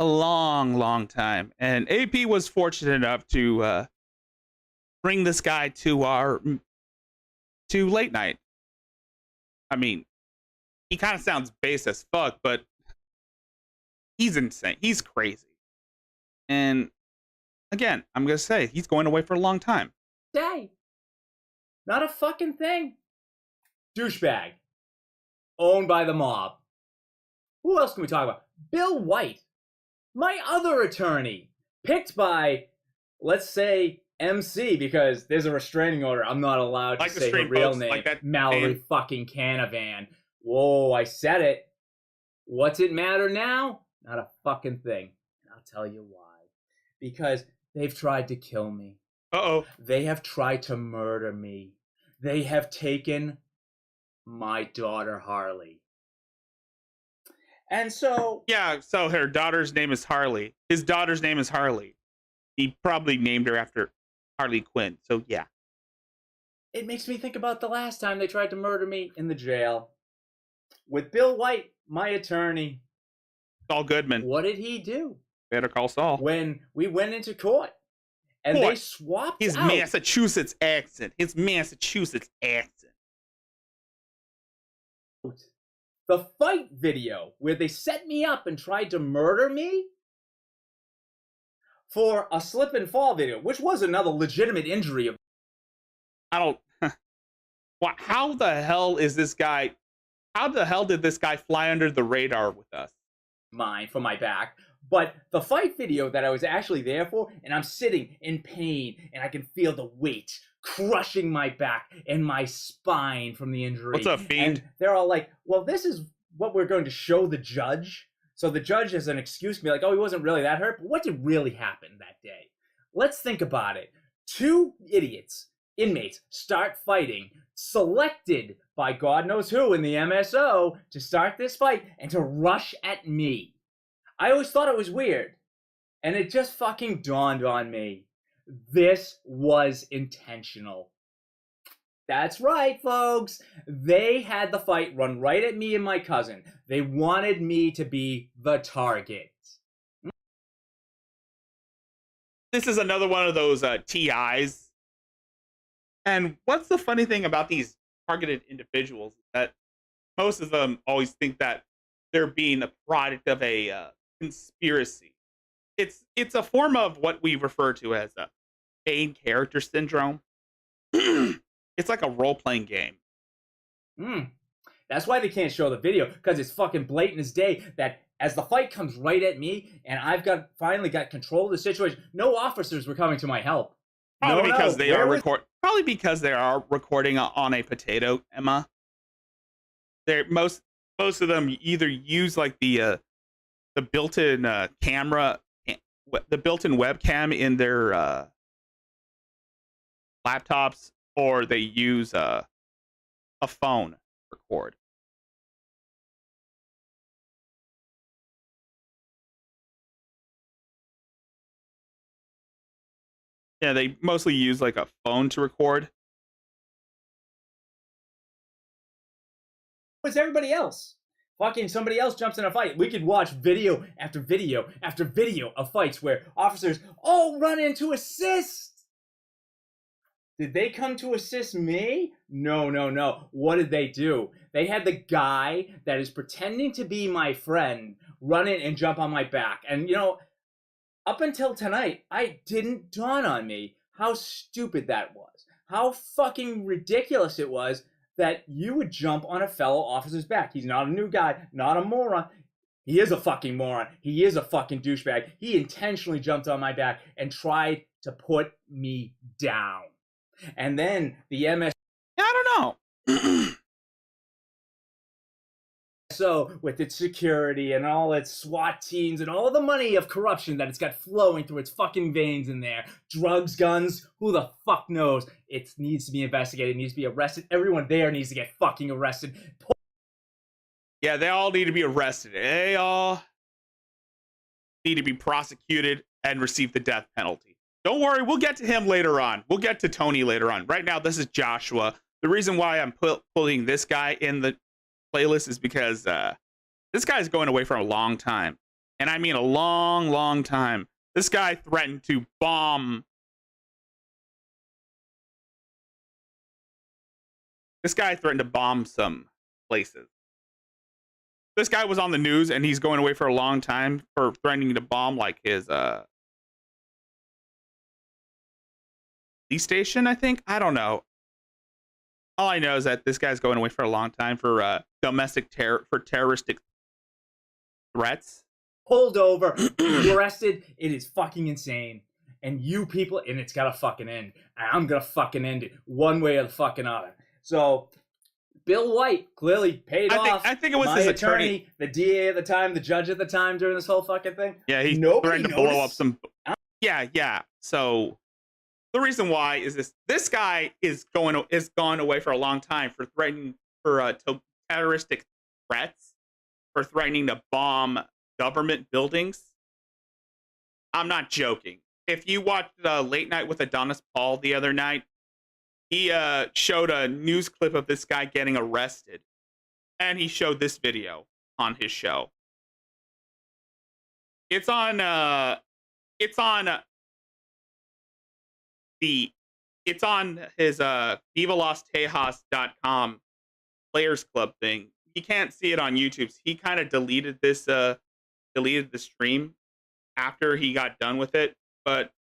A long time. And AP was fortunate enough to bring this guy to late night. I mean, he kind of sounds base as fuck, but he's insane. He's crazy. And again, I'm going to say he's going away for a long time. Day. Not a fucking thing. Douchebag. Owned by the mob. Who else can we talk about? Bill White. My other attorney. Picked by, let's say, MC, because there's a restraining order. I'm not allowed to say her real name. Like Mallory fucking Canavan. Whoa, I said it. What's it matter now? Not a fucking thing. And I'll tell you why. Because they've tried to kill me. Uh-oh. They have tried to murder me. They have taken my daughter, Harley. And so... Yeah, so her daughter's name is Harley. His daughter's name is Harley. He probably named her after Harley Quinn, so yeah. It makes me think about the last time they tried to murder me in the jail. With Bill White, my attorney. Saul Goodman. What did he do? Better call Saul. When we went into court, and they swapped his Massachusetts accent. His Massachusetts accent. The fight video where they set me up and tried to murder me for a slip and fall video, which was another legitimate injury. I don't... How the hell is this guy... How the hell did this guy fly under the radar with us? Mine for my back. But the fight video that I was actually there for, and I'm sitting in pain, and I can feel the weight crushing my back and my spine from the injury. What's up, Fiend? And they're all like, well, this is what we're going to show the judge. So the judge has an excuse to be like, oh, he wasn't really that hurt. But what did really happen that day? Let's think about it. Two idiots, inmates, start fighting, selected by God knows who in the MSO to start this fight and to rush at me. I always thought it was weird. And it just fucking dawned on me. This was intentional. That's right, folks. They had the fight run right at me and my cousin. They wanted me to be the target. This is another one of those TIs. And what's the funny thing about these targeted individuals is that most of them always think that they're being a product of a conspiracy. It's a form of what we refer to as a main character syndrome. It's like a role-playing game. That's why they can't show the video, because it's fucking blatant as day that as the fight comes right at me and I've finally got control of the situation, no officers were coming to my help. Probably because they are recording on a potato, Emma. They're most of them either use like the built-in camera, the built-in webcam in their laptops, or they use a phone to record. Yeah, they mostly use like a phone to record. What's everybody else? Fucking somebody else jumps in a fight. We could watch video after video after video of fights where officers all run in to assist. Did they come to assist me? No, no, no. What did they do? They had the guy that is pretending to be my friend run in and jump on my back. And, you know, up until tonight, it didn't dawn on me how stupid that was. How fucking ridiculous it was that you would jump on a fellow officer's back. He's not a new guy, not a moron. He is a fucking moron. He is a fucking douchebag. He intentionally jumped on my back and tried to put me down. And then the MS... I don't know. So with its security and all its SWAT teams and all the money of corruption that it's got flowing through its fucking veins in there, drugs, guns, who the fuck knows? It needs to be investigated, it needs to be arrested. Everyone there needs to get fucking arrested. Yeah, they all need to be arrested. They all need to be prosecuted and receive the death penalty. Don't worry, we'll get to him later on. We'll get to Tony later on. Right now, this is Joshua. The reason why I'm putting this guy in the playlist is because this guy's going away for a long time. And I mean a long, long time. This guy threatened to bomb. This guy threatened to bomb some places. This guy was on the news and he's going away for a long time for threatening to bomb like his police station, I think. I don't know. All I know is that this guy's going away for a long time for terroristic threats. Pulled over, arrested. It is fucking insane. And you people, and it's gotta fucking end. And I'm gonna fucking end it one way or the fucking other. So, Bill White clearly paid off. I think it was my his attorney, the DA at the time, the judge at the time during this whole fucking thing. Yeah, he threatened to blow up some. Yeah. So the reason why is this guy is gone away for a long time for threatening for terroristic threats, for threatening to bomb government buildings. I'm not joking. If you watched Late Night with Adonis Paul the other night, he showed a news clip of this guy getting arrested, and he showed this video on his show. It's on his VivaLasTejas.com Players Club thing. You can't see it on YouTube. He kind of deleted the stream after he got done with it, but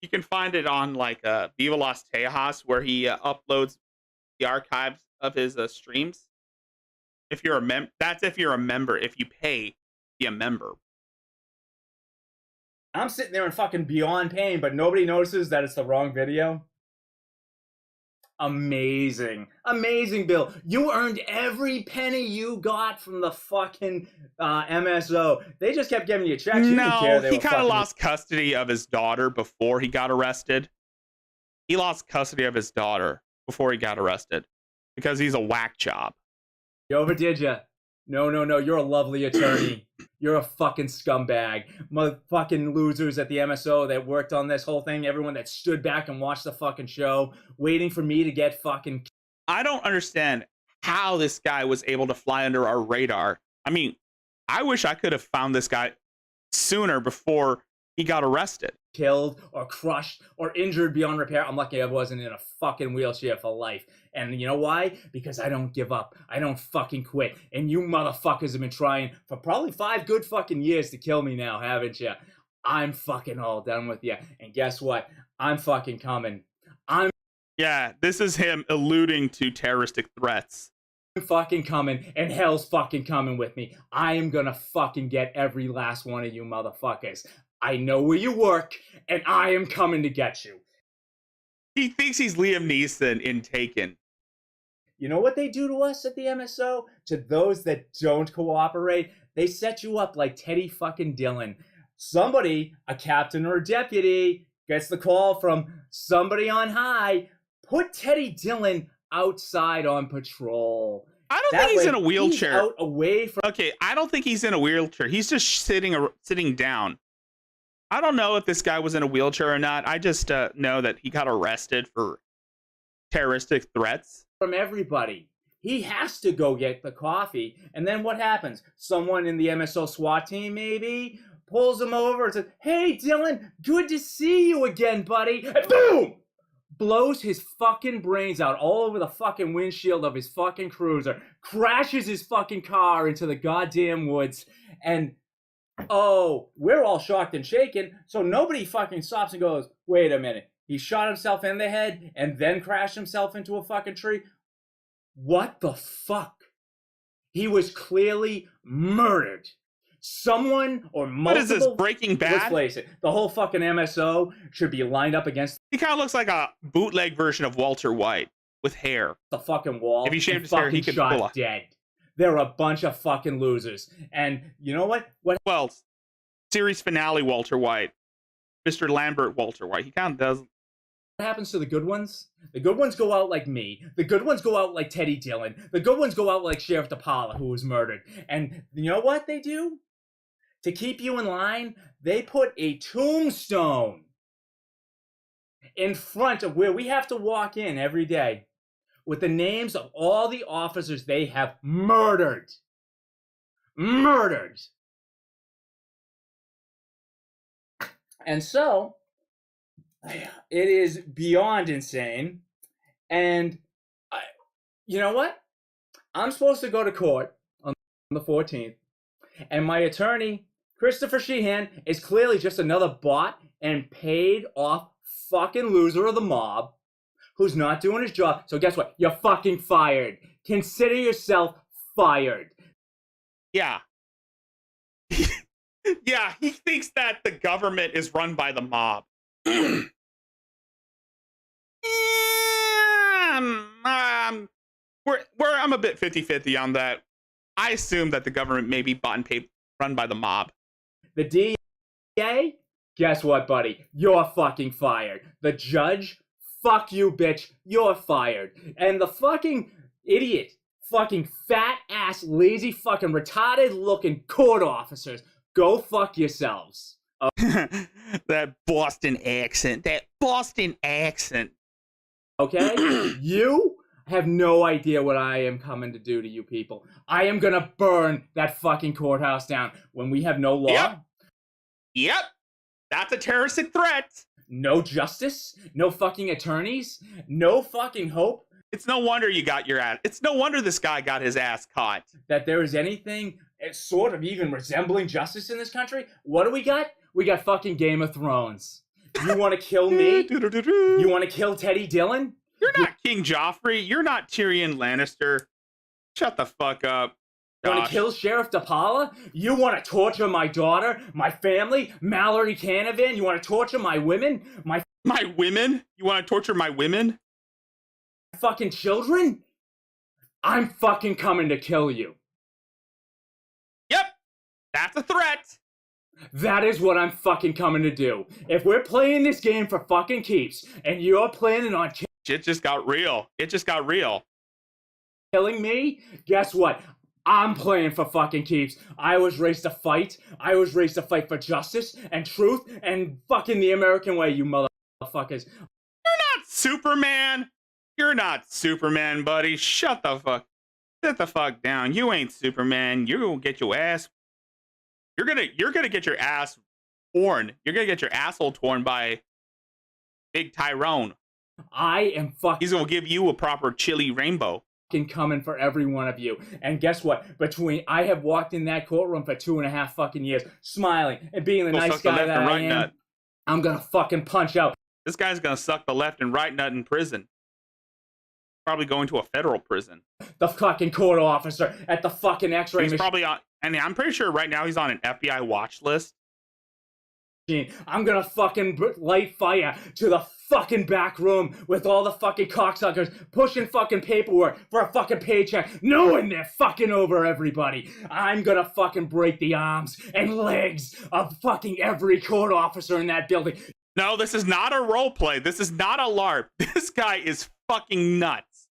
you can find it on like Viva Las Tejas, where he uploads the archives of his streams. If you're that's if you're a member. If you pay, be a member. I'm sitting there in fucking beyond pain, but nobody notices that it's the wrong video. Amazing. Amazing, Bill. You earned every penny you got from the fucking MSO. They just kept giving you checks. You didn't care. He kind of lost custody of his daughter before he got arrested. He lost custody of his daughter before he got arrested because he's a whack job. You overdid ya. No. You're a lovely attorney. You're a fucking scumbag. Motherfucking losers at the MSO that worked on this whole thing. Everyone that stood back and watched the fucking show, waiting for me to get fucking... I don't understand how this guy was able to fly under our radar. I mean, I wish I could have found this guy sooner before he got arrested. Killed or crushed or injured beyond repair. I'm lucky I wasn't in a fucking wheelchair for life. And you know why? Because I don't give up. I don't fucking quit. And you motherfuckers have been trying for probably 5 good fucking years to kill me now, haven't you? I'm fucking all done with you. And guess what? I'm fucking coming. Yeah, this is him alluding to terroristic threats. I'm fucking coming, and hell's fucking coming with me. I am gonna fucking get every last one of you motherfuckers. I know where you work, and I am coming to get you. He thinks he's Liam Neeson in Taken. you know what they do to us at the MSO? To those that don't cooperate, they set you up like Teddy fucking Dillon. Somebody, a captain or a deputy, gets the call from somebody on high. Put Teddy Dillon outside on patrol. I don't That think he's way, in a wheelchair. He's out away from. Okay, I don't think he's in a wheelchair. He's just sitting down. I don't know if this guy was in a wheelchair or not. I just know that he got arrested for terroristic threats. From everybody. He has to go get the coffee. And then what happens? Someone in the MSO SWAT team maybe pulls him over and says, "Hey, Dylan, good to see you again, buddy." And boom! Blows his fucking brains out all over the fucking windshield of his fucking cruiser. Crashes his fucking car into the goddamn woods. And, oh, we're all shocked and shaken. So nobody fucking stops and goes, "Wait a minute. He shot himself in the head and then crashed himself into a fucking tree? What the fuck?" He was clearly murdered. Someone or multiple... What is this, Breaking Bad? Let's face it. The whole fucking MSO should be lined up against... He kind of looks like a bootleg version of Walter White with hair. The fucking wall. If he shaved his hair, he could pull shot dead. They're a bunch of fucking losers. And you know what? Well, series finale Walter White. Mr. Lambert Walter White. He kind of does... What happens to the good ones? The good ones go out like me. The good ones go out like Teddy Dillon. The good ones go out like Sheriff DePaula, who was murdered. And you know what they do? To keep you in line, they put a tombstone in front of where we have to walk in every day with the names of all the officers they have murdered. Murdered. And so, it is beyond insane. And you know what? I'm supposed to go to court on the 14th. And my attorney, Christopher Sheehan, is clearly just another bought and paid off fucking loser of the mob who's not doing his job. So guess what? You're fucking fired. Consider yourself fired. Yeah. Yeah, he thinks that the government is run by the mob. I'm a bit 50-50 on that. I assume that the government may be bought and paid, run by the mob. The DA? Guess what, buddy? You're fucking fired. The judge? Fuck you, bitch. You're fired. And the fucking idiot, fucking fat ass, lazy, fucking retarded looking court officers, go fuck yourselves. That Boston accent. That Boston accent. Okay? You have no idea what I am coming to do to you people. I am gonna burn that fucking courthouse down when we have no law. Yep. That's a terroristic threat. No justice, no fucking attorneys, no fucking hope. It's no wonder you got your ass. It's no wonder this guy got his ass caught. That there is anything sort of even resembling justice in this country. What do we got? We got fucking Game of Thrones. You want to kill me? You want to kill Teddy Dillon? You're not King Joffrey. You're not Tyrion Lannister. Shut the fuck up. You want to kill Sheriff DePaula? You want to torture my daughter, my family, Mallory Canavan? You want to torture my women? My women? You want to torture my women? Fucking children? I'm fucking coming to kill you. Yep. That's a threat. That is what I'm fucking coming to do. If we're playing this game for fucking keeps, and you're planning on It just got real. It just got real. Killing me, guess what? I'm playing for fucking keeps. I was raised to fight. I was raised to fight for justice and truth and fucking the American way, you motherfuckers. You're not Superman. You're not Superman, buddy. Shut the fuck down. You ain't Superman. You're gonna get your ass. You're gonna get your ass torn. You're gonna get your asshole torn by Big Tyrone. I am fucking. He's gonna give you a proper chili rainbow. Coming for every one of you. And guess what? I have walked in that courtroom for 2.5 fucking years, smiling and being the nice guy that I am. Nut. I'm gonna fucking punch out. This guy's gonna suck the left and right nut in prison. Probably going to a federal prison. The fucking court officer at the fucking X-ray machine. He's probably on, and I'm pretty sure right now he's on an FBI watch list. I'm gonna fucking light fire to the fucking back room with all the fucking cocksuckers pushing fucking paperwork for a fucking paycheck, knowing they're fucking over everybody. I'm gonna fucking break the arms and legs of fucking every court officer in that building. No, this is not a role play. This is not a LARP. This guy is fucking nuts.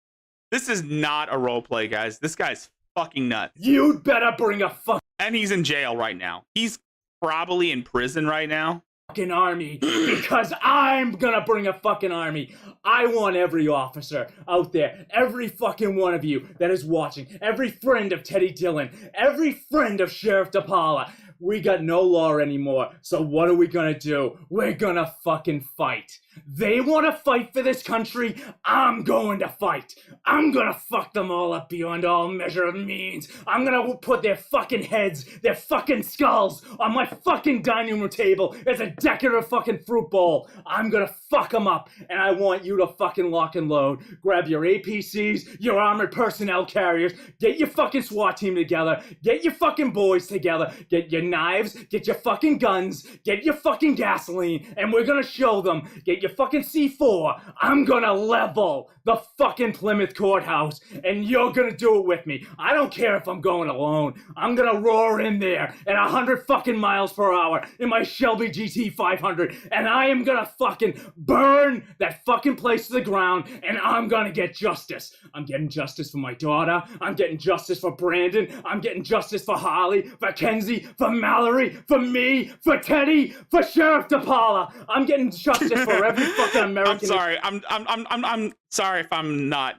This is not a role play, guys. This guy's fucking nuts. You'd better bring a and he's in jail right now. He's probably in prison right now. Fucking army, because I'm gonna bring a fucking army. I want every officer out there, every fucking one of you that is watching, every friend of Teddy Dillon, every friend of Sheriff DePaula. We got no law anymore, so what are we gonna do? We're gonna fucking fight. They want to fight for this country. I'm going to fight. I'm gonna fuck them all up beyond all measure of means. I'm gonna put their fucking heads, their fucking skulls on my fucking dining room table as a decorative fucking fruit bowl. I'm gonna fuck them up, and I want you to fucking lock and load. Grab your APCs, your armored personnel carriers, get your fucking SWAT team together, get your fucking boys together, get your knives, get your fucking guns, get your fucking gasoline, and we're gonna show them. Get your fucking C4. I'm gonna level the fucking Plymouth courthouse, and you're gonna do it with me. I don't care if I'm going alone. I'm gonna roar in there at 100 fucking miles per hour in my Shelby GT 500, and I am gonna fucking burn that fucking place to the ground, and I'm gonna get justice. I'm getting justice for my daughter. I'm getting justice for Brandon. I'm getting justice for Harley, for Kenzie, for Mallory, for me, for Teddy, for Sheriff DePaula. I'm getting justice for every fucking American. I'm sorry. I'm sorry if I'm not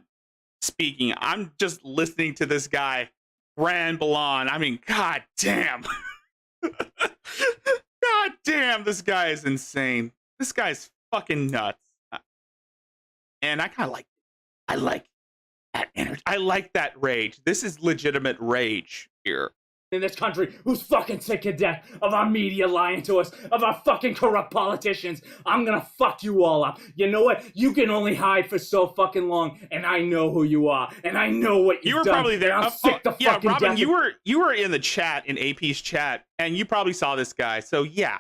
speaking. I'm just listening to this guy ramble on. I mean, god damn. God damn, this guy is insane. This guy's fucking nuts. And I kind of like that energy. I like that rage. This is legitimate rage here. In this country who's fucking sick to death of our media lying to us, of our fucking corrupt politicians. I'm gonna fuck you all up. You know what? You can only hide for so fucking long, and I know who you are, and I know what you've you were done. Probably there. I'm sick to yeah, fucking Robin, death. you were in the chat, in AP's chat, and you probably saw this guy. So yeah,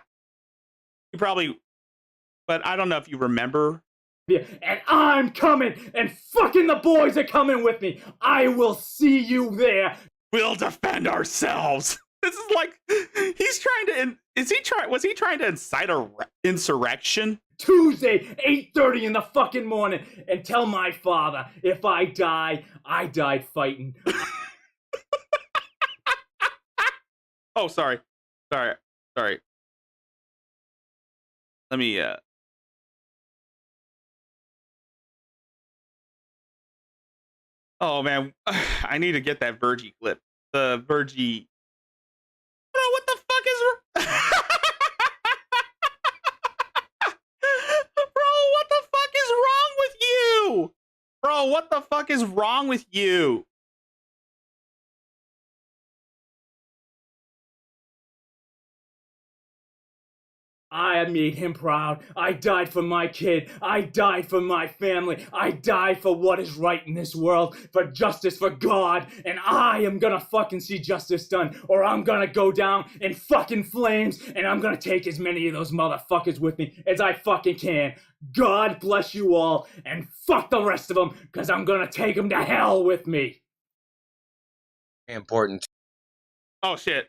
you probably, but I don't know if you remember. And I'm coming, and fucking the boys are coming with me. I will see you there. We'll defend ourselves. This is like he's trying to. Was he trying to incite a insurrection? Tuesday, 8:30 in the fucking morning, and tell my father if I die, I died fighting. Oh, sorry. Let me. Oh man, I need to get that Virgie clip. The Virgie. Bro, what the fuck is? Bro, what the fuck is wrong with you? Bro, what the fuck is wrong with you? I made him proud. I died for my kid. I died for my family. I died for what is right in this world, for justice, for God. And I am gonna fucking see justice done, or I'm gonna go down in fucking flames, and I'm gonna take as many of those motherfuckers with me as I fucking can. God bless you all, and fuck the rest of them, because I'm gonna take them to hell with me. Important. Oh, shit.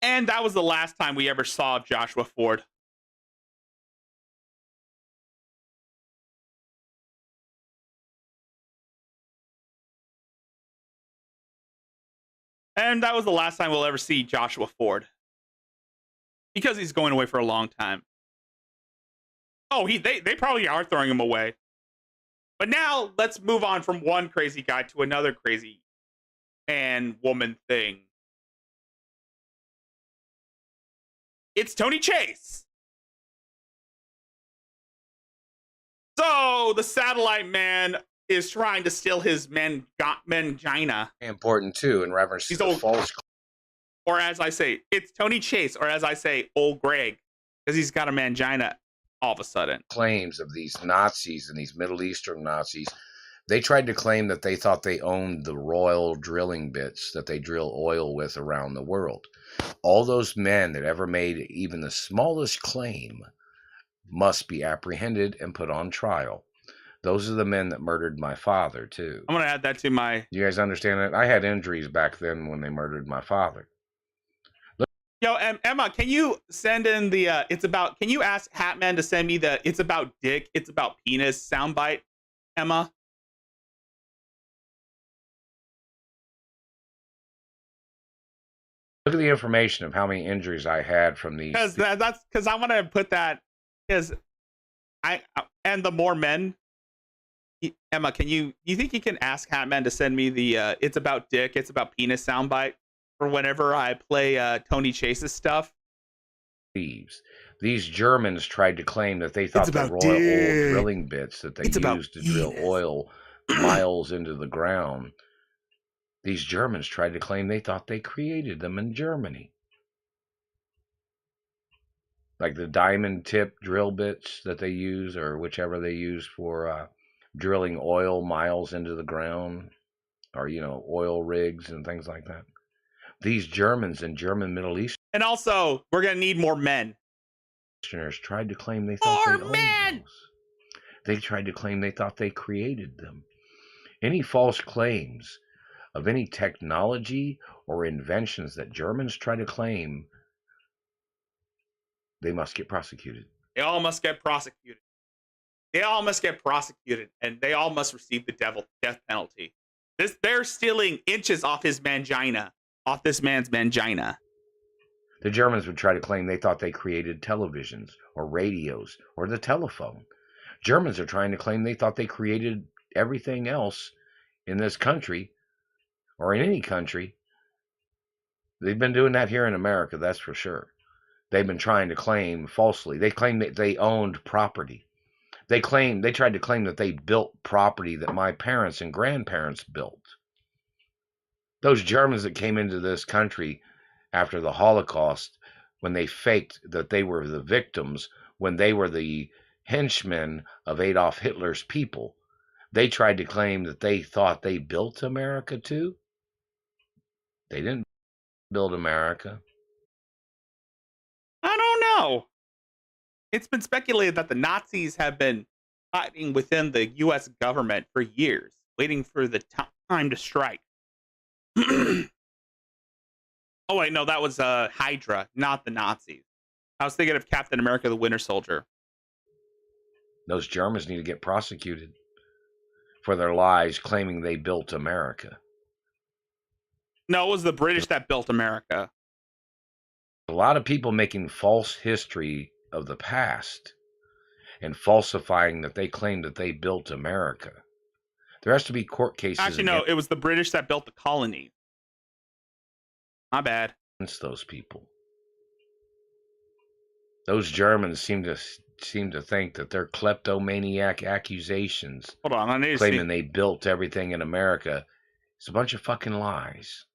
And that was the last time we ever saw Joshua Ford. And that was the last time we'll ever see Joshua Ford. Because he's going away for a long time. Oh, they probably are throwing him away. But now, let's move on from one crazy guy to another crazy man-woman thing. It's Tony Chase. So the satellite man is trying to steal his mangina. Important too, in reference to the false. Or as I say, it's Tony Chase, or as I say, old Greg, because he's got a mangina all of a sudden. Claims of these Nazis and these Middle Eastern Nazis They tried to claim that they thought they owned the royal drilling bits that they drill oil with around the world. All those men that ever made even the smallest claim must be apprehended and put on trial. Those are the men that murdered my father, too. I'm going to add that to my... You guys understand that? I had injuries back then when they murdered my father. Yo, Emma, can you send in the, can you ask Hatman to send me the It's About Dick, It's About Penis soundbite, Emma? Look at the information of how many injuries I had from these. Because I want to put that, because and the more men, Emma, you think you can ask Hatman to send me the It's About Dick, It's About Penis soundbite for whenever I play Tony Chase's stuff? These Germans tried to claim that they thought the royal old drilling bits that they used to drill oil miles into the ground. These Germans tried to claim they thought they created them in Germany. Like the diamond tip drill bits that they use, or whichever they use for drilling oil miles into the ground, or, oil rigs and things like that. These Germans and German Middle East. And also, we're going to need more men. Easterners tried to claim they thought they owned those. They tried to claim they thought they created them. Any false claims of any technology or inventions that Germans try to claim, they must get prosecuted. They all must get prosecuted. They all must get prosecuted, and they all must receive the death penalty. They're stealing inches off his mangina, off this man's mangina. The Germans would try to claim they thought they created televisions or radios or the telephone. Germans are trying to claim they thought they created everything else in this country or in any country. They've been doing that here in America, that's for sure. They've been trying to claim falsely. They claim that they owned property. They tried to claim that they built property that my parents and grandparents built. Those Germans that came into this country after the Holocaust, when they faked that they were the victims, when they were the henchmen of Adolf Hitler's people, they tried to claim that they thought they built America too. They didn't build America. I don't know. It's been speculated that the Nazis have been fighting within the U.S. government for years, waiting for the time to strike. Oh, wait, no, that was Hydra, not the Nazis. I was thinking of Captain America, the Winter Soldier. Those Germans need to get prosecuted for their lies claiming they built America. No, it was the British that built America. A lot of people making false history of the past and falsifying that they claim that they built America. There has to be court cases. Actually, no, it was the British that built the colony. My bad. Against those people. Those Germans seem to think that their kleptomaniac accusations, hold on, I need to claiming they built everything in America, is a bunch of fucking lies.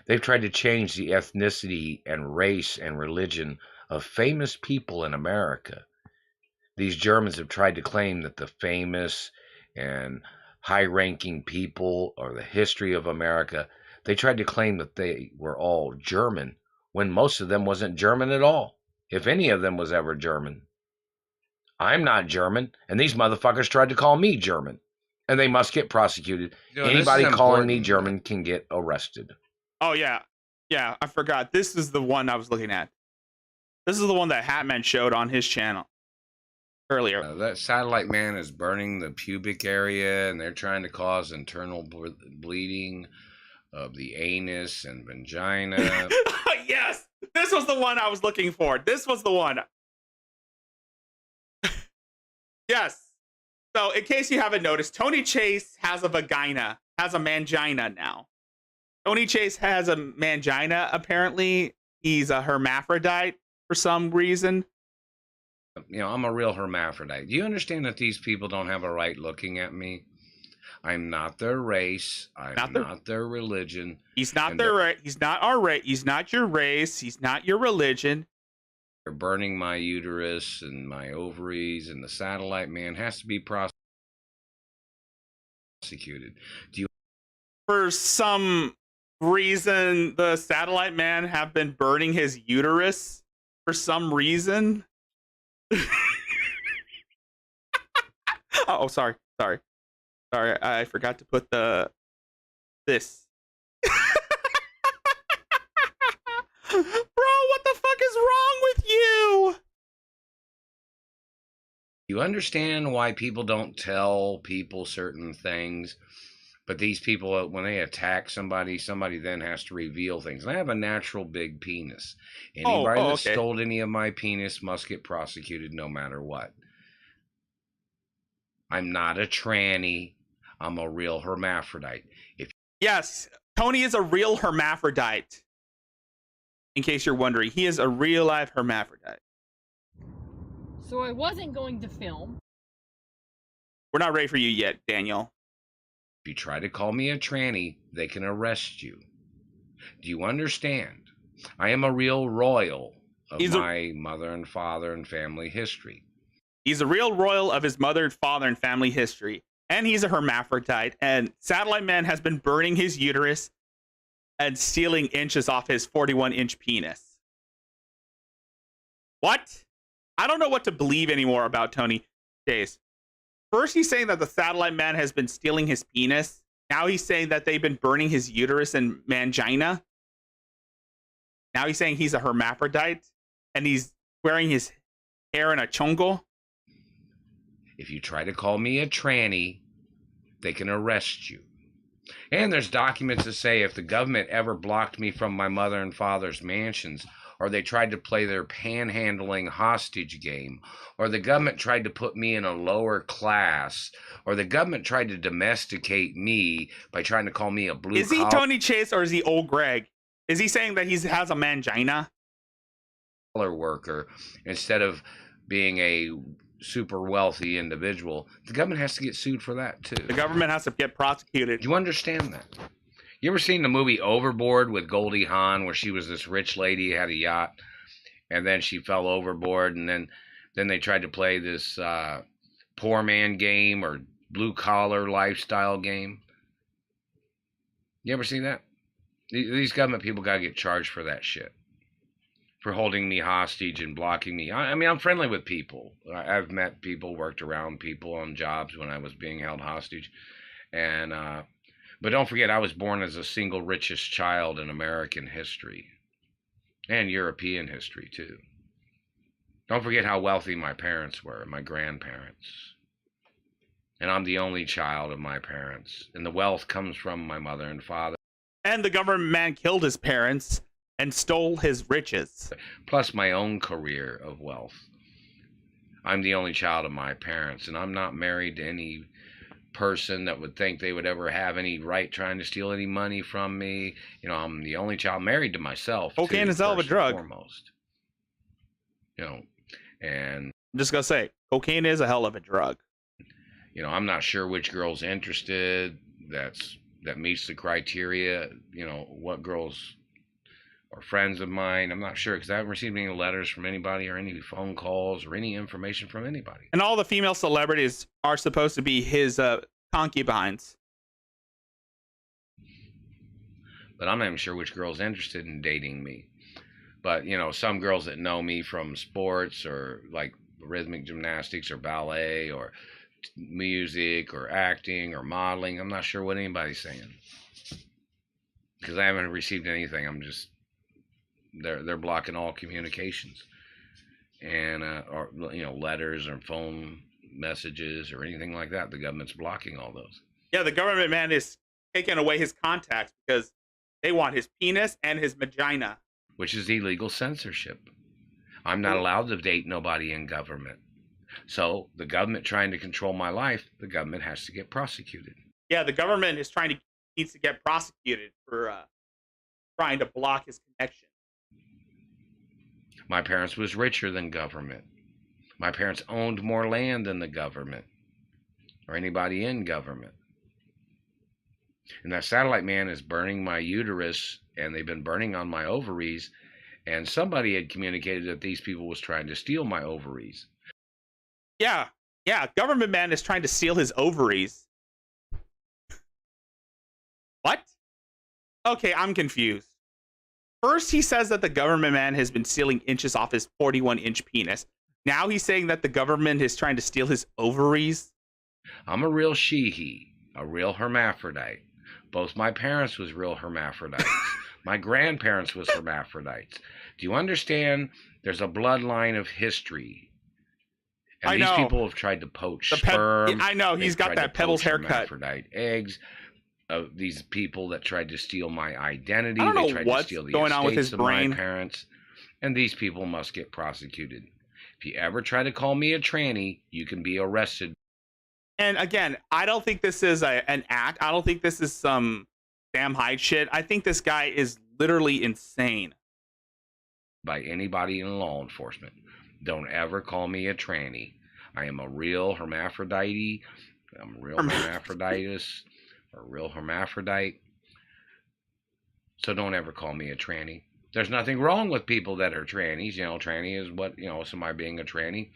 They've tried to change the ethnicity and race and religion of famous people in America. These Germans have tried to claim that the famous and high-ranking people or the history of America, they tried to claim that they were all German, when most of them wasn't German at all, if any of them was ever German. I'm not German, and these motherfuckers tried to call me German, and they must get prosecuted. Anybody calling me German can get arrested. Oh, yeah. Yeah, I forgot. This is the one I was looking at. This is the one that Hatman showed on his channel earlier. That satellite man is burning the pubic area, and they're trying to cause internal bleeding of the anus and vagina. Yes! This was the one I was looking for. This was the one. Yes. So, in case you haven't noticed, Tony Chase has a vagina, has a mangina now. Tony Chase has a mangina, apparently. He's a hermaphrodite for some reason. I'm a real hermaphrodite. Do you understand that these people don't have a right looking at me? I'm not their race. I'm not their religion. He's not their race. He's not our race. He's not your race. He's not your religion. They're burning my uterus and my ovaries, and the satellite man has to be prosecuted. prosecuted. Do you? For some reason, the satellite man have been burning his uterus for some reason. Oh, sorry. I forgot to put this. Bro, what the fuck is wrong with you? You understand why people don't tell people certain things? But these people, when they attack somebody then has to reveal things. And I have a natural big penis. Anybody that stole any of my penis must get prosecuted no matter what. I'm not a tranny. I'm a real hermaphrodite. Yes, Tony is a real hermaphrodite. In case you're wondering, he is a real life hermaphrodite. So I wasn't going to film. We're not ready for you yet, Daniel. If you try to call me a tranny, they can arrest you. Do you understand? I am a real royal of my mother and father and family history. He's a real royal of his mother, father, and family history. And he's a hermaphrodite. And Satellite Man has been burning his uterus and stealing inches off his 41-inch penis. What? I don't know what to believe anymore about Tony Chase. First, he's saying that the Satellite Man has been stealing his penis. Now he's saying that they've been burning his uterus and mangina. Now he's saying he's a hermaphrodite. And he's wearing his hair in a chongo. If you try to call me a tranny, they can arrest you. And there's documents that say if the government ever blocked me from my mother and father's mansions, or they tried to play their panhandling hostage game, or the government tried to put me in a lower class, or the government tried to domesticate me by trying to call me a blue collar. Is he Tony Chase or is he old Greg? Is he saying that he has a mangina? Worker instead of being a super wealthy individual, the government has to get sued for that too. The government has to get prosecuted. Do you understand that? You ever seen the movie Overboard with Goldie Hawn, where she was this rich lady, had a yacht, and then she fell overboard, and then they tried to play this poor man game or blue collar lifestyle game? You ever seen that? These government people got to get charged for that shit, for holding me hostage and blocking me. I mean, I'm friendly with people. I've met people, worked around people on jobs when I was being held hostage. And, but don't forget, I was born as the single richest child in American history. And European history, too. Don't forget how wealthy my parents were, my grandparents. And I'm the only child of my parents. And the wealth comes from my mother and father. And the government man killed his parents and stole his riches. Plus my own career of wealth. I'm the only child of my parents, and I'm not married to any person that would think they would ever have any right trying to steal any money from me. You know, I'm the only child married to myself. Cocaine is a hell of a drug. Foremost. You know, and I'm just gonna say, cocaine is a hell of a drug. You know, I'm not sure which girl's interested. That meets the criteria. You know, what girls or friends of mine. I'm not sure, because I haven't received any letters from anybody or any phone calls or any information from anybody. And all the female celebrities are supposed to be his concubines. But I'm not even sure which girl's interested in dating me. But, you know, some girls that know me from sports or like rhythmic gymnastics or ballet or music or acting or modeling, I'm not sure what anybody's saying. Because I haven't received anything. I'm just... They're blocking all communications, and or you know, letters or phone messages or anything like that. The government's blocking all those. Yeah, the government man is taking away his contacts because they want his penis and his vagina, which is illegal censorship. I'm not allowed to date nobody in government. So the government trying to control my life, the government has to get prosecuted. Yeah, the government needs to get prosecuted for trying to block his connection. My parents was richer than government. My parents owned more land than the government or anybody in government. And that satellite man is burning my uterus, and they've been burning on my ovaries. And somebody had communicated that these people was trying to steal my ovaries. Yeah, government man is trying to steal his ovaries What? Okay, I'm confused. First, he says that the government man has been stealing inches off his 41-inch penis. Now he's saying that the government is trying to steal his ovaries. I'm a real she-he, a real hermaphrodite. Both my parents was real hermaphrodites. My grandparents was hermaphrodites. Do you understand? There's a bloodline of history. And I these know. people have tried to poach sperm. I know. He's got that Pebbles haircut. Hermaphrodite eggs. These people that tried to steal my identity. I don't know they tried what's to steal the going on with his estates of brain. my parents. And these people must get prosecuted. If you ever try to call me a tranny, you can be arrested. And again, I don't think this is an act. I don't think this is some Sam Hyde shit. I think this guy is literally insane. By anybody in law enforcement. Don't ever call me a tranny. I am a real hermaphrodite. I'm a real hermaphroditus. A real hermaphrodite. So don't ever call me a tranny. There's nothing wrong with people that are trannies. You know, tranny is what, you know, somebody being a tranny,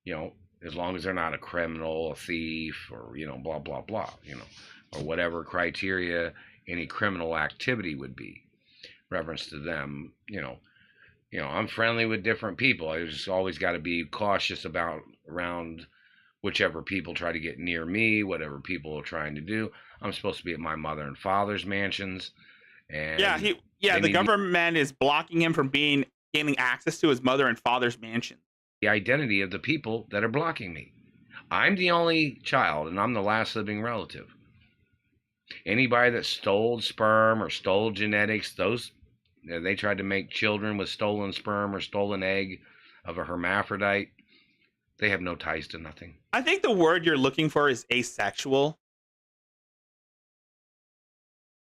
you know, as long as they're not a criminal, a thief, or, you know, blah, blah, blah, you know, or whatever criteria any criminal activity would be. Reference to them, you know, I'm friendly with different people. I just always got to be cautious around whichever people try to get near me, whatever people are trying to do. I'm supposed to be at my mother and father's mansions. And the government is blocking him from gaining access to his mother and father's mansion. The identity of the people that are blocking me. I'm the only child, and I'm the last living relative. Anybody that stole sperm or stole genetics, they tried to make children with stolen sperm or stolen egg of a hermaphrodite. They have no ties to nothing. I think the word you're looking for is asexual.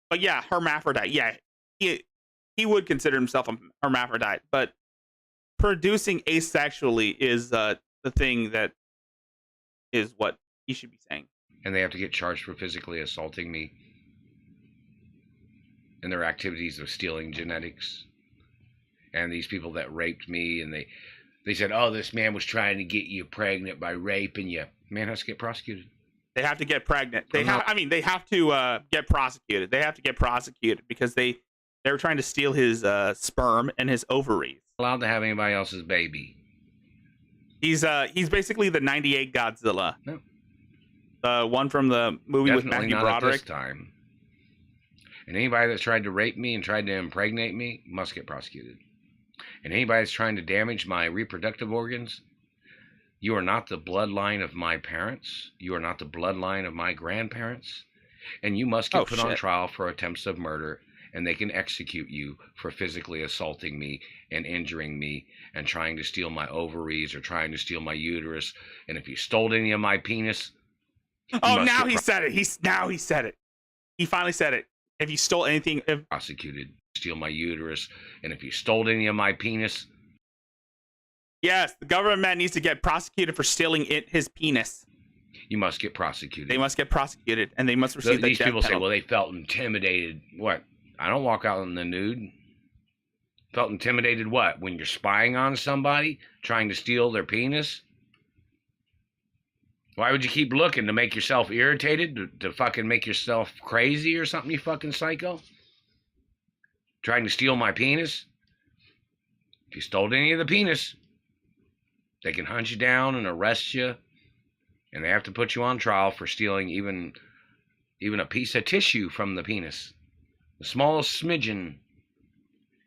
But yeah, hermaphrodite. Yeah, he would consider himself a hermaphrodite, but producing asexually is the thing that is what he should be saying. And they have to get charged for physically assaulting me in their activities of stealing genetics. And these people that raped me, and they said, oh, this man was trying to get you pregnant by raping you. Man has to get prosecuted. They have to get pregnant. They have to get prosecuted. They have to get prosecuted because they were trying to steal his sperm and his ovaries. Allowed to have anybody else's baby. He's basically the '98 Godzilla. No. The one from the movie Definitely with Matthew not Broderick. At this time. And anybody that's tried to rape me and tried to impregnate me must get prosecuted. And anybody that's trying to damage my reproductive organs, you are not the bloodline of my parents. You are not the bloodline of my grandparents. And you must get put on trial for attempts of murder, and they can execute you for physically assaulting me and injuring me and trying to steal my ovaries or trying to steal my uterus. And if you stole any of my penis... Oh, now he said it. He said it. He finally said it. If you stole anything... Prosecuted. Steal my uterus. And if you stole any of my penis... Yes, the government needs to get prosecuted for stealing his penis. You must get prosecuted. They must get prosecuted, and they must receive the These death people penalty. say, well, they felt intimidated. What? I don't walk out in the nude. Felt intimidated what? When you're spying on somebody, trying to steal their penis? Why would you keep looking? To make yourself irritated? To fucking make yourself crazy or something, you fucking psycho? Trying to steal my penis? If you stole any of the penis, they can hunt you down and arrest you, and they have to put you on trial for stealing even a piece of tissue from the penis. The smallest smidgen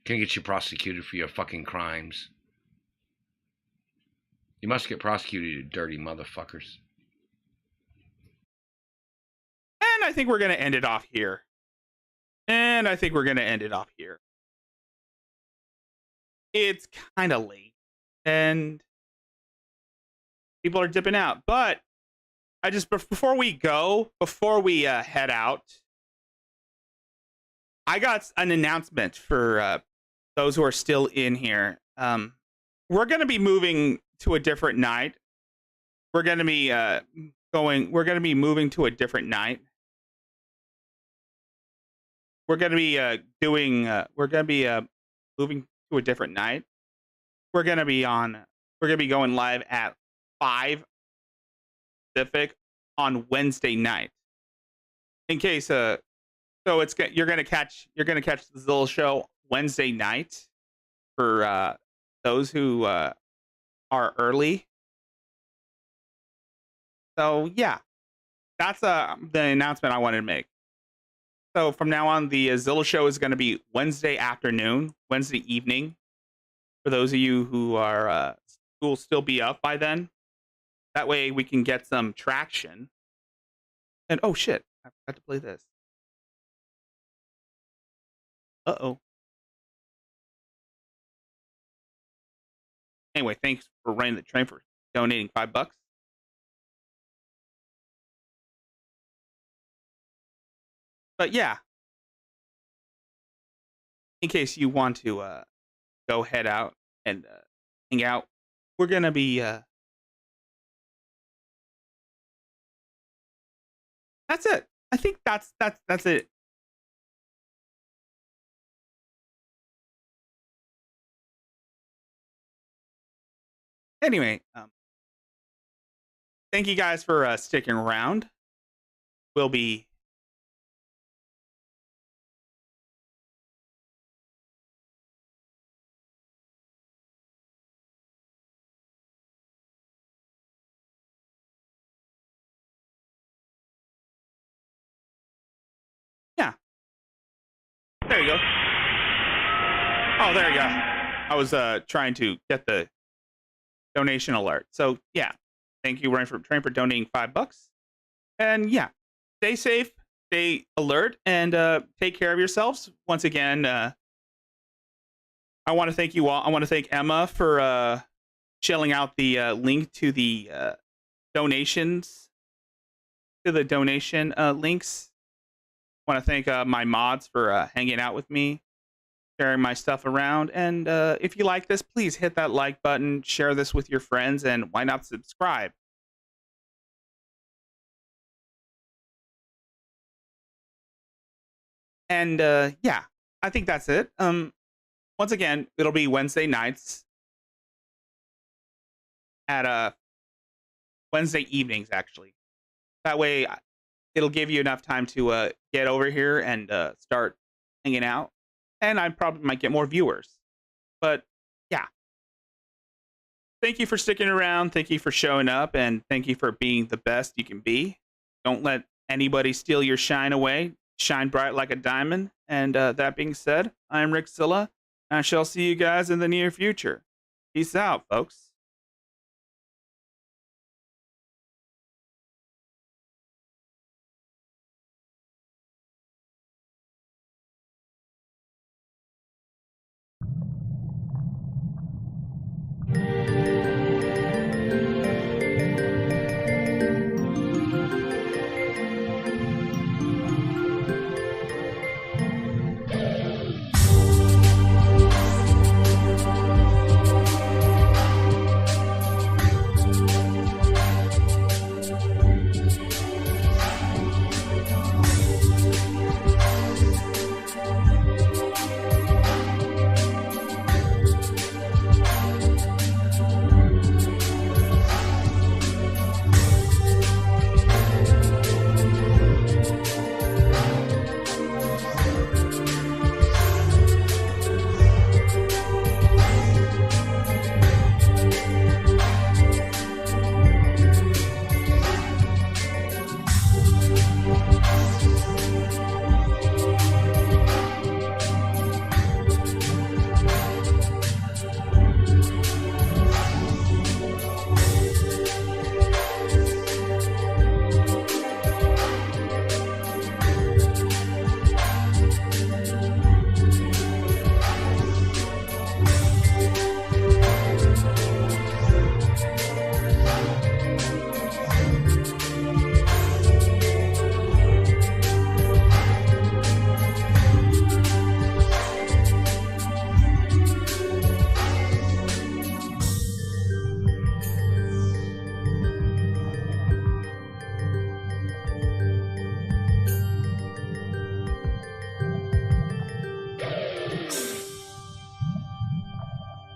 can get you prosecuted for your fucking crimes. You must get prosecuted, you dirty motherfuckers. And I think we're going to end it off here. It's kind of late, and people are dipping out. But I just, before we head out, I got an announcement for those who are still in here. We're going to be moving to a different night. We're going to be moving to a different night. We're going to be moving to a different night. We're going to be going live at 5 Pacific on Wednesday night. In case So you're gonna catch the Zilla show Wednesday night for those who are early. So yeah, that's the announcement I wanted to make. So from now on, the Zilla show is going to be Wednesday afternoon, Wednesday evening. For those of you who are who will still be up by then, that way we can get some traction. And oh shit, I forgot to play this. Uh-oh. Anyway, thanks for running the train for donating $5. But yeah, in case you want to go head out and hang out, we're gonna be. That's it. I think that's it. Anyway, thank you guys for sticking around. We'll be. Yeah. There you go. Oh, there you go. I was trying to get the donation alert. So yeah, thank you, Train, for donating $5. And yeah, stay safe, stay alert, and take care of yourselves. Once again, I want to thank you all. I want to thank Emma for shelling out the link to the donations, to the donation links. I want to thank my mods for hanging out with me, sharing my stuff around. And if you like this, please hit that like button, share this with your friends, and why not subscribe? And yeah, I think that's it. Once again, it'll be Wednesday nights at Wednesday evenings, actually. That way, it'll give you enough time to get over here and start hanging out. And I probably might get more viewers. But yeah. Thank you for sticking around. Thank you for showing up. And thank you for being the best you can be. Don't let anybody steal your shine away. Shine bright like a diamond. And that being said, I'm Rickzilla. I shall see you guys in the near future. Peace out, folks.